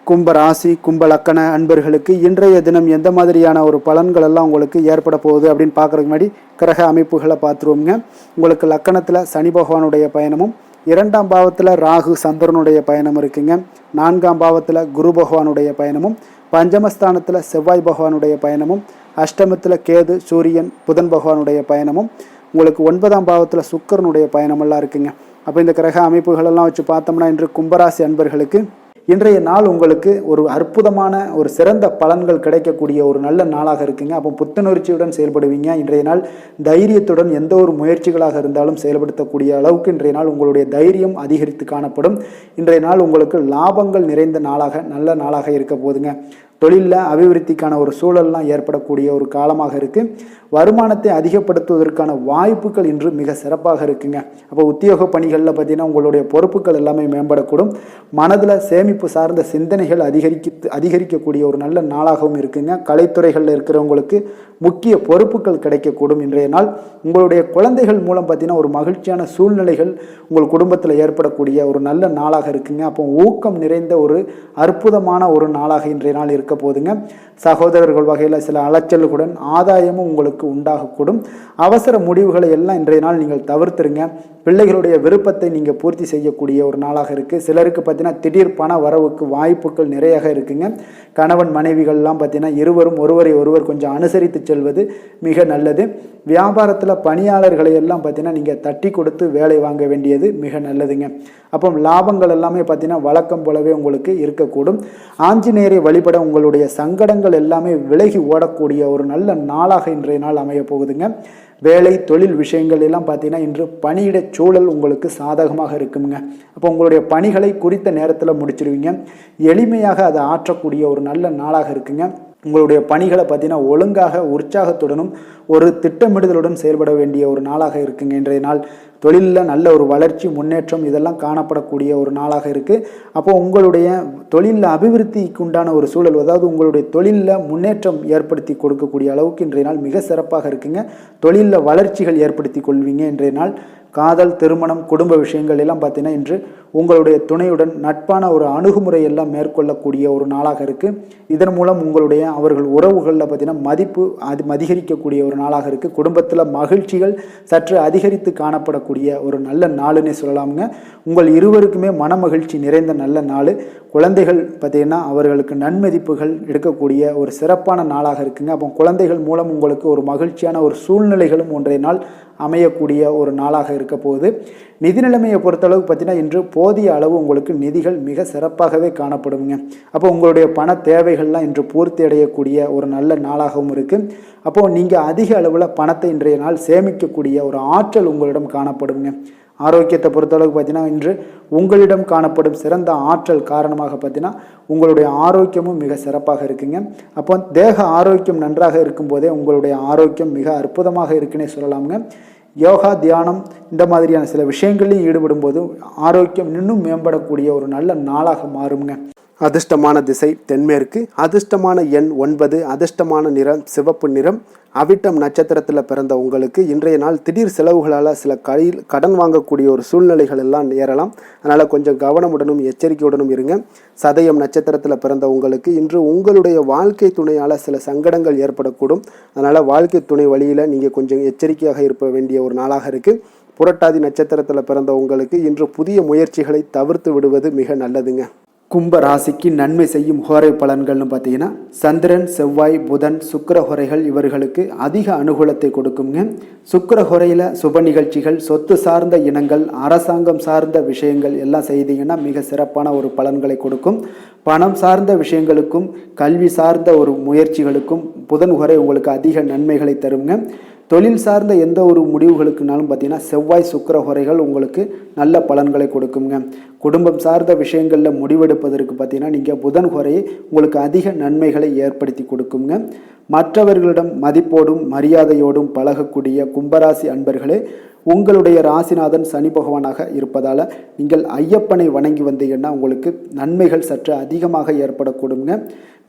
கும்ப ராசி கும்ப லக்கண அன்பர்களுக்கு இன்றைய தினம் எந்த மாதிரியான ஒரு பலன்கள் எல்லாம் உங்களுக்கு ஏற்பட போகுது அப்படின்னு பார்க்குறதுக்கு முன்னாடி கிரக அமைப்புகளை பார்த்துருவோங்க. உங்களுக்கு லக்கணத்தில் சனி பகவானுடைய பயணமும் 2ஆம் பாவத்தில் ராகு சந்திரனுடைய பயணம் இருக்குங்க. 4ஆம் பாவத்தில் குரு பகவானுடைய பயணமும் பஞ்சமஸ்தானத்தில் செவ்வாய் பகவானுடைய பயணமும், அஷ்டமத்தில் கேது சூரியன் புதன் பகவானுடைய பயணமும், உங்களுக்கு 9ஆம் பாவத்தில் சுக்கிரனுடைய பயணமெல்லாம் இருக்குங்க. அப்போ இந்த கிரக அமைப்புகளெல்லாம் வச்சு பார்த்தோம்னா இன்று கும்பராசி அன்பர்களுக்கு இன்றைய நாள் உங்களுக்கு ஒரு அற்புதமான ஒரு சிறந்த பலன்கள் கிடைக்கக்கூடிய ஒரு நல்ல நாளாக இருக்குங்க. அப்போ புத்துணர்ச்சியுடன் செயல்படுவீங்க. இன்றைய நாள் தைரியத்துடன் எந்த ஒரு முயற்சிகளாக இருந்தாலும் செயல்படுத்தக்கூடிய அளவுக்கு இன்றைய நாள் உங்களுடைய தைரியம் அதிகரித்து காணப்படும். இன்றைய நாள் உங்களுக்கு லாபங்கள் நிறைந்த நாளாக நல்ல நாளாக இருக்க போதுங்க. தொழிலில் அபிவிருத்திக்கான ஒரு சூழல்லாம் ஏற்படக்கூடிய ஒரு காலமாக இருக்குது. வருமானத்தை அதிகப்படுத்துவதற்கான வாய்ப்புகள் இன்று மிக சிறப்பாக இருக்குங்க. அப்போ உத்தியோக பணிகளில் பார்த்தீங்கன்னா உங்களுடைய பொறுப்புகள் எல்லாமே மேம்படக்கூடும். மனதில் சேமிப்பு சார்ந்த சிந்தனைகள் அதிகரிக்கக்கூடிய ஒரு நல்ல நாளாகவும் இருக்குங்க. கலைத்துறைகளில் இருக்கிறவங்களுக்கு முக்கிய பொறுப்புகள் கிடைக்கக்கூடும். இன்றைய நாள் உங்களுடைய குழந்தைகள் மூலம் பார்த்தீங்கன்னா ஒரு மகிழ்ச்சியான சூழ்நிலைகள் உங்கள் குடும்பத்தில் ஏற்படக்கூடிய ஒரு நல்ல நாளாக இருக்குங்க. அப்போ ஊக்கம் நிறைந்த ஒரு அற்புதமான ஒரு நாளாக இன்றைய நாள் இருக்க போதுங்க. சகோதரர்கள் வகையில் சில அலைச்சல்களுடன் ஆதாயமும் உங்களுக்கு உண்டாகக்கூடும். அவசர முடிவுகளை எல்லாம் இன்றைய நாள் நீங்கள் தவிர்த்துருங்க. பிள்ளைகளுடைய விருப்பத்தை நீங்கள் பூர்த்தி செய்யக்கூடிய ஒரு நாளாக இருக்குது. சிலருக்கு பார்த்தீங்கன்னா திடீர் பண வரவுக்கு வாய்ப்புகள் நிறையாக இருக்குங்க. கணவன் மனைவிகள்லாம் பார்த்தீங்கன்னா இருவரும் ஒருவர் கொஞ்சம் அனுசரித்து செல்வது மிக நல்லது. வியாபாரத்தில் பணியாளர்களை எல்லாம் பார்த்தீங்கன்னா நீங்கள் தட்டி கொடுத்து வேலை வாங்க வேண்டியது மிக நல்லதுங்க. அப்போ லாபங்கள் எல்லாமே பார்த்தீங்கன்னா வழக்கம் போலவே உங்களுக்கு இருக்கக்கூடும். ஆஞ்சநேயரை வழிபட உங்களுடைய சங்கடங்கள் எல்லாமே விலகி ஓடக்கூடிய ஒரு நல்ல நாளாக இன்றைய நாள் அமைய போகுதுங்க. வேலை தொழில் விஷயங்கள் எல்லாம் பார்த்தீங்கன்னா இன்று பணியிட சூழல் உங்களுக்கு சாதகமாக இருக்குங்க. அப்போ உங்களுடைய பணிகளை குறித்த நேரத்தில் முடிச்சிடுவீங்க. எளிமையாக அதை ஆற்றக்கூடிய ஒரு நல்ல நாளாக இருக்குங்க. உங்களுடைய பணிகளை பார்த்தீங்கன்னா ஒழுங்காக உற்சாகத்துடனும் ஒரு திட்டமிடுதலுடன் செயல்பட வேண்டிய ஒரு நாளாக இருக்குங்க. இன்றைய நாள் தொழிலில் நல்ல ஒரு வளர்ச்சி முன்னேற்றம் இதெல்லாம் காணப்படக்கூடிய ஒரு நாளாக இருக்குது. அப்போ உங்களுடைய தொழிலில் அபிவிருத்திக்கு உண்டான ஒரு சூழல், அதாவது உங்களுடைய தொழிலில் முன்னேற்றம் ஏற்படுத்தி கொடுக்கக்கூடிய அளவுக்கு இன்றைய நாள் மிக சிறப்பாக இருக்குங்க. தொழிலில் வளர்ச்சிகள் ஏற்படுத்தி கொள்வீங்க. இன்றைய நாள் காதல், திருமணம், குடும்ப விஷயங்கள் எல்லாம் பார்த்தீங்கன்னா இன்று உங்களுடைய துணையுடன் நட்பான ஒரு அணுகுமுறை எல்லாம் மேற்கொள்ளக்கூடிய ஒரு நாளாக இருக்குது. இதன் மூலம் உங்களுடைய அவர்கள் உறவுகளில் பார்த்தீங்கன்னா மதிப்பு அதிகரிக்கக்கூடிய ஒரு நாளாக இருக்குது. குடும்பத்தில் மகிழ்ச்சிகள் சற்று அதிகரித்து காணப்படக்கூடிய ஒரு நல்ல நாளுன்னே சொல்லலாமுங்க. உங்கள் இருவருக்குமே மன மகிழ்ச்சி நிறைந்த நல்ல நாள். குழந்தைகள் பார்த்தீங்கன்னா அவர்களுக்கு நன்மதிப்புகள் எடுக்கக்கூடிய ஒரு சிறப்பான நாளாக இருக்குங்க. அப்போ குழந்தைகள் மூலம் உங்களுக்கு ஒரு மகிழ்ச்சியான ஒரு சூழ்நிலைகளும் ஒன்றைய நாள் அமையக்கூடிய ஒரு நாளாக இருக்க போகுது. நிதி நிலைமையை பொறுத்தளவுக்கு பார்த்தீங்கன்னா இன்று போதிய அளவு உங்களுக்கு நிதிகள் மிக சிறப்பாகவே காணப்படுங்க. அப்போ உங்களுடைய பண தேவைகள்லாம் இன்று பூர்த்தி அடையக்கூடிய ஒரு நல்ல நாளாகவும் இருக்குது. அப்போது நீங்கள் அதிக அளவில் பணத்தை இன்றைய நாள் சேமிக்கக்கூடிய ஒரு ஆற்றல் உங்களிடம் காணப்படுங்க. ஆரோக்கியத்தை பொறுத்தளவுக்கு பார்த்தீங்கன்னா இன்று உங்களிடம் காணப்படும் சிறந்த ஆற்றல் காரணமாக பார்த்தீங்கன்னா உங்களுடைய ஆரோக்கியமும் மிக சிறப்பாக இருக்குங்க. அப்போ தேக ஆரோக்கியம் நன்றாக இருக்கும்போதே உங்களுடைய ஆரோக்கியம் மிக அற்புதமாக இருக்குன்னே சொல்லலாமுங்க. யோகா, தியானம் இந்த மாதிரியான சில விஷயங்களையும் ஈடுபடும் போது ஆரோக்கியம் இன்னும் மேம்படக்கூடிய ஒரு நல்ல நாளாக மாறுங்க. அதிர்ஷ்டமான திசை தென்மேற்கு, அதிர்ஷ்டமான எண் 9, அதிர்ஷ்டமான நிறம் சிவப்பு நிறம். அவிட்டம் நட்சத்திரத்தில் பிறந்த உங்களுக்கு இன்றைய நாள் திடீர் செலவுகளால் சில கடன் வாங்கக்கூடிய ஒரு சூழ்நிலைகள் எல்லாம் ஏறலாம். அதனால் கொஞ்சம் கவனமுடனும் எச்சரிக்கையுடனும் இருங்க. சதயம் நட்சத்திரத்தில் பிறந்த உங்களுக்கு இன்று உங்களுடைய வாழ்க்கை துணையால் சில சங்கடங்கள் ஏற்படக்கூடும். அதனால் வாழ்க்கை துணை வழியில் நீங்கள் கொஞ்சம் எச்சரிக்கையாக இருக்க வேண்டிய ஒரு நாளாக இருக்குது. புரட்டாதி நட்சத்திரத்தில் பிறந்த உங்களுக்கு இன்று புதிய முயற்சிகளை தவிர்த்து விடுவது மிக நல்லதுங்க. கும்ப ராசிக்கு நன்மை செய்யும் ஹோரை பலன்கள்னு பார்த்தீங்கன்னா சந்திரன், செவ்வாய், புதன், சுக்கிர ஹோரைகள் இவர்களுக்கு அதிக அனுகூலத்தை கொடுக்குங்க. சுக்கிர ஹோரையில் சுப நிகழ்ச்சிகள், சொத்து சார்ந்த இனங்கள், அரசாங்கம் சார்ந்த விஷயங்கள் எல்லாம் செய்தீங்கன்னா மிக சிறப்பான ஒரு பலன்களை கொடுக்கும். பணம் சார்ந்த விஷயங்களுக்கும் கல்வி சார்ந்த ஒரு முயற்சிகளுக்கும் புதன் ஹோரை உங்களுக்கு அதிக நன்மைகளை தருங்க. தொழில் சார்ந்த எந்த ஒரு முடிவுகளுக்குனாலும் பார்த்தீங்கன்னா செவ்வாய், சுக்கிர ஹோரைகள் உங்களுக்கு நல்ல பலன்களை கொடுக்குங்க. குடும்பம் சார்ந்த விஷயங்களில் முடிவெடுப்பதற்கு பார்த்தீங்கன்னா நீங்கள் புதன் ஹோரையை உங்களுக்கு அதிக நன்மைகளை ஏற்படுத்தி கொடுக்குங்க. மற்றவர்களிடம் மதிப்போடும் மரியாதையோடும் பழகக்கூடிய கும்பராசி அன்பர்களே, உங்களுடைய ராசிநாதன் சனி பகவானாக இருப்பதால் நீங்கள் ஐயப்பனை வணங்கி வந்தீங்கன்னா உங்களுக்கு நன்மைகள் சற்று அதிகமாக ஏற்படக்கூடுங்க.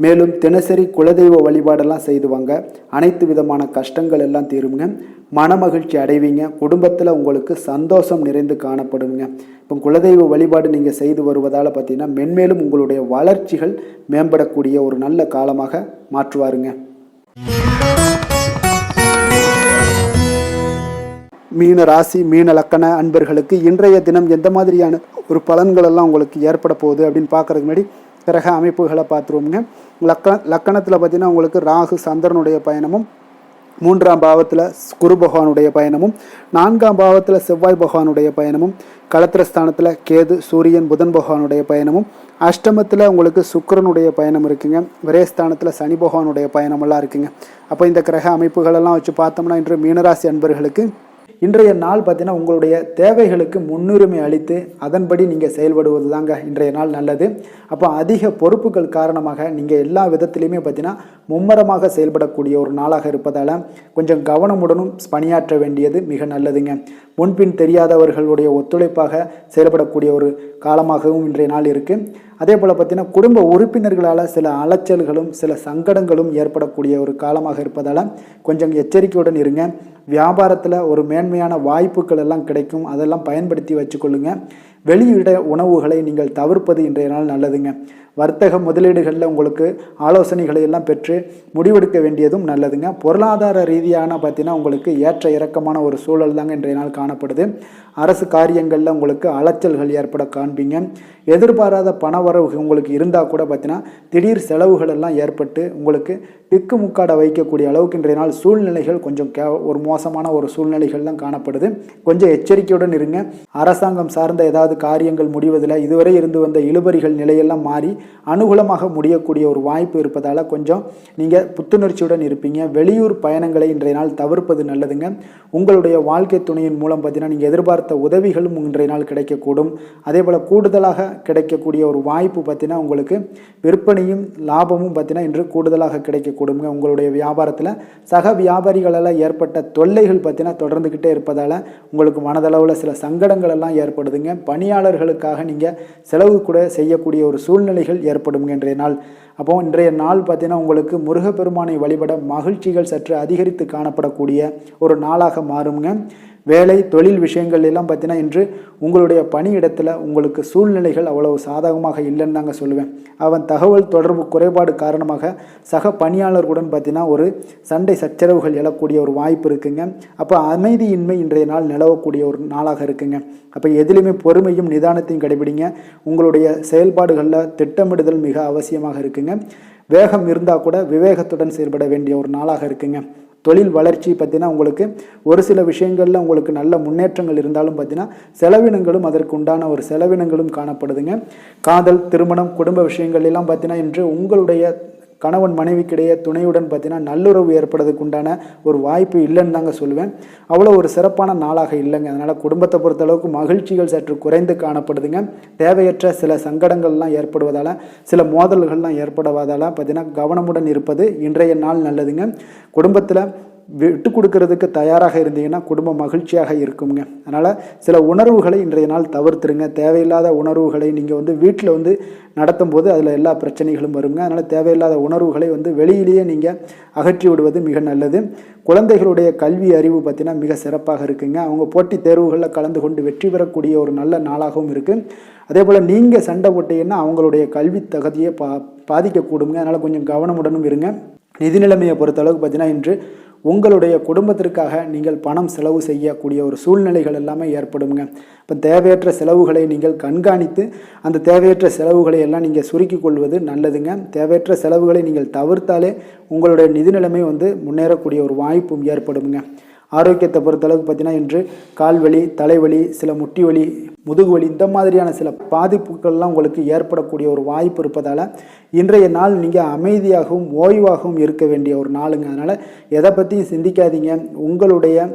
மேலும் தினசரி குலதெய்வ வழிபாடெல்லாம் செய்து வாங்க. அனைத்து விதமான கஷ்டங்கள் எல்லாம் தீருங்க. மனமகிழ்ச்சி அடைவீங்க. குடும்பத்தில் உங்களுக்கு சந்தோஷம் நிறைந்து காணப்படுங்க. இப்போ குலதெய்வ வழிபாடு நீங்கள் செய்து வருவதால் பார்த்தீங்கன்னா மென்மேலும் உங்களுடைய வளர்ச்சிகள் மேம்படக்கூடிய ஒரு நல்ல காலமாக மாற்றுவாருங்க. மீன ராசி, மீன லக்கண அன்பர்களுக்கு இன்றைய தினம் எந்த மாதிரியான ஒரு பலன்கள் எல்லாம் உங்களுக்கு ஏற்பட போகுது அப்படின்னு பார்க்கறதுக்கு முன்னாடி கிரக அமைப்புகளை பார்த்துருவோமுங்க. லக்கணத்தில் பார்த்தீங்கன்னா உங்களுக்கு ராகு சந்திரனுடைய பயணமும், 3ஆம் பாவத்தில் குரு பகவானுடைய பயணமும், 4ஆம் பாவத்தில் செவ்வாய் பகவானுடைய பயணமும், களத்திரஸ்தானத்தில் கேது சூரியன் புதன் பகவானுடைய பயணமும், அஷ்டமத்தில் உங்களுக்கு சுக்கிரனுடைய பயணம் இருக்குங்க. விரயஸ்தானத்தில் சனி பகவானுடைய பயணமெல்லாம் இருக்குங்க. அப்போ இந்த கிரக அமைப்புகளெல்லாம் வச்சு பார்த்தோம்னா இன்று மீனராசி அன்பர்களுக்கு இன்றைய நாள் பார்த்தீங்கன்னா உங்களுடைய தேவைகளுக்கு முன்னுரிமை அளித்து அதன்படி நீங்கள் செயல்படுவது தாங்க இன்றைய நாள் நல்லது. அப்போ அதிக பொறுப்புகள் காரணமாக நீங்கள் எல்லா விதத்திலையுமே பார்த்தீங்கன்னா மும்மரமாக செயல்படக்கூடிய ஒரு நாளாக இருப்பதால் கொஞ்சம் கவனமுடனும் பணியாற்ற வேண்டியது மிக நல்லதுங்க. முன்பின் தெரியாதவர்களுடைய ஒத்துழைப்பாக செயல்படக்கூடிய ஒரு காலமாகவும் இன்றைய நாள் இருக்குது. அதே போல் பார்த்தீங்கன்னா குடும்ப உறுப்பினர்களால் சில அலைச்சல்களும் சில சங்கடங்களும் ஏற்படக்கூடிய ஒரு காலமாக இருப்பதால் கொஞ்சம் எச்சரிக்கையுடன் இருங்க. வியாபாரத்தில் ஒரு மேன்மையான வாய்ப்புகள் எல்லாம் கிடைக்கும், அதெல்லாம் பயன்படுத்தி வச்சுக்கொள்ளுங்க. வெளியிட உணவுகளை நீங்கள் தவிர்ப்பது இன்றைய நாள் நல்லதுங்க. வர்த்தக முதலீடுகளில் உங்களுக்கு ஆலோசனைகளை எல்லாம் பெற்று முடிவெடுக்க வேண்டியதும் நல்லதுங்க. பொருளாதார ரீதியான பார்த்தீங்கன்னா உங்களுக்கு ஏற்ற இறக்கமான ஒரு சூழல் தாங்க இன்றைய நாள் காணப்படுது. அரசு காரியங்களில் உங்களுக்கு அலைச்சல்கள் ஏற்பட காண்பீங்க. எதிர்பாராத பணவரவு உங்களுக்கு இருந்தால் கூட பார்த்தீங்கன்னா திடீர் செலவுகள் எல்லாம் ஏற்பட்டு உங்களுக்கு திக்குமுக்காட வைக்கக்கூடிய அளவுக்கு இன்றைய நாள் சூழ்நிலைகள் கொஞ்சம் ஒரு மோசமான ஒரு சூழ்நிலைகள் தான் காணப்படுது. கொஞ்சம் எச்சரிக்கையுடன் இருங்க. அரசாங்கம் சார்ந்த ஏதாவது காரியங்கள் முடிவதில் இதுவரை இருந்து வந்த இழுபறிகள் நிலையெல்லாம் மாறி அனுகூலமாக முடியக்கூடிய ஒரு வாய்ப்பு இருப்பதால் கொஞ்சம் நீங்கள் புத்துணர்ச்சியுடன் இருப்பீங்க. வெளியூர் பயணங்களை இன்றைய நாள் தவிர்ப்பது நல்லதுங்க. உங்களுடைய வாழ்க்கை துணையின் மூலம் பார்த்தீங்கன்னா நீங்கள் எதிர்பார்த்த உதவிகளும் இன்றைய நாள் கிடைக்கக்கூடும். அதே போல் கூடுதலாக கிடைக்கக்கூடிய ஒரு வாய்ப்பு பார்த்தீங்கன்னா உங்களுக்கு விற்பனையும் லாபமும் பார்த்தீங்கன்னா இன்று கூடுதலாக கிடைக்கக்கூடுங்க. உங்களுடைய வியாபாரத்தில் சக வியாபாரிகளால் ஏற்பட்ட தொல்லைகள் பார்த்தீங்கன்னா தொடர்ந்துக்கிட்டே இருப்பதால் உங்களுக்கு மனதளவில் சில சங்கடங்கள் எல்லாம் ஏற்படுதுங்க. பணியாளர்களுக்காக நீங்கள் செலவு கூட செய்யக்கூடிய ஒரு சூழ்நிலைகள் ஏற்படுங்க இன்றைய நாள். அப்போ இன்றைய நாள் பார்த்தீங்கன்னா உங்களுக்கு முருகப்பெருமானை வழிபட மகிழ்ச்சிகள் சற்று அதிகரித்து காணப்படக்கூடிய ஒரு நாளாக மாறுங்க. வேலை தொழில் விஷயங்கள் எல்லாம் பார்த்தீங்கன்னா இன்று உங்களுடைய பணியிடத்தில் உங்களுக்கு சூழ்நிலைகள் அவ்வளவு சாதகமாக இல்லைன்னு தாங்க சொல்லுவேன். அவன் தகவல் தொடர்பு குறைபாடு காரணமாக சக பணியாளர்களுடன் பார்த்தீங்கன்னா ஒரு சண்டை சச்சரவுகள் எழக்கூடிய ஒரு வாய்ப்பு இருக்குங்க. அப்போ அமைதியின்மை இன்றைய நாள் நிலவக்கூடிய ஒரு நாளாக இருக்குங்க. அப்போ எதிலுமே பொறுமையும் நிதானத்தையும் கடைபிடிங்க. உங்களுடைய செயல்பாடுகளில் திட்டமிடுதல் மிக அவசியமாக இருக்குங்க. வேகம் இருந்தால் கூட விவேகத்துடன் செயல்பட வேண்டிய ஒரு நாளாக இருக்குங்க. தொழில் வளர்ச்சி பார்த்தீங்கன்னா உங்களுக்கு ஒரு சில விஷயங்களில் உங்களுக்கு நல்ல முன்னேற்றங்கள் இருந்தாலும் பார்த்தீங்கன்னா செலவினங்களும் அதற்கு உண்டான ஒரு செலவினங்களும் காணப்படுதுங்க. காதல் திருமணம் குடும்ப விஷயங்கள் எல்லாம் பார்த்தீங்கன்னா இன்று உங்களுடைய கணவன் மனைவிக்கிடையே துணையுடன் பார்த்தீங்கன்னா நல்லுறவு ஏற்படுறதுக்கு உண்டான ஒரு வாய்ப்பு இல்லைன்னு தாங்க சொல்லுவேன். அவ்வளோ ஒரு சிறப்பான நாளாக இல்லைங்க. அதனால் குடும்பத்தை பொறுத்தளவுக்கு மகிழ்ச்சிகள் சற்று குறைந்து காணப்படுதுங்க. தேவையற்ற சில சங்கடங்கள்லாம் ஏற்படுவதால் சில மோதல்கள்லாம் ஏற்படுவதால் பார்த்தீங்கன்னா கவனமுடன் இருப்பது இன்றைய நாள் நல்லதுங்க. குடும்பத்தில் விட்டு கொடுக்கறதுக்கு தயாராக இருந்தீங்கன்னா குடும்பம் மகிழ்ச்சியாக இருக்குங்க. அதனால் சில உணர்வுகளை இன்றைய நாள் தவிர்த்துருங்க. தேவையில்லாத உணர்வுகளை நீங்கள் வீட்டில் நடத்தும் போது அதில் எல்லா பிரச்சனைகளும் வருங்க. அதனால் தேவையில்லாத உணர்வுகளை வெளியிலேயே நீங்கள் அகற்றி விடுவது மிக நல்லது. குழந்தைகளுடைய கல்வி அறிவு பார்த்தீங்கன்னா மிக சிறப்பாக இருக்குங்க. அவங்க போட்டித் தேர்வுகளில் கலந்து கொண்டு வெற்றி பெறக்கூடிய ஒரு நல்ல நாளாகவும் இருக்குது. அதே போல் நீங்கள் சண்டை போட்டீங்கன்னா அவங்களுடைய கல்வி தகுதியை பாதிக்கக்கூடுங்க. அதனால் கொஞ்சம் கவனமுடனும் இருங்க. நிதி நிலைமையை பொறுத்தளவுக்கு பார்த்தீங்கன்னா இன்று உங்களுடைய குடும்பத்திற்காக நீங்கள் பணம் செலவு செய்யக்கூடிய ஒரு சூழ்நிலைகள் எல்லாமே ஏற்படுங்க. இப்போ தேவையற்ற செலவுகளை நீங்கள் கண்காணித்து அந்த தேவையற்ற செலவுகளை எல்லாம் நீங்கள் சுருக்கி கொள்வது நல்லதுங்க. தேவையற்ற செலவுகளை நீங்கள் தவிர்த்தாலே உங்களுடைய நிதி நிலைமை முன்னேறக்கூடிய ஒரு வாய்ப்பும் ஏற்படுங்க. ஆரோக்கியத்தை பொறுத்தளவுக்கு பார்த்தீங்கன்னா இன்று கால்வலி தலைவலி சில முட்டி வலி முதுகு வலி இந்த மாதிரியான சில பாதிப்புகள்லாம் உங்களுக்கு ஏற்படக்கூடிய ஒரு வாய்ப்பு இருப்பதால் இன்றைய நாள் நீங்கள் அமைதியாகவும் ஓய்வாகவும் இருக்க வேண்டிய ஒரு நாளுங்க. அதனால் எதை பற்றியும் சிந்திக்காதீங்க. உங்களுடைய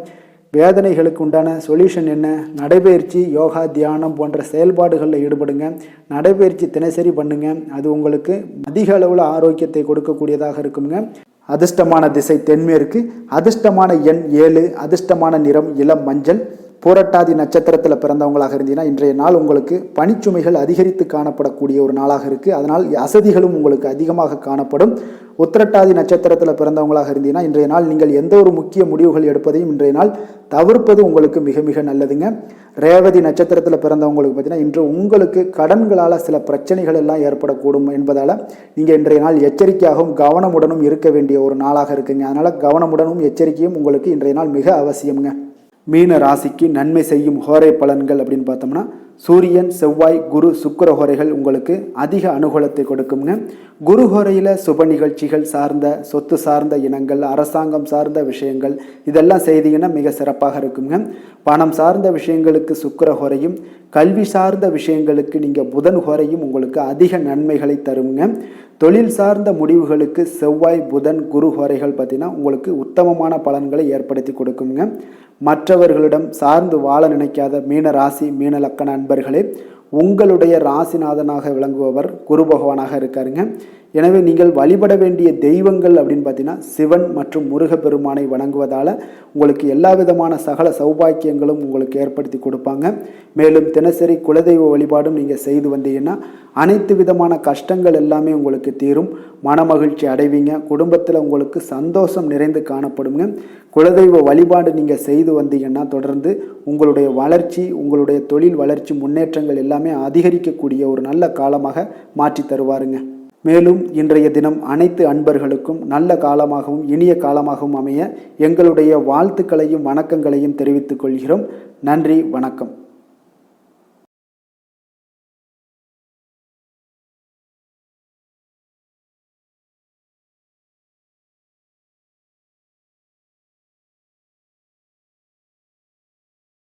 வேதனைகளுக்கு உண்டான சொல்யூஷன் என்ன? நடைபயிற்சி யோகா தியானம் போன்ற செயல்பாடுகளில் ஈடுபடுங்க. நடைபயிற்சி தினசரி பண்ணுங்க. அது உங்களுக்கு அதிக அளவில் ஆரோக்கியத்தை கொடுக்கக்கூடியதாக இருக்குங்க. அதிர்ஷ்டமான திசை தென்மேற்கு, அதிர்ஷ்டமான எண் 7, அதிர்ஷ்டமான நிறம் இளம் மஞ்சள். பூரட்டாதி நட்சத்திரத்தில் பிறந்தவங்களாக இருந்தீங்கன்னா இன்றைய நாள் உங்களுக்கு பணிச்சுமைகள் அதிகரித்து காணப்படக்கூடிய ஒரு நாளாக இருக்குது. அதனால் அசதிகளும் உங்களுக்கு அதிகமாக காணப்படும். உத்திரட்டாதி நட்சத்திரத்தில் பிறந்தவங்களாக இருந்தீங்கன்னா இன்றைய நாள் நீங்கள் எந்த ஒரு முக்கிய முடிவுகள் எடுப்பதையும் இன்றைய நாள் தவிர்ப்பது உங்களுக்கு மிக மிக நல்லதுங்க. ரேவதி நட்சத்திரத்தில் பிறந்தவங்களுக்கு பார்த்தீங்கன்னா இன்று உங்களுக்கு கடன்களால் சில பிரச்சனைகள் எல்லாம் ஏற்படக்கூடும் என்பதால் நீங்கள் இன்றைய நாள் எச்சரிக்கையாகவும் கவனமுடனும் இருக்க வேண்டிய ஒரு நாளாக இருக்குங்க. அதனால் கவனமுடனும் எச்சரிக்கையும் உங்களுக்கு இன்றைய நாள் மிக அவசியம்ங்க. மீன ராசிக்கு நன்மை செய்யும் ஹோரை பலன்கள் அப்படின்னு பார்த்தோம்னா சூரியன், செவ்வாய், குரு, சுக்கிர ஹோரைகள் உங்களுக்கு அதிக அனுகூலத்தை கொடுக்குங்க. குரு ஹோரையில் சுப நிகழ்ச்சிகள் சார்ந்த, சொத்து சார்ந்த இனங்கள், அரசாங்கம் சார்ந்த விஷயங்கள் இதெல்லாம் செய்தீங்கன்னா மிக சிறப்பாக இருக்குங்க. பணம் சார்ந்த விஷயங்களுக்கு சுக்கிர ஹோரையும், கல்வி சார்ந்த விஷயங்களுக்கு நீங்கள் புதன் ஹோரையும் உங்களுக்கு அதிக நன்மைகளை தருங்க. தொழில் சார்ந்த முடிவுகளுக்கு செவ்வாய், புதன், குரு ஹோரைகள் பார்த்தீங்கன்னா உங்களுக்கு உத்தமமான பலன்களை ஏற்படுத்தி கொடுக்குங்க. மற்றவர்களிடம் சார்ந்து வாழ நினைக்காத மீன ராசி, மீன லக்கண அன்பர்களே, உங்களுடைய ராசிநாதனாக விளங்குபவர் குரு பகவானாக இருக்காருங்க. எனவே நீங்கள் வழிபட வேண்டிய தெய்வங்கள் அப்படின்னு பார்த்தீங்கன்னா சிவன் மற்றும் முருகப்பெருமானை வணங்குவதால் உங்களுக்கு எல்லா விதமான சகல சௌபாக்கியங்களும் உங்களுக்கு ஏற்படுத்தி கொடுப்பாங்க. மேலும் தினசரி குலதெய்வ வழிபாடும் நீங்கள் செய்து வந்தீங்கன்னா அனைத்து விதமான கஷ்டங்கள் எல்லாமே உங்களுக்கு தீரும், மனமகிழ்ச்சி அடைவீங்க, குடும்பத்தில் உங்களுக்கு சந்தோஷம் நிறைந்து காணப்படுங்க. குலதெய்வ வழிபாடு நீங்கள் செய்து வந்தீங்கன்னா தொடர்ந்து உங்களுடைய வளர்ச்சி, உங்களுடைய தொழில் வளர்ச்சி, முன்னேற்றங்கள் எல்லாமே அதிகரிக்கக்கூடிய ஒரு நல்ல காலமாக மாற்றி தருவாருங்க. மேலும் இன்றைய தினம் அனைத்து அன்பர்களுக்கும் நல்ல காலமாகவும் இனிய காலமாகவும் அமைய எங்களுடைய வாழ்த்துக்களையும் வணக்கங்களையும் தெரிவித்துக் கொள்கிறோம். நன்றி, வணக்கம்.